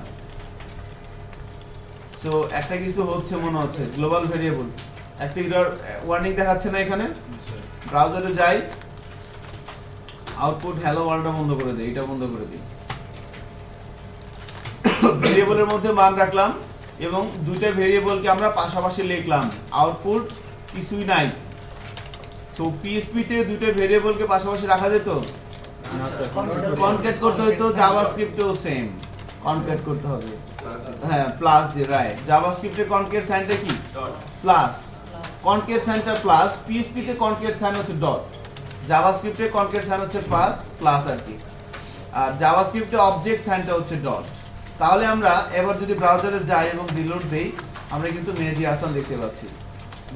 সো একটা কিছু হচ্ছে মনে হচ্ছে, গ্লোবাল ভেরিয়েবল, একটা এরর ওয়ার্নিং দেখাচ্ছে না এখানে। ব্রাউজারে যাই, আউটপুট হ্যালো ওয়ার্ল্ডটা বন্ধ করে দেই, এটা বন্ধ করে দিই। ভেরিয়েবলের মধ্যে মান রাখলাম এবং দুইটা ভেরিয়েবলকে আমরা পাশাপাশি লিখলাম, আউটপুট কিছুই নাই। সো পিএইচপি তে দুইটা ভেরিয়েবলকে পাশাপাশি রাখা যেত? কনক্যাট করতে হতো, জাভাস্ক্রিপ্টেও সেম কনক্যাট করতে হবে, হ্যাঁ প্লাস দিয়ে, রাইট। জাভাস্ক্রিপ্টে কনক্যাট সাইনটা কি? প্লাস, কনক্যাট সাইনটা প্লাস, পিএইচপি তে কনক্যাট সাইন হচ্ছে ডট, জাভাস্ক্রিপ্টে কনক্যাট সাইন হচ্ছে প্লাস আর কি, আর জাভাস্ক্রিপ্টে অবজেক্ট সাইনটা হচ্ছে ডট। তাহলে আমরা এবার যদি ব্রাউজারে যাই এবং রিলোড দেই, আমরা কিন্তু মেহেদি হাসান দেখতে পাচ্ছি,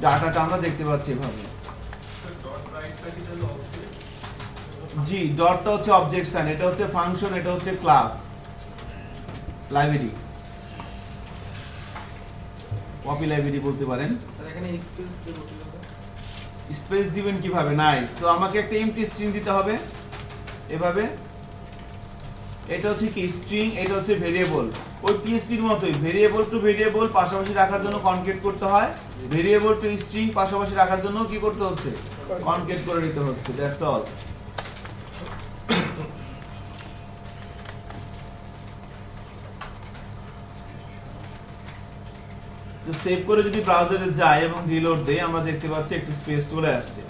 ডাটাটা আমরা দেখতে পাচ্ছি এভাবে। জি, ডটটা হচ্ছে অবজেক্ট সাইন, এটা হচ্ছে ফাংশন, এটা হচ্ছে ক্লাস, লাইব্রেরি, কপি লাইব্রেরি বলতে পারেন। স্যার এখানে স্পেস দেব কিভাবে? স্পেস দিবেন কিভাবে? নাইস। সো আমাকে একটা এমটি স্ট্রিং দিতে হবে এভাবে। এটা হচ্ছে কি স্ট্রিং, এটা হচ্ছে ভেরিয়েবল, ওই পিএইচপির মতোই ভেরিয়েবল টু ভেরিয়েবল পাশাপাশি রাখার জন্য কনকেট করতে হয়, ভেরিয়েবল টু স্ট্রিং পাশাপাশি রাখার জন্য কি করতে হচ্ছে? কনকেট করে নিতে হচ্ছে, দ্যাটস অল। তো সেভ করে যদি ব্রাউজারে যাই এবং রিলোড দেই, আমরা দেখতে পাচ্ছি একটু স্পেস চলে আসছে,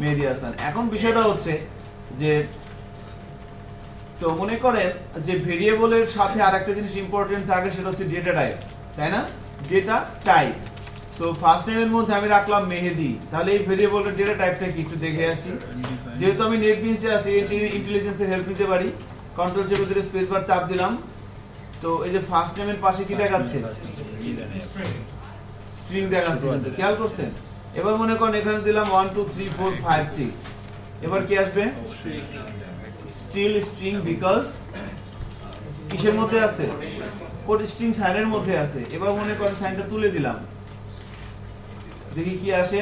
মেহেদি হাসান। এখন বিষয়টা হচ্ছে যে তো মনে করেন যে ভেরিয়েবলের সাথে আরেকটা জিনিস ইম্পর্টেন্ট থাকে, সেটা হচ্ছে ডেটা টাইপ, তাই না? Data type. সো ফার্স্ট নেমের মধ্যে আমি রাখলাম মেহেদি, তাহলে এই ভেরিয়েবলের ডেটা টাইপটা কি একটু দেখে আসি। যেহেতু আমি নেটবিনসে আছি, ইন্টেলিজেন্সের হেল্প নিতে পারি। কন্ট্রোল চেপে ধরে স্পেস বার চাপ দিলাম, তো এই যে ফার্স্ট নেমের পাশে কি দেখাচ্ছে? স্ট্রিং দেখাচ্ছে, খেয়াল করছেন? এবার মনে করেন এখানে দিলাম 1 2 3 4 5 6, এবার কি আসবে? স্টিল স্ট্রিং, বিকজ কিসের মধ্যে আছে? কোড স্ট্রিং সাইনের মধ্যে আছে। এবার মনে করেন সাইনটা তুলে দিলাম, দেখি কি আসে।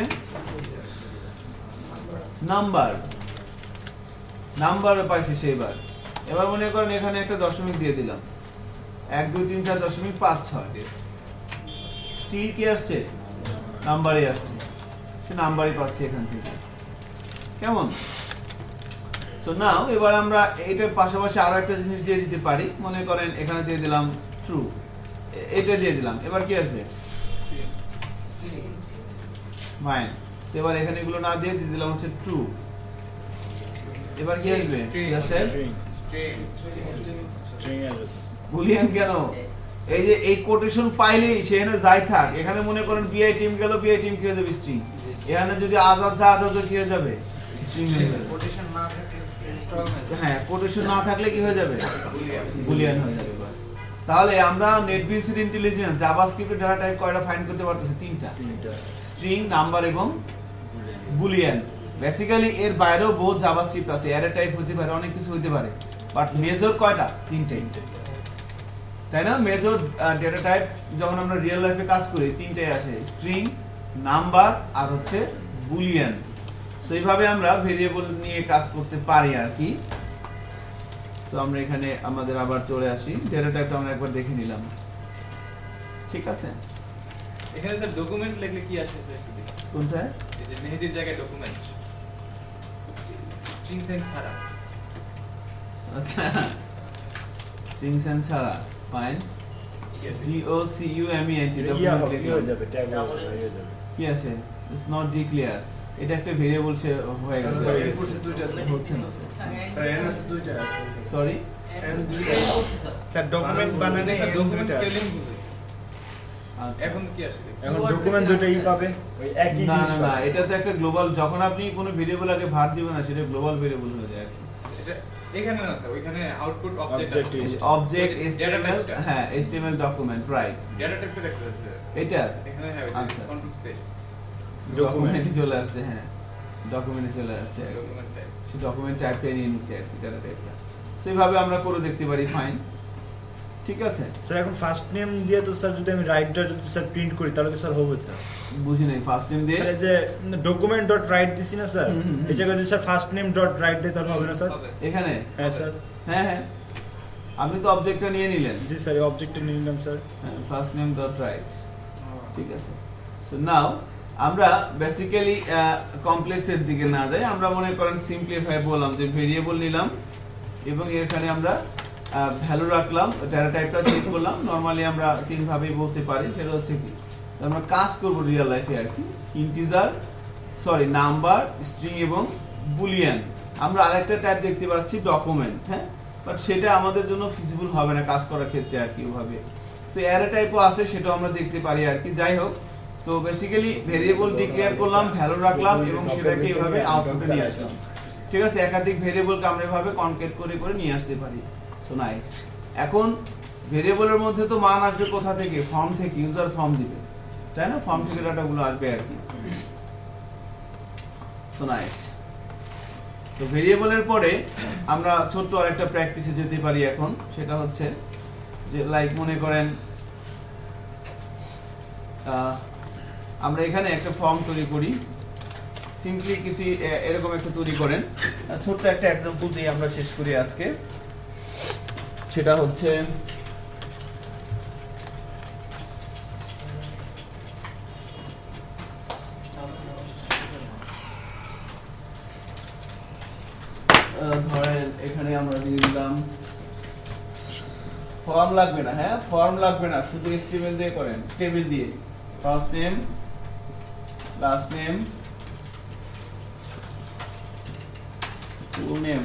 নাম্বার, নাম্বার পাইছি সেইবার। এবার মনে করেন এখানে একটা দশমিক দিয়ে দিলাম, 1 2 3 4 দশমিক 5 6। স্টিল কি আসছে? নাম্বারই আসছে, সে নাম্বারই পাচ্ছি এখান থেকে। কেমন? সো নাও এবার আমরা এটার পাশাপাশি আরো একটা জিনিস দিয়ে দিতে পারি। মনে করেন এখানে দিয়ে দিলাম ট্রু, এটা দিয়ে দিলাম, এবার কি আসবে? ফাইন। এবার এখানে এগুলো না দিয়ে দিলাম হচ্ছে ট্রু, এবার কি আসবে? বুলিয়ান কেন? এই যে এই কোটেশন পাইলেই সেখানে যাই থাক, এখানে মনে করেন বিআই টিম গেল, বিআই টিম কি হয়ে যাবে? স্ট্রিং। এখানে যদি আজাদ যা আজাদ কি হয়ে যাবে? স্ট্রিং হয়ে যাবে। কোটেশন না থাকলে ইনস্টল হ্যাঁ, কোটেশন না থাকলে কি হয়ে যাবে? বুলিয়ান হয়ে যাবে। তাহলে আমরা নেটবিনসের ইন্টেলিজেন্স জাভাস্ক্রিপ্টের ডেটা টাইপ কয়টা ফাইন্ড করতে পারতেছি? তিনটা, স্ট্রিং, নাম্বার এবং বুলিয়ান। বেসিক্যালি এর বাইরেও বহুত জাভাস্ক্রিপ্ট আছে, অ্যারে টাইপ হতে পারে, অনেক কিছু হতে পারে, বাট মেজর কয়টা? তিনটে, তাই না? মেজর ডেটা টাইপ যখন আমরা রিয়েল লাইফে কাজ করি তিনটাই আসে, স্ট্রিং, নাম্বার আর হচ্ছে বুলিয়ান। সো এইভাবে আমরা ভেরিয়েবল নিয়ে কাজ করতে পারি আর কি। সো আমরা এখানে আমাদের আবার চলে আসি, ডেটা টাইপটা আমরা একবার দেখে নিলাম, ঠিক আছে? এখানে স্যার ডকুমেন্ট লিখলে কি আসে স্যার? একটু দেখুন। কোনটায়? এই যে মেহেদির জায়গায় ডকুমেন্ট, স্ট্রিং সেন্স ছাড়া। আচ্ছা, স্ট্রিং সেন্স ছাড়া, ফাইন। DOCUMENT কি আছে? It's not declare. এটা একটা ভেরিয়েবল সে হয়ে গেছে, হচ্ছে না। সরি স্যার ডকুমেন্ট বানানে ডকুমেন্ট স্পেলিং এখন কি আসে? এখন ডকুমেন্ট দুটোই পাবে ওই একই না জিনিস না না, পাবে। এটা তো একটা গ্লোবাল, যখন আপনি কোনো ভেরিয়েবল আগে ভার দিবেন না, সেটা গ্লোবাল ভেরিয়েবল হয়ে যায়। এটা এখানে না স্যার, ওইখানে আউটপুট অবজেক্ট অবজেক্ট HTML, হ্যাঁ HTML ডকুমেন্ট, রাইট। ডেটা টাইপটা দেখতে পাচ্ছেন এটা এখানে হ্যাঁ আচ্ছা। কন্ট্রোল স্পেস ডকুমেন্টে চলে আসছে, হ্যাঁ ডকুমেন্টে চলে আসছে, ডকুমেন্ট টাইপ। সেই ডকুমেন্ট টাইপটা নিয়ে নিচ্ছে আর কি, ডাটা টাইপটা। সেইভাবে আমরা করে দেখতে পারি, ফাইন, ঠিক আছে? স্যার এখন ফার্স্ট নেম দিয়ে তো স্যার যদি আমি রাইটটা যদি স্যার প্রিন্ট করি তাহলে কি স্যার হবে স্যার? বুঝি নাই, ফার্স্ট নেম দিয়ে স্যার এই যে ডকুমেন্ট ডট রাইট দিছি না স্যার, এই জায়গায় যদি sir first name dot right দেয় তাহলে হবে না স্যার? হবে। এখানে, হ্যাঁ স্যার। হ্যাঁ হ্যাঁ, আপনি তো অবজেক্টটা নিয়ে নিলেন, জি স্যার, এই অবজেক্টটা নিয়ে নিলাম স্যার। হ্যাঁ, ফার্স্ট নেম ডট রাইট, ঠিক আছে। সো নাও আমরা বেসিক্যালি কমপ্লেক্সের দিকে না যাই, আমরা মনে করেন সিম্পলিফাই বললাম যে ভেরিয়েবল নিলাম এবং এখানে আমরা ভ্যালু রাখলাম, ডেটা টাইপটা চেক করলাম। নরমালি আমরা তিন ভাবেই বলতে পারি, সেটা হচ্ছে কি আমরা কাজ করব রিয়েল লাইফে আর কি, ইন্টিজার, সরি নাম্বার, স্ট্রিং এবং বুলিয়ান। আমরা আরেকটা টাইপ দেখতে পাচ্ছি ডকুমেন্ট, হ্যাঁ, বাট সেটা আমাদের জন্য ফিজিবল হবে না কাজ করার ক্ষেত্রে আর কি ওভাবে। তো অ্যারে টাইপও আছে, সেটাও আমরা দেখতে পারি আর কি। যাই হোক, তো বেসিক্যালি ভেরিয়েবল ডিক্লেয়ার করলাম, ভ্যালু রাখলাম এবং সেটাকে এভাবে আউটপুটে নিয়ে আসলাম, ঠিক আছে? একাধিক ভেরিয়েবলকে আমরা এভাবে কনকেট করে করে নিয়ে আসতে পারি। So nice. এখন ভেরিয়েবলের মধ্যে তো মান আসবে কোথা থেকে? ফর্ম থেকে, ইউজার ফর্ম দিবে, তাই না? ফর্ম থেকে ডাটাগুলো আসবে আর কি। So nice. তো ভেরিয়েবলের পরে আমরা ছোট্ট আরেকটা প্র্যাকটিসে যেতে পারি এখন, সেটা হচ্ছে যে লাইক মনে করেন আমরা এখানে একটা ফর্ম তৈরি করি, সিম্পলি কিছু এরকম একটা তৈরি করেন। ছোট্ট একটা এক্সাম্পল দিয়ে আমরা শেষ করি আজকে, সেটা হচ্ছে ধরেন এখানে আমরা দিয়ে দিলাম, ফর্ম লাগবে না, হ্যাঁ ফর্ম লাগবে না, শুধু HTML দিয়ে করেন, টেবিল দিয়ে first name, last name, full name,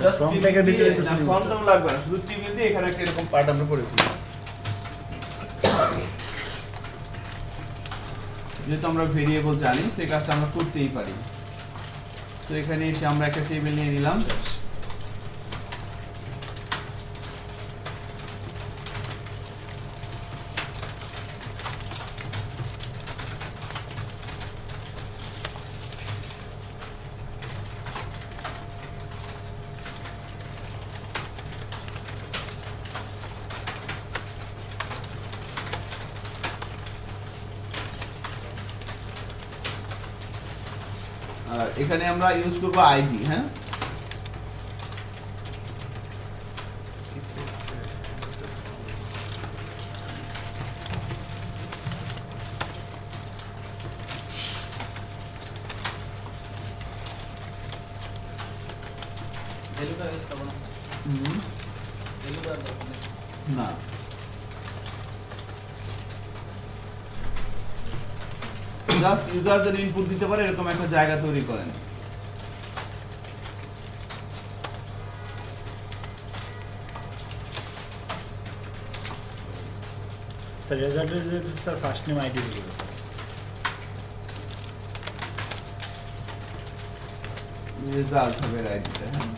just form ট্যাগের ভিতরে তো শুধু ফর্মটাও লাগবে না, শুধু টেবিল দিয়ে এখানে একটা এরকম পার্ট আমরা করে দিই। যেহেতু আমরা ভেরিয়েবল জানি সেই কাজটা আমরা করতেই পারি। তো এখানে এসে আমরা একটা টেবিল নিয়ে নিলাম, আর এখানে আমরা ইউজ করব আইডি। হ্যাঁ, ভ্যালুটা ইউজ করব না, ভ্যালুটা দরকার নেই। না জাস্ট ইউজার যেন ইনপুট দিতে পারে এরকম একটা জায়গা তৈরি করেন। স্যার রেজাল্টের যে স্যার ফার্স্ট নেম আইডি দিবে রেজাল্ট হবে আইডিটা। হ্যাঁ,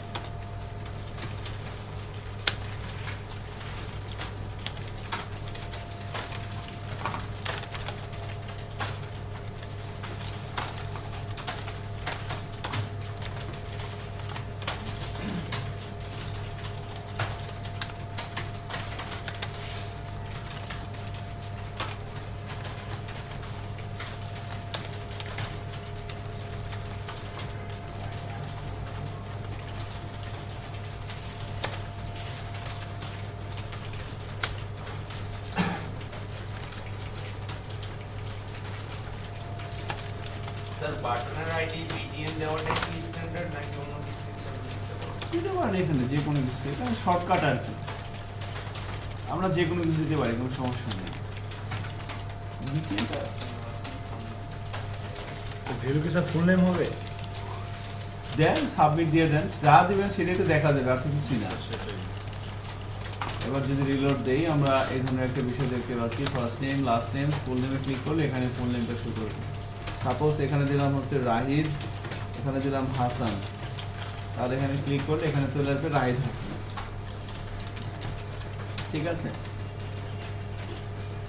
স্যার পার্টনার আইডি বিটিএন দেওয়াটা কি স্ট্যান্ডার্ড নাকি অন্য কিছু দিতে পারেন এখানে যে কোনো কিছু, এটা শর্টকাট আর কি, আমরা যে কোনো কিছু দিতে পারি, কোনো সমস্যা নেই। দ্বিতীয়টা ভ্যালু কি স্যার ফুল নেম হবে? দেন, সাবমিট দিয়ে দেন, যা দিবেন সেটাই তো দেখা যাবে, আর তো কিছু না। এবার যদি রিলোড দেই আমরা এই ধরনের একটা বিষয় দেখতে পাচ্ছি, ফার্স্ট নেম, লাস্ট নেম, ফুল নেমে ক্লিক করলে এখানে ফুল নেমটা শো করবে। সাপোজ এখানে দিলাম হচ্ছে রাহিদ, এখানে দিলাম হাসান, তাহলে এখানে ক্লিক করলে এখানে চলে আসবে রাহিদ হাসান। ঠিক আছে,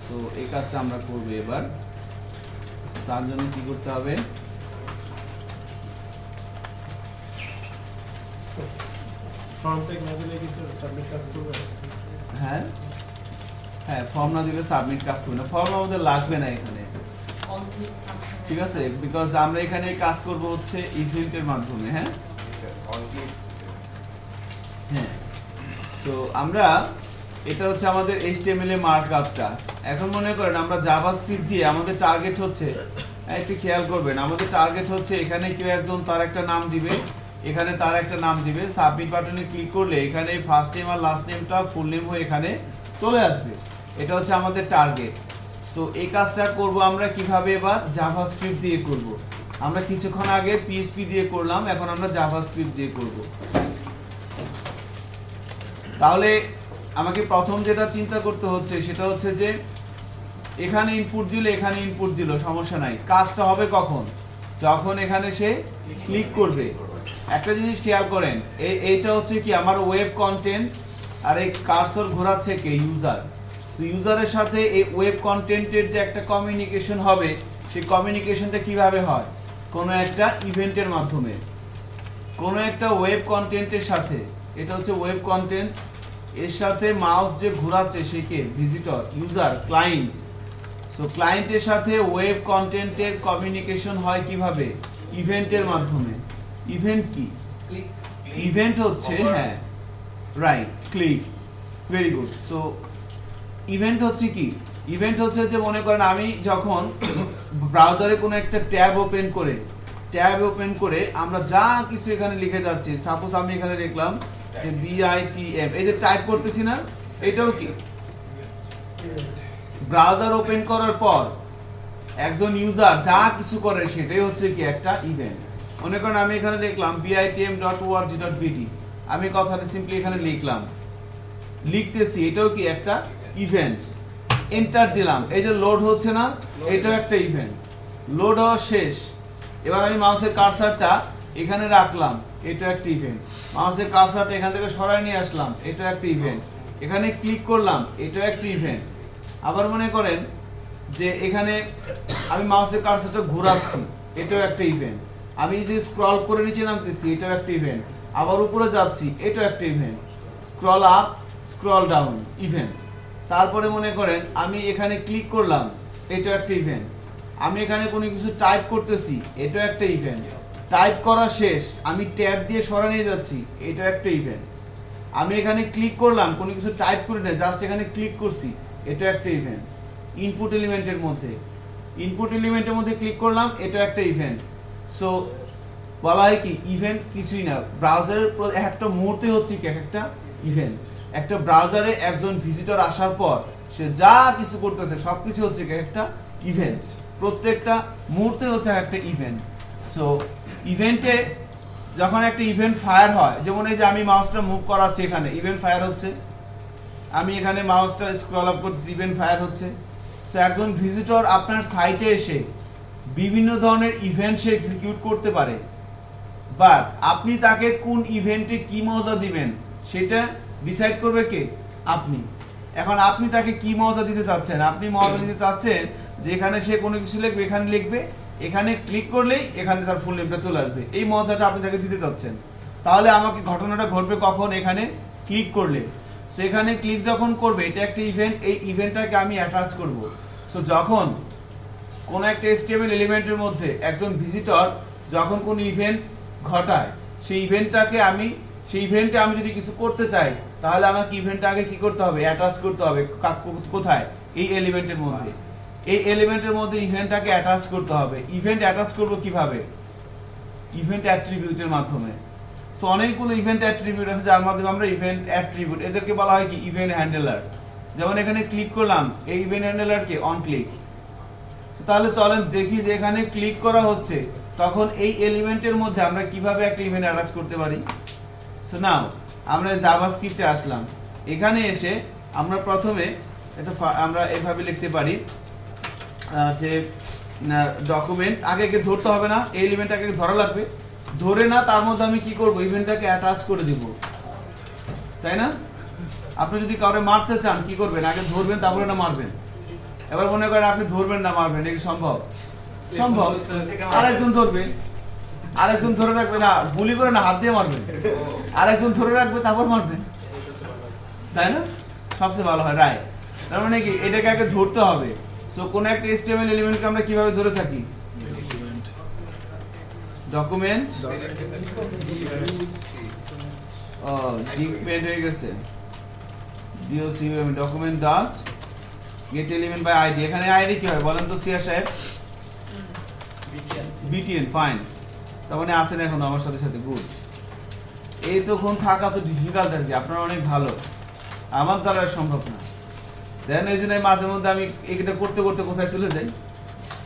তো এই কাজটা আমরা করবো। এবার তার জন্য কি করতে হবে, ফর্ম ট্যাগ না দিলে কি সাবমিট কাজ করবে? হ্যাঁ হ্যাঁ, ফর্ম না দিলে সাবমিট কাজ করবে না, ফর্ম আমাদের লাগবে না এখানে। ঠিক আছে, বিকজ আমরা এখানে কাজ করব হচ্ছে ইভেন্টের মাধ্যমে। হ্যাঁ হ্যাঁ, তো আমরা এটা হচ্ছে আমাদের HTML এর মার্কআপটা। এখন মনে করেন আমরা জাভাস্ক্রিপ্ট দিয়ে আমাদের টার্গেট হচ্ছে, একটু খেয়াল করবেন, আমাদের টার্গেট হচ্ছে এখানে কেউ একজন তার একটা নাম দিবে, এখানে তার একটা নাম দিবে, সাবমিট বাটনে ক্লিক করলে এখানে ফার্স্ট নেম আর লাস্ট নেমটা ফুল নেম হয়ে এখানে চলে আসবে। এটা হচ্ছে আমাদের টার্গেট। সো এই কাজটা করব আমরা কিভাবে, এবার জাভাস্ক্রিপ্ট দিয়ে করব। আমরা কিছুক্ষণ আগে PHP দিয়ে করলাম, এখন আমরা জাভাস্ক্রিপ্ট দিয়ে করব। তাহলে আমাকে প্রথম যেটা চিন্তা করতে হচ্ছে সেটা হচ্ছে যে এখানে ইনপুট দিল, এখানে ইনপুট দিল, সমস্যা নাই। কাজটা হবে কখন, যখন এখানে সে ক্লিক করবে। একটা জিনিস খেয়াল করেন, এইটা হচ্ছে কি আমার ওয়েব কন্টেন্ট, আর এই কার্সর ঘোরাচ্ছে কে, ইউজার। সো ইউজারের সাথে এই ওয়েব কন্টেন্টের যে একটা কমিউনিকেশন হবে, সেই কমিউনিকেশনটা কিভাবে হয়, কোনো একটা ইভেন্টের মাধ্যমে, কোনো একটা ওয়েব কন্টেন্টের সাথে। এটা হচ্ছে ওয়েব কন্টেন্ট, এর সাথে মাউস যে ঘোরাচ্ছে সে কে, ভিজিটর, ইউজার, ক্লায়েন্ট। সো ক্লায়েন্টের সাথে ওয়েব কন্টেন্টের কমিউনিকেশন হয় কিভাবে, ইভেন্টের মাধ্যমে। ইভেন্ট কি, ইভেন্ট হচ্ছে, হ্যাঁ right, click, very good. So event হচ্ছে কি, ইভেন্ট হচ্ছে যে মনে করেন আমি যখন ব্রাউজারে কোনো একটা ট্যাব ওপেন করে আমরা যা কিছু এখানে লিখে যাচ্ছি, সাপোজ আমি এখানে লিখলাম যে BITM, এই যে টাইপ করতেছি না, এটাও কি ব্রাউজার ওপেন করার পর একজন ইউজার যা কিছু করে সেটাই হচ্ছে কি একটা ইভেন্ট। মনে করেন আমি এখানে লিখলাম bitm.org.bd, আমি কথাটা সিম্পলি এখানে লিখলাম, লিখতেছি, এটাও কি একটা ইভেন্ট। এন্টার দিলাম, এই যে লোড হচ্ছে না, এটাও একটা ইভেন্ট। লোড হওয়া শেষ, এবার আমি মাউসের কার্সারটা এখানে রাখলাম, এটাও একটা ইভেন্ট। মাউসের কার্সারটা এখান থেকে সরাই নিয়ে আসলাম, এটাও একটা ইভেন্ট। এখানে ক্লিক করলাম, এটাও একটা ইভেন্ট। আবার মনে করেন যে এখানে আমি মাউসের কার্সারটা ঘোরাচ্ছি, এটাও একটা ইভেন্ট। আমি যে স্ক্রল করে নিচে নামতেছি, এটাও একটা ইভেন্ট। আবার উপরে যাচ্ছি, এটাও একটা event. Scroll up, scroll down, event. তারপরে মনে করেন আমি এখানে ক্লিক করলাম, এটাও একটা ইভেন্ট। আমি এখানে কোনো কিছু টাইপ করতেছি, এটাও একটা ইভেন্ট। টাইপ করা শেষ, আমি ট্যাব দিয়ে সরা নিয়ে যাচ্ছি, এটাও একটা ইভেন্ট। আমি এখানে ক্লিক করলাম, কোনো কিছু টাইপ করি না, জাস্ট এখানে ক্লিক করছি, এটাও একটা ইভেন্ট। ইনপুট এলিমেন্টের মধ্যে ক্লিক করলাম, এটা একটা ইভেন্ট। সো বলা হয় কি ইভেন্ট কিছুই না, ব্রাউজারের একটা মুহূর্তে হচ্ছে কি একটা ইভেন্ট। একটা ব্রাউজারে একজন ভিজিটর আসার পর সে যা কিছু করতেছে সবকিছু হচ্ছে কি একটা ইভেন্ট। প্রত্যেকটা মুহূর্তে হচ্ছে একটা ইভেন্ট। সো ইভেন্টে যখন একটা ইভেন্ট ফায়ার হয়, যেমন এই যে আমি মাউসটা মুভ করাচ্ছি, এখানে ইভেন্ট ফায়ার হচ্ছে। আমি এখানে মাউসটা স্ক্রল আপ করতেছি, ইভেন্ট ফায়ার হচ্ছে। সো একজন ভিজিটর আপনার সাইটে এসে বিভিন্ন ধরনের ইভেন্ট সে এক্সিকিউট করতে পারে, বাট আপনি তাকে কোন ইভেন্টে কি মজা দিবেন সেটা ডিসাইড করবে কে? আপনি। এখন আপনি তাকে কি মজা দিতে চাচ্ছেন? আপনি মজা দিতে চাচ্ছেন যে এখানে সে কোনো কিছু লিখবে, এখানে লিখবে, এখানে ক্লিক করলেই এখানে তার ফুল নেমটা চলে আসবে। এই মজাটা আপনি তাকে দিতে চাচ্ছেন। তাহলে আমাকে ঘটনাটা ঘটবে কখন? এখানে ক্লিক করলে। সো এখানে ক্লিক যখন করবে, এটা একটা ইভেন্ট, এই ইভেন্টটাকে আমি অ্যাটাচ করব। সো যখন কোন একটা HTML এলিমেন্টের মধ্যে একজন ভিজিটর যখন কোন ইভেন্ট ঘটায়, সেই ইভেন্টে আমি যদি কিছু করতে চাই, তাহলে আমাকে ইভেন্টটা আগে কি করতে হবে? অ্যাটাচ করতে হবে। কোথায়? এই এলিমেন্টের মধ্যে। এই এলিমেন্টের মধ্যে ইভেন্টটাকে অ্যাটাচ করতে হবে। ইভেন্ট অ্যাটাচ করব কিভাবে? ইভেন্ট অ্যাট্রিবিউটের মাধ্যমে। সো অনেকগুলো ইভেন্ট অ্যাট্রিবিউট আছে যার মাধ্যমে আমরা ইভেন্ট অ্যাট্রিবিউট, এদেরকে বলা হয় কি ইভেন্ট হ্যান্ডলার। যেমন এখানে ক্লিক করলাম, এই ইভেন্ট হ্যান্ডলারকে অন ক্লিক। তাহলে চলেন দেখি যে এখানে ক্লিক করা হচ্ছে, তখন এই এলিমেন্টের মধ্যে আমরা কিভাবে একটা ইভেন্ট অ্যাটাচ করতে পারি। সো নাও আমরা জাভাস্ক্রিপ্টে আসলাম। এখানে এসে আমরা প্রথমে আমরা এভাবে লিখতে পারি যে ডকুমেন্ট আগে ধরতে হবে না, এই এলিমেন্টটাকে ধরা লাগবে। ধরে না, তার মধ্যে আমি কি করব? ইভেন্টটাকে অ্যাটাচ করে দিব, তাই না? আপনি যদি কাউকে মারতে চান কি করবেন? আগে ধরবেন, তারপরে না মারবেন। এবার মনে করেন আপনি ধরবেন না, মারবেন, এটা কি সম্ভব? সম্ভব। আরেকজন ধরবে, আরেকজন ধরে রাখবে, না গুলি করে না, হাত দিয়ে মারবেন। আরেকজন ধরে রাখবে, তারপর মারবেন, তাই না? সবচেয়ে ভালো হয়, রাইট। তার মানে কি এটাকে আগে ধরতে হবে। সো কোন একটা HTML এলিমেন্টকে আমরা কিভাবে ধরে থাকি? ডকুমেন্ট ডিপেন্ড হয়ে গেছে, document dot get element by ID. এখানে আইডি কি হয় বলেন তো সিয়া সাহেব? BTN, fine. তার মানে আসেন এখন আমার সাথে সাথে, গুড। এই তখন থাকা তো ডিফিকাল্ট আর কি, আপনারা অনেক ভালো, আমার দ্বারা সম্ভব না। দেন এই জন্য মাঝে মধ্যে আমি এটা করতে করতে কোথায় চলে যাই,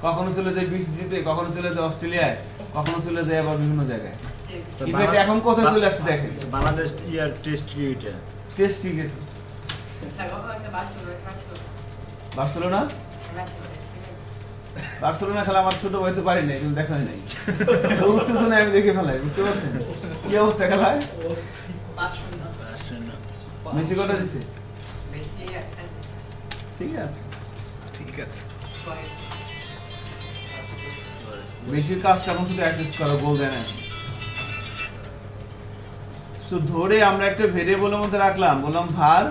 কখনো চলে যাই BCC-তে, কখনো চলে যাই অস্ট্রেলিয়ায়, কখনো চলে যাই আবার বিভিন্ন জায়গায়। ইভেন্ট এখন কোথায় চলে আসছে দেখেন, বাংলাদেশ ইয়ার টেস্ট ক্রিকেটে, টেস্ট ক্রিকেট। বার্সেলোনা খেলা আমার ছোট ভাই তো পারি নাই, কিন্তু দেখা হয় নাই। উত্তেজনা আমি দেখে ফেলাই, বুঝতে পারছেন কি অবস্থা খেলায়? মেসি কটা দিছে? ঠিক আছে, ঠিক আছে। মেসির কাজটা এখন শুধু অ্যাডজাস্ট করা, গোল দেয় না। তো ধরে আমরা একটা ভেরিয়েবলের মধ্যে রাখলাম, বললাম var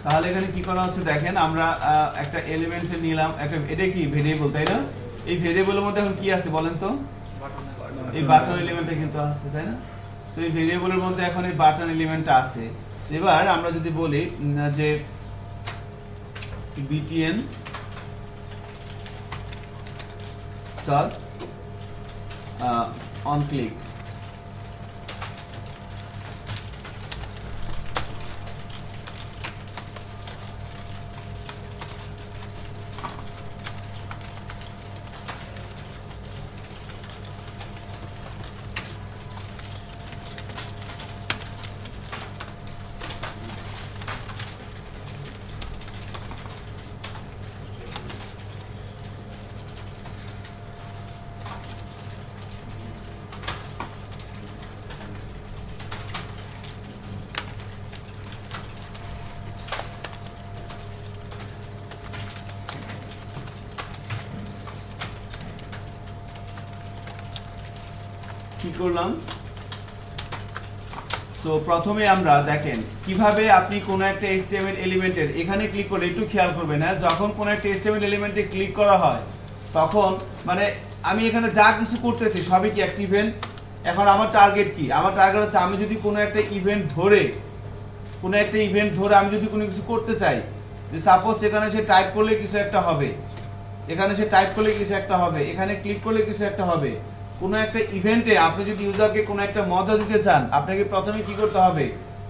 তাহলে এখানে কি করা হচ্ছে দেখেন, আমরা একটা এলিমেন্ট নিলাম, একটা, এটা কি ভেরিয়েবল, তাই না? এই ভেরিয়েবলের মধ্যে এখন কি আছে বলেন তো? এই বাটন এলিমেন্টটা কিন্তু আছে, তাই না? সো এই ভেরিয়েবলের মধ্যে এখন এই বাটন এলিমেন্টটা আছে। এবার আমরা যদি বলি যে btn ডট অন ক্লিক। কি করলাম? সো প্রথমে আমরা দেখেন কিভাবে আপনি কোন একটা HTML এলিমেন্টের এখানে ক্লিক করে, একটু খেয়াল করবেন হ্যাঁ, যখন কোন একটা HTML এলিমেন্টে ক্লিক করা হয় তখন মানে আমি এখানে যা কিছু করতেছি সবই কি একটা ইভেন্ট। এখন আমার টার্গেট কি? আমার টার্গেট হচ্ছে আমি যদি কোনো একটা ইভেন্ট ধরে আমি যদি কোনো কিছু করতে চাই, যে সাপোজ এখানে সে টাইপ করলে কিছু একটা হবে, এখানে ক্লিক করলে কিছু একটা হবে। কোনো একটা ইভেন্টে আপনি যদি ইউজারকে কোনো একটা মজা দিতে চান, আপনাকে প্রথমে কি করতে হবে?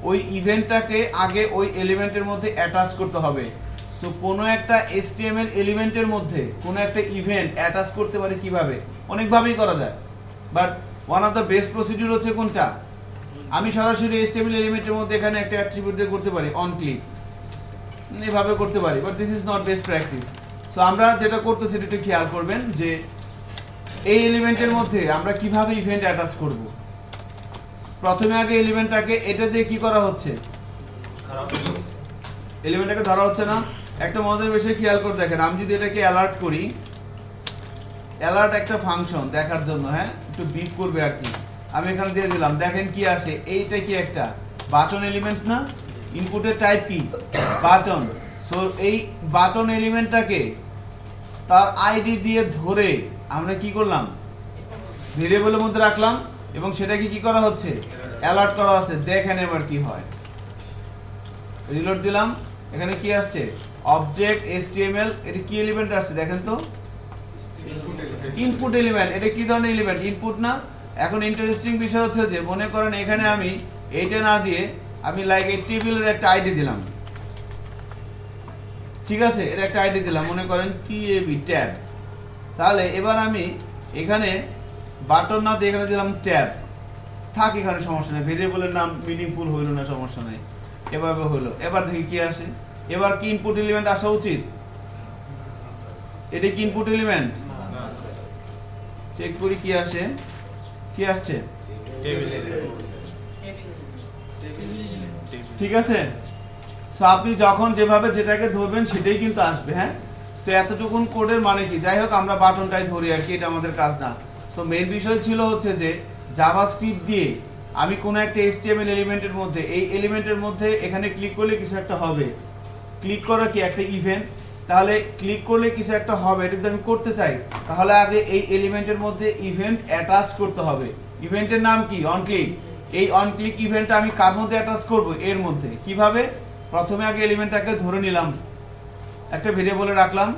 ওই ইভেন্টটাকে আগে ওই এলিমেন্টের মধ্যে অ্যাটাচ করতে হবে। সো কোনো একটা HTML এলিমেন্টের মধ্যে কোনো একটা ইভেন্ট অ্যাটাচ করতে পারে কিভাবে? অনেকভাবেই করা যায়, but one of the best procedure হচ্ছে কোনটা? আমি সরাসরি HTML এলিমেন্টের মধ্যে এখানে একটা অ্যাট্রিবিউট দিয়ে করতে পারি, অন ক্লিক, এভাবে করতে পারি, but this is not best practice. So আমরা যেটা করতেছি সেটা একটু খেয়াল করবেন যে এই এলিমেন্টের মধ্যে আমরা কিভাবে ইভেন্ট অ্যাটাচ করব। প্রথমে আগে এলিমেন্টটাকে এটা দিয়ে কি করা হচ্ছে? এলিমেন্টটাকে ধরা হচ্ছে না। একটা মজার বিষয় খেয়াল করে দেখেন, আমি যদি এটাকে অ্যালার্ট করি, অ্যালার্ট একটা ফাংশন দেখার জন্য, হ্যাঁ একটু বিপ করবে আর কি, আমি এখানে দিয়ে দিলাম, দেখেন কি আসে। এইটা কি একটা বাটন এলিমেন্ট না? ইনপুটের টাইপ কি? বাটন। সো এই বাটন এলিমেন্টটাকে তার আইডি দিয়ে ধরে আমরা কি করলাম? ভেরিয়েবলের মধ্যে রাখলাম এবং সেটাকে কি করা হচ্ছে? অ্যালার্ট করা হচ্ছে। দেখেন এবার কি হয়, রিলোড দিলাম, এখানে কি আসছে? Object HTML। এটা কি এলিমেন্ট আসছে দেখেন তো? Input element. এটা কি ধরনের এলিমেন্ট? ইনপুট না? এখন ইন্টারেস্টিং বিষয় হচ্ছে যে মনে করেন এখানে আমি এইটা না দিয়ে আমি লাইক এই টেবিলের একটা আইডি দিলাম, ঠিক আছে, এর একটা আইডি দিলাম, মনে করেন TAB ট্যাব। তাহলে এবার আমি এখানে বাটন না দিয়ে এখানে দিলাম ট্যাব, থাক, এখানে সমস্যা নেই, ভেরিয়েবলের নাম মিনিংফুল হইল না, সমস্যা নেই, এভাবে হলো। এবার দেখি কি আসে। এবার কি ইনপুট এলিমেন্ট আসা উচিত? এটা কি ইনপুট এলিমেন্ট? চেক করি কি আসে, কি আসছে? ঠিক আছে। সো আপনি যখন যেভাবে যেটাকে ধরবেন সেটাই কিন্তু আসবে, হ্যাঁ। সো এতটুকুন কোডের মানে কি? যাই হোক, আমরা বাটনটাই ধরি আর কি, এটা আমাদের কাজ না। সো মেইন বিষয় ছিল হচ্ছে যে জাভাস্ক্রিপ্ট দিয়ে আমি কোনো একটা HTML এলিমেন্টের মধ্যে, এই এলিমেন্টের মধ্যে এখানে ক্লিক করলে কিছু একটা হবে। ক্লিক করা কি একটা ইভেন্ট? তাহলে ক্লিক করলে কিছু একটা হবে, এটা যদি আমি করতে চাই তাহলে আগে এই এলিমেন্টের মধ্যে ইভেন্ট অ্যাটাচ করতে হবে। ইভেন্টের নাম কি? On click. এই অন ক্লিক ইভেন্টটা আমি কার মধ্যে অ্যাটাচ করব? এর মধ্যে। কিভাবে? প্রথমে আগে এলিমেন্টটাকে ধরে নিলাম, একটা ভেরিয়েবলে রাখলাম,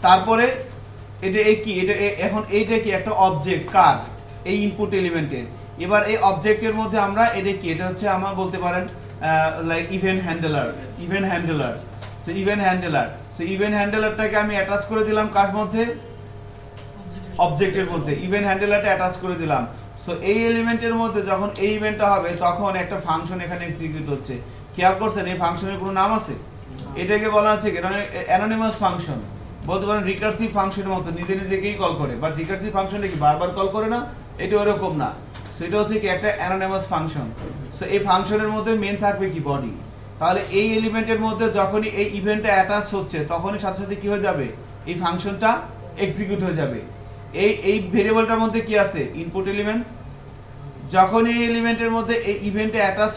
তারপরে এটা এই কি, এটা এখন এইটা কি একটা অবজেক্ট কার? এই ইনপুট এলিমেন্টের। এবার এই অবজেক্টের মধ্যে আমরা এটা কি, এটা হচ্ছে আমার বলতে পারেন like event handler. So event হ্যান্ডলারটাকে আমি অ্যাটাচ করে দিলাম কার মধ্যে? অবজেক্টের মধ্যে। ইভেন্ট হ্যান্ডলারটা অ্যাটাচ করে দিলাম। সো এই এলিমেন্টের মধ্যে যখন এই ইভেন্টটা হবে তখন একটা ফাংশন এখানে এক্সিকিউট হচ্ছে। খেয়াল করছেন এই ফাংশনের কোনো নাম আছে? এটাকে বলা হচ্ছে অ্যানোনিমাস ফাংশন, বলতে পারেন রিকার্সিভ ফাংশনের মতো, নিজে নিজেকেই কল করে। বাট রিকার্সিভ ফাংশনটা কি বারবার কল করে না? এটা ওরকম না। সো এটা হচ্ছে কি একটা অ্যানোনিমাস ফাংশন। সো এই ফাংশনের মধ্যে মেন থাকবে কি? বডি। তাহলে এই এলিমেন্টের মধ্যে যখনই এই ইভেন্টটা অ্যাটাচ হচ্ছে তখনই সাথে সাথে কি হয়ে যাবে? এই ফাংশনটা এক্সিকিউট হয়ে যাবে। এই ভেরিয়েবলটার মধ্যে কি আছে? Input element. যখন এই এলিমেন্টের মধ্যে এই ইভেন্টটা অ্যাটাচ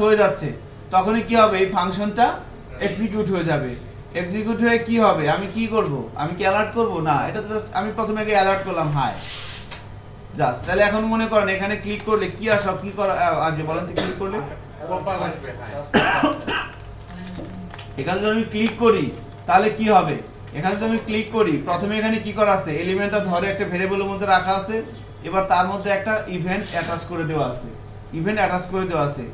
হয়ে যাচ্ছে তখনই কি হবে? এই ফাংশনটা এক্সিকিউট হয়ে যাবে। এক্সিকিউট হয়ে কি হবে? আমি কি করব? আমি কি অ্যালার্ট করব? না, এটা তো আমি প্রথমে আগে অ্যালার্ট করলাম হাই জাস্ট। তাহলে এখন মনে করেন এখানে ক্লিক করলে কি আসে? কি করা আগে বলেন তো? ক্লিক করলে এখানে যদি আমি ক্লিক করি তাহলে কি হবে, এখানে তো আমি ক্লিক করি, প্রথমে এখানে কি করা আছে, এলিমেন্টটা ধরে একটা ভেরিয়েবলের মধ্যে রাখা আছে, এবার তার মধ্যে একটা ইভেন্ট অ্যাটাচ করে দেওয়া আছে,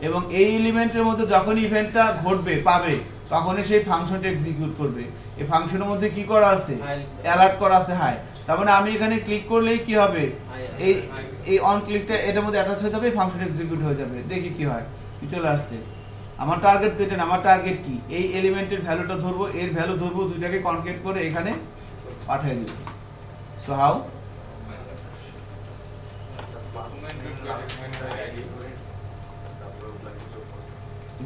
এবং এই এলিমেন্টের মধ্যে যখন ইভেন্টটা ঘটবে পাবে তখনই সেই ফাংশনটা এক্সিকিউট করবে। এই ফাংশনের মধ্যে কি করা আছে, অ্যালার্ট করা আছে হাই। তার মানে আমি এখানে ক্লিক করলেই কি হবে, এই অন ক্লিকটা এটার মধ্যে অ্যাটাচ হয়ে যাবে, ফাংশন এক্সিকিউট হয়ে যাবে। দেখি কি হয়, কি চলে আসছে। আমার টার্গেট তো এটা না, আমার টার্গেট কি, এই এলিমেন্টের ভ্যালুটা ধরবো, এর ভ্যালু ধরবো, দুইটাকে কনকেট করে এখানে পাঠিয়ে দেব। সো হাউ,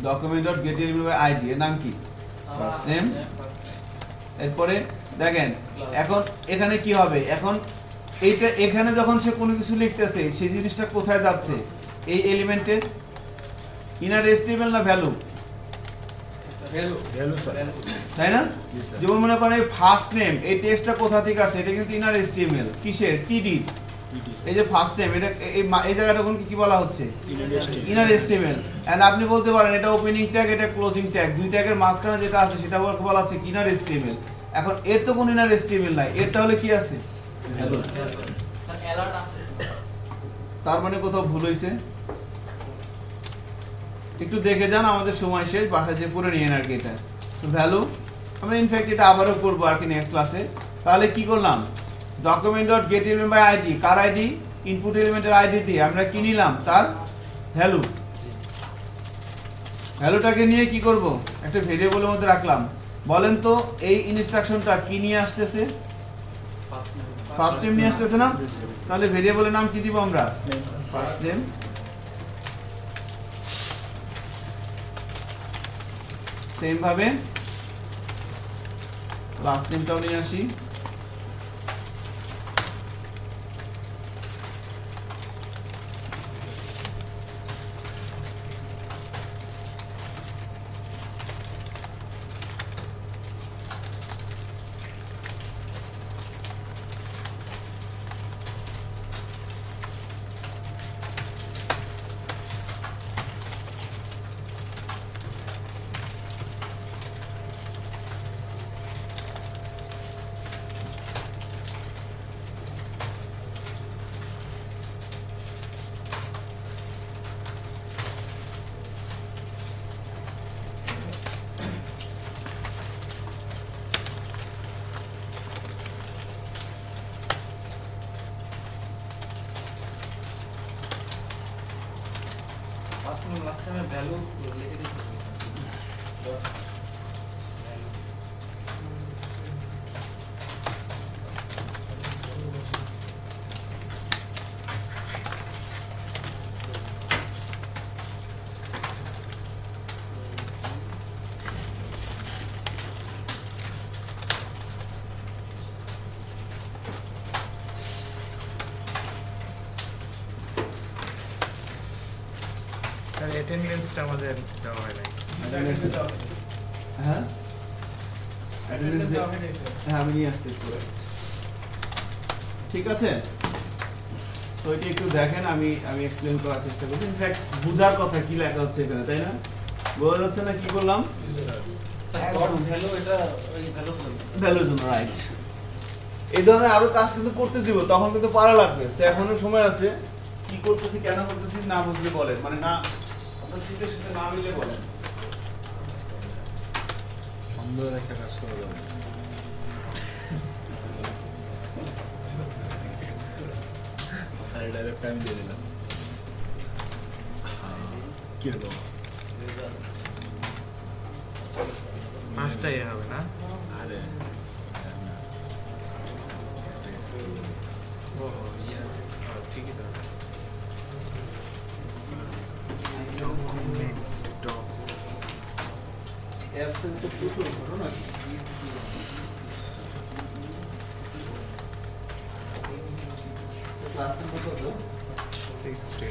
document.getElementById এর নাম কি, ফার্স্ট নেম। এরপরে দেখেন এখন এখানে কি হবে, এখন এইটা এখানে যখন সে কোনো কিছু লিখতেছে সেই জিনিসটা কোথায় যাচ্ছে, এই এলিমেন্টের ইনার এস্টিমেল না ভ্যালু, তাই না? যেমন মনে করেন এই ফার্স্ট নেম, এই টেক্সটটা কোথা থেকে আসছে, এটা কিন্তু ইনার এস্টিমেল, কিসের, টিডি। এই যে ফার্স্ট নেম, এটা এই জায়গাটা কোন কি বলা হচ্ছে, ইনার এস্টিমেল। এন্ড আপনি বলতে পারেন এটা ওপেনিং ট্যাগ, এটা ক্লোজিং ট্যাগ, দুই ট্যাগের মাঝখানে যেটা আছে সেটা বলা হচ্ছে ইনার এস্টিমেল। এখন এর তো কোন ইনার এস্টিমেল নাই, এর তাহলে কি আছে, তার মানে কোথাও ভুল হয়েছে, একটু দেখে যান, আমাদের সময় শেষ, বাসায় যে পুরো নিয়ে আর কি। এটা তো ভ্যালু আমরা ইনফ্যাক্ট এটা আবারও করবো আর কি নেক্সট ক্লাসে। তাহলে কি করলাম, document.getElementById, কার আইডি, ইনপুট এলিমেন্টের আইডি দিয়ে আমরা কি নিলাম, তার ভ্যালু। ভ্যালুটাকে নিয়ে কি করব, একটা ভেরিয়েবলের মধ্যে রাখলাম। বলেন তো এই ইনস্ট্রাকশনটা কি নিয়ে আসতেছে, ফার্স্ট নেম নিয়ে আসতেছে না? তাহলে ভেরিয়েবলের নাম কি দিব আমরা, ফার্স্ট নেম। সেম ভাবে লাস্ট নেমটাও নিয়ে আসি। ভ্যালু লিখে দিতে স্যার অ্যাটেনডেন্সটা আমাদের দেওয়া হয় নাই। হ্যাঁ হ্যাঁ আমি নিয়ে আসতেছি, ঠিক আছে। তো এটা একটু দেখেন, আমি এক্সপ্লেন করার চেষ্টা করছি। ইনফ্যাক্ট বুঝার কথা কি লেখা হচ্ছে এখানে, তাই না? বোঝা যাচ্ছে না কি করলাম, ভ্যালু, এটা ওই ভ্যালুর জন্য, রাইট। এই ধরনের আরো কাজ কিন্তু করতে দিব, তখন কিন্তু পারা লাগবে। এখনো সময় আছে, কি করতেছি কেন করতেছি না বুঝলে বলেন, মানে না আপনার শীতের সাথে না মিলে বলেন। সুন্দর একটা কাজ করা যাবে। ডাইরেক্ট আমি দিয়ে দিলাম, কি হলো, 5টাই হবে না? আরে ঠিকই তো আছে। অ্যাবসেন্ট তো প্রচুর ঘটনা। ক্লাস নাম্বার কত? 60।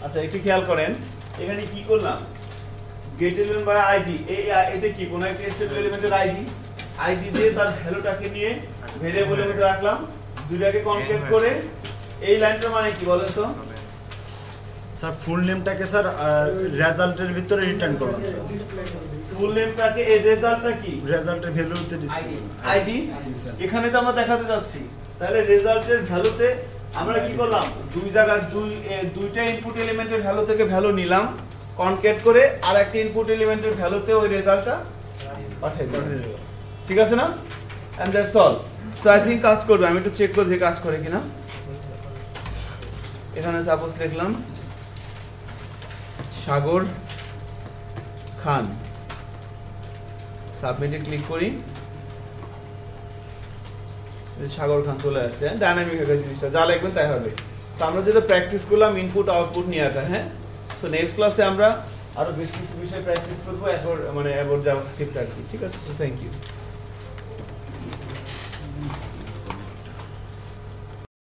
আচ্ছা একটু খেয়াল করেন, এখানে কি করলাম, গেট এলিমেন্ট বাই আইডি, এটা কি কোন একটা স্টেবল এলিমেন্টের আইডি দিয়ে তার ভ্যালুটাকে নিয়ে ভেরিয়েবলের মধ্যে রাখলাম, দুইটাকে কনকেট করে। এই লাইনটার মানে কি বলেন তো, স্যার ফুল নেমটাকে স্যার রেজাল্টের ভিতরে রিটার্ন করলাম স্যার। ফুল নেমটাকে এই রেজাল্টটা কি রেজাল্টের ভ্যালুতে ডিসপ্লে আইডি এখানে তো আমরা দেখাতে যাচ্ছি, তাহলে রেজাল্টের ভ্যালুতে আমরা কি করলাম দুই জায়গা দুইটা ইনপুট এলিমেন্টের ভ্যালু থেকে ভ্যালু নিলাম কনকেট করে আর একটা ইনপুট এলিমেন্টের ভ্যালুতে ওই রেজাল্টটা পাঠিয়ে দিলাম, ঠিক আছে না? And that's all. So I think কাজ করবে, আমি একটু চেক করে দেখি কাজ করে কিনা। এখানে সাপোজ লিখলাম সাগর খান, সাবমিটে ক্লিক করি, সাগর খান চলে আসছে। ডাইনামিক একটা জিনিসটা যা লিখবেন তাই হবে। সো আমরা যেটা প্র্যাকটিস করলাম ইনপুট আউটপুট নিয়ে আসা, হ্যাঁ। সো নেক্সট ক্লাসে আমরা আরো বেশ কিছু বিষয় প্র্যাকটিস করবো, এরপর মানে অ্যাবাউট জাভাস্ক্রিপ্ট আর কি, ঠিক আছে? So thank you.